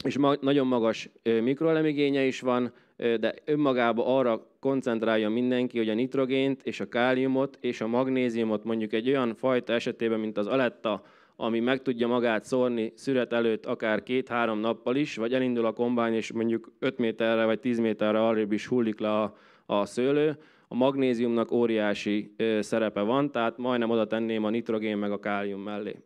És nagyon magas mikroelemigénye is van, de önmagában arra koncentrálja mindenki, hogy a nitrogént és a káliumot és a magnéziumot mondjuk egy olyan fajta esetében, mint az aletta, ami meg tudja magát szórni szüret előtt akár 2-3 nappal is, vagy elindul a kombány, és mondjuk 5 méterre vagy 10 méterre arrébb is hullik le a szőlő. A magnéziumnak óriási szerepe van, tehát majdnem oda tenném a nitrogén meg a kálium mellé.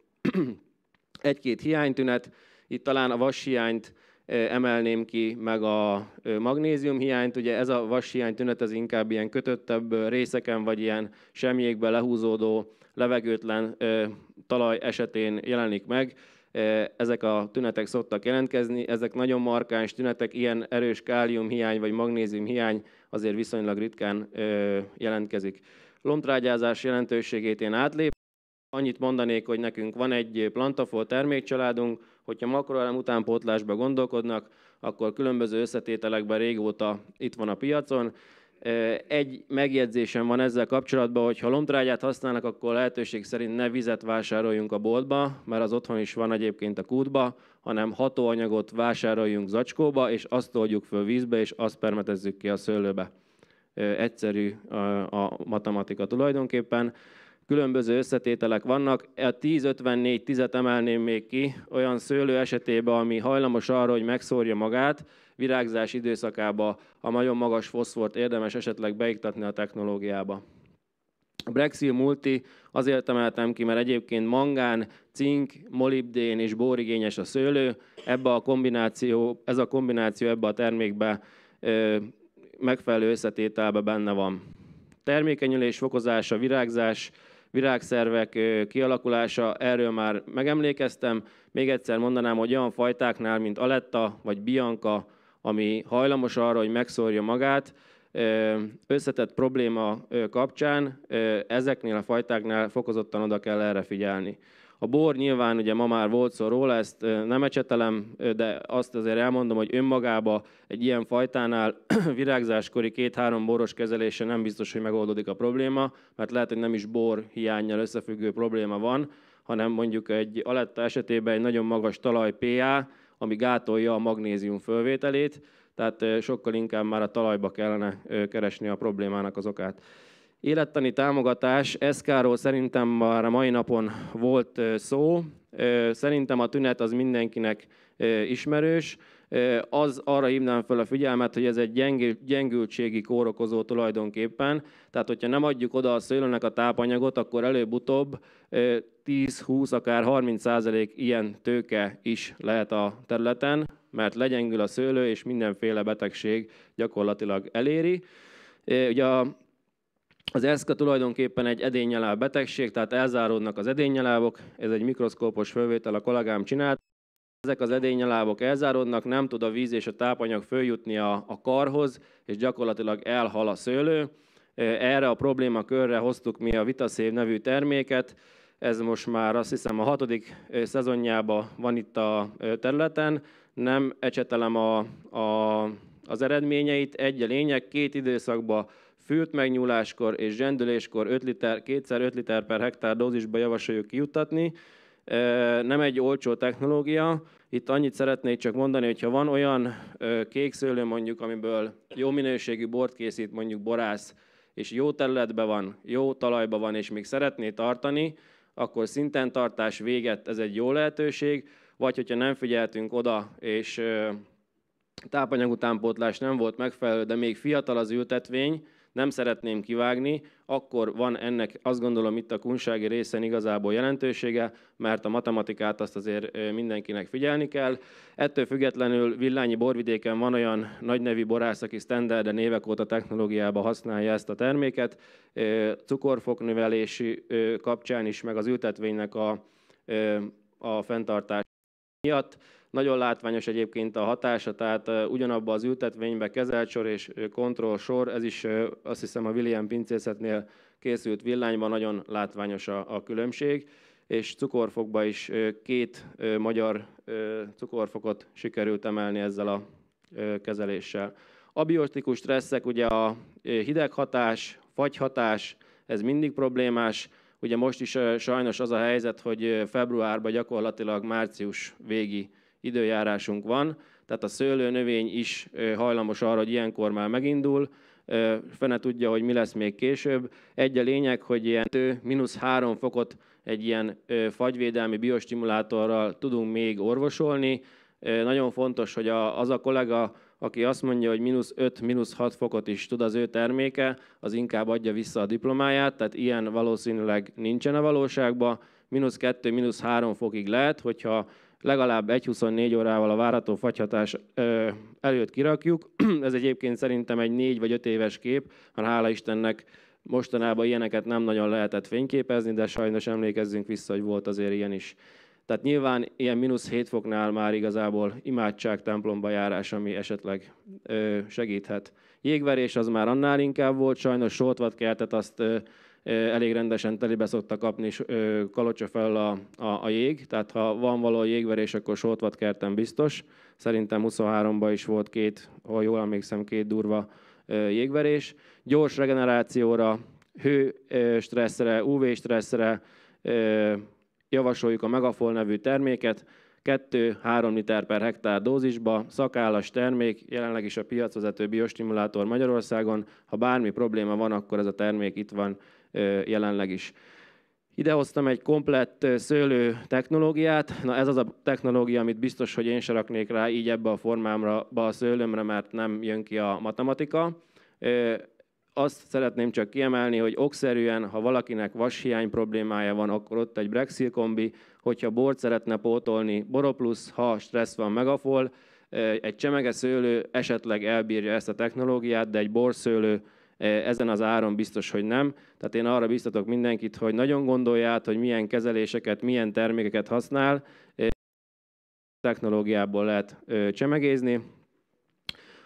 Egy-két hiánytünet, itt talán a vashiányt emelném ki, meg a magnézium hiányt. Ugye ez a vashiány tünet az inkább ilyen kötöttebb részeken, vagy ilyen semjékbe lehúzódó, levegőtlen talaj esetén jelenik meg. Ezek a tünetek szoktak jelentkezni, ezek nagyon markáns tünetek, ilyen erős káliumhiány vagy magnéziumhiány azért viszonylag ritkán jelentkezik. Lombtrágyázás jelentőségét én átlépem. Annyit mondanék, hogy nekünk van egy Plantafol termékcsaládunk, hogyha makroelem utánpótlásba gondolkodnak, akkor különböző összetételekben régóta itt van a piacon. Egy megjegyzésem van ezzel kapcsolatban, hogy ha lombtrágyát használnak, akkor lehetőség szerint ne vizet vásároljunk a boltba, mert az otthon is van egyébként a kútba, hanem hatóanyagot vásároljunk zacskóba, és azt oldjuk föl vízbe, és azt permetezzük ki a szőlőbe. Egyszerű a matematika tulajdonképpen. Különböző összetételek vannak. A 10-54-10-et emelném még ki, olyan szőlő esetében, ami hajlamos arra, hogy megszórja magát, virágzás időszakában a nagyon magas foszfort érdemes esetleg beiktatni a technológiába. A Brexil Multi azért emeltem ki, mert egyébként mangán, cink, molibdén és bórigényes a szőlő. Ez a kombináció ebbe a termékbe megfelelő összetételben benne van. Termékenyülés fokozása, virágzás, virágszervek kialakulása, erről már megemlékeztem. Még egyszer mondanám, hogy olyan fajtáknál, mint Aletta vagy Bianca, ami hajlamos arra, hogy megszórja magát, összetett probléma kapcsán ezeknél a fajtáknál fokozottan oda kell erre figyelni. A bor nyilván, ugye ma már volt szó róla, ezt nem ecsetelem, de azt azért elmondom, hogy önmagában egy ilyen fajtánál virágzáskori 2-3 boros kezelése nem biztos, hogy megoldódik a probléma, mert lehet, hogy nem is bor hiánnyal összefüggő probléma van, hanem mondjuk egy Aletta esetében egy nagyon magas talaj pH, ami gátolja a magnézium fölvételét. tehát sokkal inkább már a talajba kellene keresni a problémának az okát. Élettani támogatás, SK-ról szerintem már a mai napon volt szó. Szerintem a tünet az mindenkinek ismerős. Arra hívnám fel a figyelmet, hogy ez egy gyengültségi kórokozó tulajdonképpen. Tehát, hogyha nem adjuk oda a szőlőnek a tápanyagot, akkor előbb-utóbb 10-20, akár 30% ilyen tőke is lehet a területen, mert legyengül a szőlő, és mindenféle betegség gyakorlatilag eléri. Ugye az eszka tulajdonképpen egy edénnyeláb betegség, tehát elzáródnak az edénnyelábok, ez egy mikroszkópos fölvétel, a kollégám csinált. Ezek az edénnyelábok elzáródnak, nem tud a víz és a tápanyag följutni a karhoz, és gyakorlatilag elhal a szőlő. Erre a problémakörre hoztuk mi a VitaSave nevű terméket. Ez most már azt hiszem a 6. szezonjában van itt a területen. Nem ecsetelem az eredményeit. Egy a lényeg, 2 időszakban fült megnyúláskor és zsendüléskor 2x5 liter per hektár dózisba javasoljuk kijuttatni. Nem egy olcsó technológia. Itt annyit szeretnék csak mondani, hogyha van olyan kékszőlő mondjuk, amiből jó minőségű bort készít mondjuk borász, és jó területben van, jó talajban van, és még szeretné tartani, akkor szinten tartás véget, ez egy jó lehetőség, vagy hogyha nem figyeltünk oda, és tápanyagutánpótlás nem volt megfelelő, de még fiatal az ültetvény, nem szeretném kivágni, akkor van ennek, azt gondolom, itt a kunsági részen igazából jelentősége, mert a matematikát azt azért mindenkinek figyelni kell. Ettől függetlenül Villányi borvidéken van olyan nagynevű borász, aki standarden évek óta technológiában használja ezt a terméket, cukorfoknövelési kapcsán is, meg az ültetvénynek a fenntartás miatt. Nagyon látványos egyébként a hatása, tehát ugyanabban az ültetvényben kezelt sor és kontrollsor, ez is azt hiszem a William pincészetnél készült villányban nagyon látványos a különbség, és cukorfokban is 2 magyar cukorfokot sikerült emelni ezzel a kezeléssel. Abiotikus stresszek, ugye a hideghatás, fagyhatás, ez mindig problémás. Ugye most is sajnos az a helyzet, hogy februárban gyakorlatilag március végi időjárásunk van, tehát a szőlőnövény is hajlamos arra, hogy ilyenkor már megindul, fene tudja, hogy mi lesz még később. Egy a lényeg, hogy ilyen -3 fokot egy ilyen fagyvédelmi biostimulátorral tudunk még orvosolni. Nagyon fontos, hogy az a kollega, aki azt mondja, hogy -5, -6 fokot is tud az ő terméke, az inkább adja vissza a diplomáját, tehát ilyen valószínűleg nincsen a valóságban. -2, -3 fokig lehet, hogyha legalább 1-24 órával a várható fagyhatás előtt kirakjuk. Ez egyébként szerintem egy 4 vagy 5 éves kép, mert hála Istennek mostanában ilyeneket nem nagyon lehetett fényképezni, de sajnos emlékezzünk vissza, hogy volt azért ilyen is. Tehát nyilván ilyen -7 foknál már igazából imádság templomba járás, ami esetleg segíthet. Jégverés az már annál inkább volt, sajnos soltvatkertet azt elég rendesen telibe szokta kapni, és kalocsa fel a jég. Tehát ha van való jégverés, akkor soltvatkerten biztos. Szerintem 23-ban is volt 2, ha jól emlékszem, 2 durva jégverés. Gyors regenerációra, hő stresszre, UV stresszre javasoljuk a Megafol nevű terméket, 2-3 liter per hektár dózisba, szakállas termék, jelenleg is a piacvezető biostimulátor Magyarországon. Ha bármi probléma van, akkor ez a termék itt van jelenleg is. Idehoztam egy komplett szőlő technológiát. Na ez az a technológia, amit biztos, hogy én se raknék rá így ebbe a formámra a szőlőmre, mert nem jön ki a matematika. Azt szeretném csak kiemelni, hogy okszerűen, ha valakinek vashiány problémája van, akkor ott egy Brexil kombi, hogyha bort szeretne pótolni, Boroplusz, ha stressz van, Megafol, egy csemege szőlő esetleg elbírja ezt a technológiát, de egy borszőlő ezen az áron biztos, hogy nem. Tehát én arra biztatok mindenkit, hogy nagyon gondolj át, hogy milyen kezeléseket, milyen termékeket használ. Technológiából lehet csemegézni.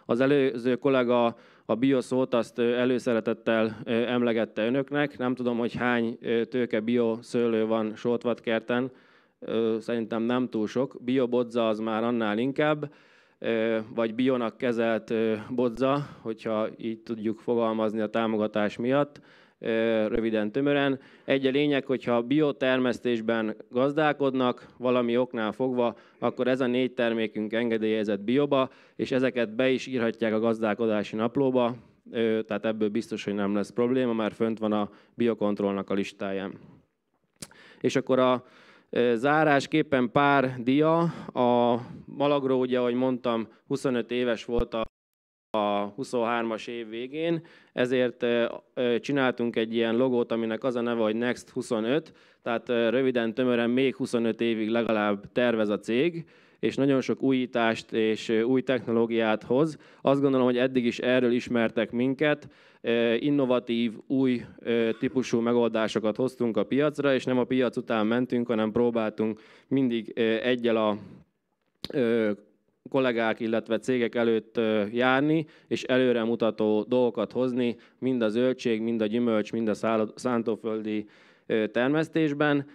Az előző kollega a bioszót azt előszeretettel emlegette önöknek. Nem tudom, hogy hány tőke bioszőlő van Soltvatkerten. Szerintem nem túl sok. Biobodza az már annál inkább, vagy bionak kezelt bodza, hogyha így tudjuk fogalmazni a támogatás miatt. röviden, tömören. Egy a lényeg, hogyha biotermesztésben gazdálkodnak, valami oknál fogva, akkor ez a 4 termékünk engedélyezett bioba, és ezeket be is írhatják a gazdálkodási naplóba, tehát ebből biztos, hogy nem lesz probléma, már fönt van a biokontrollnak a listáján. És akkor a zárásképpen pár dia. A Malagró, ugye, ahogy mondtam, 25 éves volt a 23-as év végén, ezért csináltunk egy ilyen logót, aminek az a neve, hogy Next 25, tehát röviden, tömören még 25 évig legalább tervez a cég, és nagyon sok újítást és új technológiát hoz. Azt gondolom, hogy eddig is erről ismertek minket, innovatív, új típusú megoldásokat hoztunk a piacra, és nem a piac után mentünk, hanem próbáltunk mindig egyel a kollégák, illetve cégek előtt járni, és előremutató dolgokat hozni, mind a zöldség, mind a gyümölcs, mind a szántóföldi termesztésben.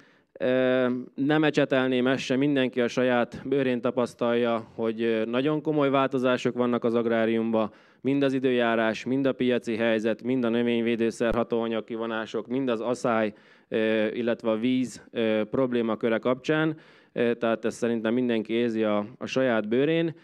Nem ecsetelném ezt sem, mindenki a saját bőrén tapasztalja, hogy nagyon komoly változások vannak az agráriumban, mind az időjárás, mind a piaci helyzet, mind a növényvédőszer hatóanyag kivonások, mind az asszály, illetve a víz problémaköre kapcsán. Tehát ezt szerintem mindenki érzi a saját bőrén.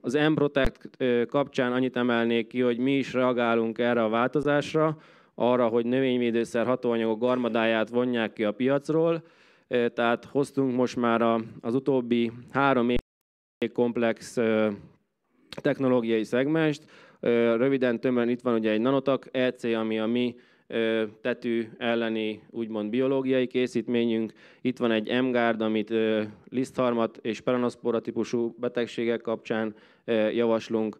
Az M-Protect kapcsán annyit emelnék ki, hogy mi is reagálunk erre a változásra, arra, hogy növényvédőszer hatóanyagok harmadáját vonják ki a piacról. Tehát hoztunk most már az utóbbi 3 év komplex technológiai szegmest. Röviden, tömören itt van ugye egy Nanotak EC, ami a mi tetű elleni úgymond biológiai készítményünk. Itt van egy M-Guard, amit lisztharmat és peranoszpora típusú betegségek kapcsán javaslunk.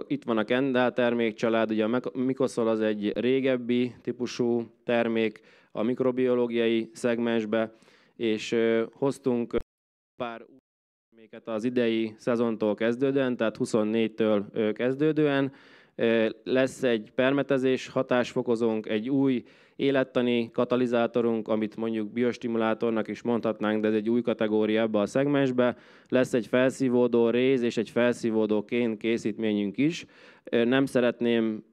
Itt van a Kendall termékcsalád, ugye a Mycoszol az egy régebbi típusú termék a mikrobiológiai szegmensbe, és hoztunk pár új terméket az idei szezontól kezdődően, tehát 24-től kezdődően. Lesz egy permetezés hatásfokozónk, egy új élettani katalizátorunk, amit mondjuk biostimulátornak is mondhatnánk, de ez egy új kategória ebbe a szegmensbe. Lesz egy felszívódó réz és egy felszívódó kén készítményünk is. Nem szeretném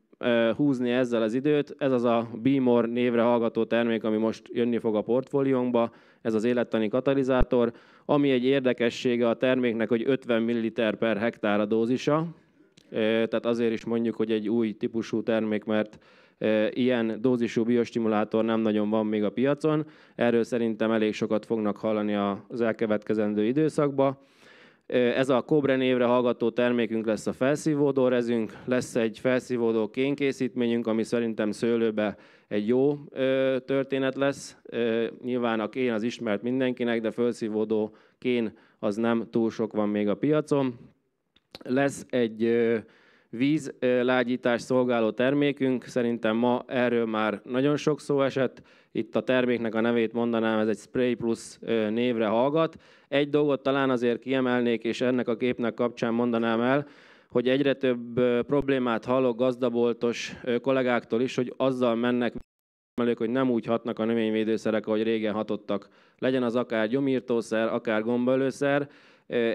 húzni ezzel az időt. Ez az a Bimor névre hallgató termék, ami most jönni fog a portfóliónkba. Ez az élettani katalizátor, ami egy érdekessége a terméknek, hogy 50 ml per hektár a dózisa. Tehát azért is mondjuk, hogy egy új típusú termék, mert ilyen dózisú biostimulátor nem nagyon van még a piacon. Erről szerintem elég sokat fognak hallani az elkövetkezendő időszakban. Ez a Cobra névre hallgató termékünk lesz a felszívódó rezünk, lesz egy felszívódó kénkészítményünk, ami szerintem szőlőbe egy jó történet lesz. Nyilván a kén az ismert mindenkinek, de felszívódó kén az nem túl sok van még a piacon. Lesz egy vízlágyítás szolgáló termékünk, szerintem ma erről már nagyon sok szó esett. Itt a terméknek a nevét mondanám, ez egy Spray Plus névre hallgat. Egy dolgot talán azért kiemelnék, és ennek a képnek kapcsán mondanám el, hogy egyre több problémát hallok gazdaboltos kollégáktól is, hogy azzal mennek, hogy nem úgy hatnak a növényvédőszerek, ahogy régen hatottak. Legyen az akár gyomírtószer, akár gombaölőszer.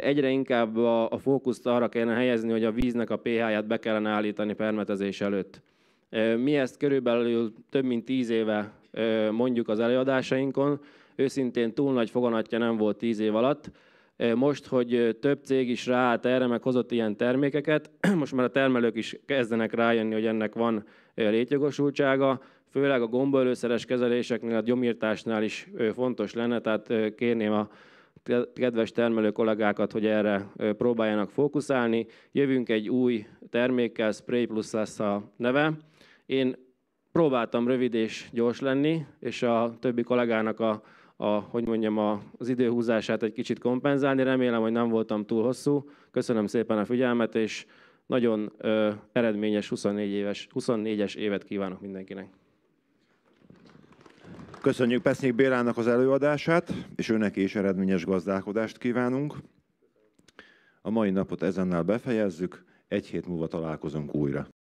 Egyre inkább a fókuszt arra kellene helyezni, hogy a víznek a pH-ját be kellene állítani permetezés előtt. Mi ezt körülbelül több mint 10 éve mondjuk az előadásainkon. Őszintén túl nagy foganatja nem volt 10 év alatt. Most, hogy több cég is ráállt erre, meg hozott ilyen termékeket, most már a termelők is kezdenek rájönni, hogy ennek van létjogosultsága. Főleg a gombaölőszeres kezeléseknél, a gyomírtásnál is fontos lenne, tehát kérném a kedves termelő kollégákat, hogy erre próbáljanak fókuszálni. Jövünk egy új termékkel, Spray Plus lesz a neve. Én próbáltam rövid és gyors lenni, és a többi kollégának az időhúzását egy kicsit kompenzálni. Remélem, hogy nem voltam túl hosszú. Köszönöm szépen a figyelmet, és nagyon eredményes 24-es évet kívánok mindenkinek. Köszönjük Pesznyik Bélának az előadását, és őnek is eredményes gazdálkodást kívánunk. A mai napot ezennel befejezzük, 1 hét múlva találkozunk újra.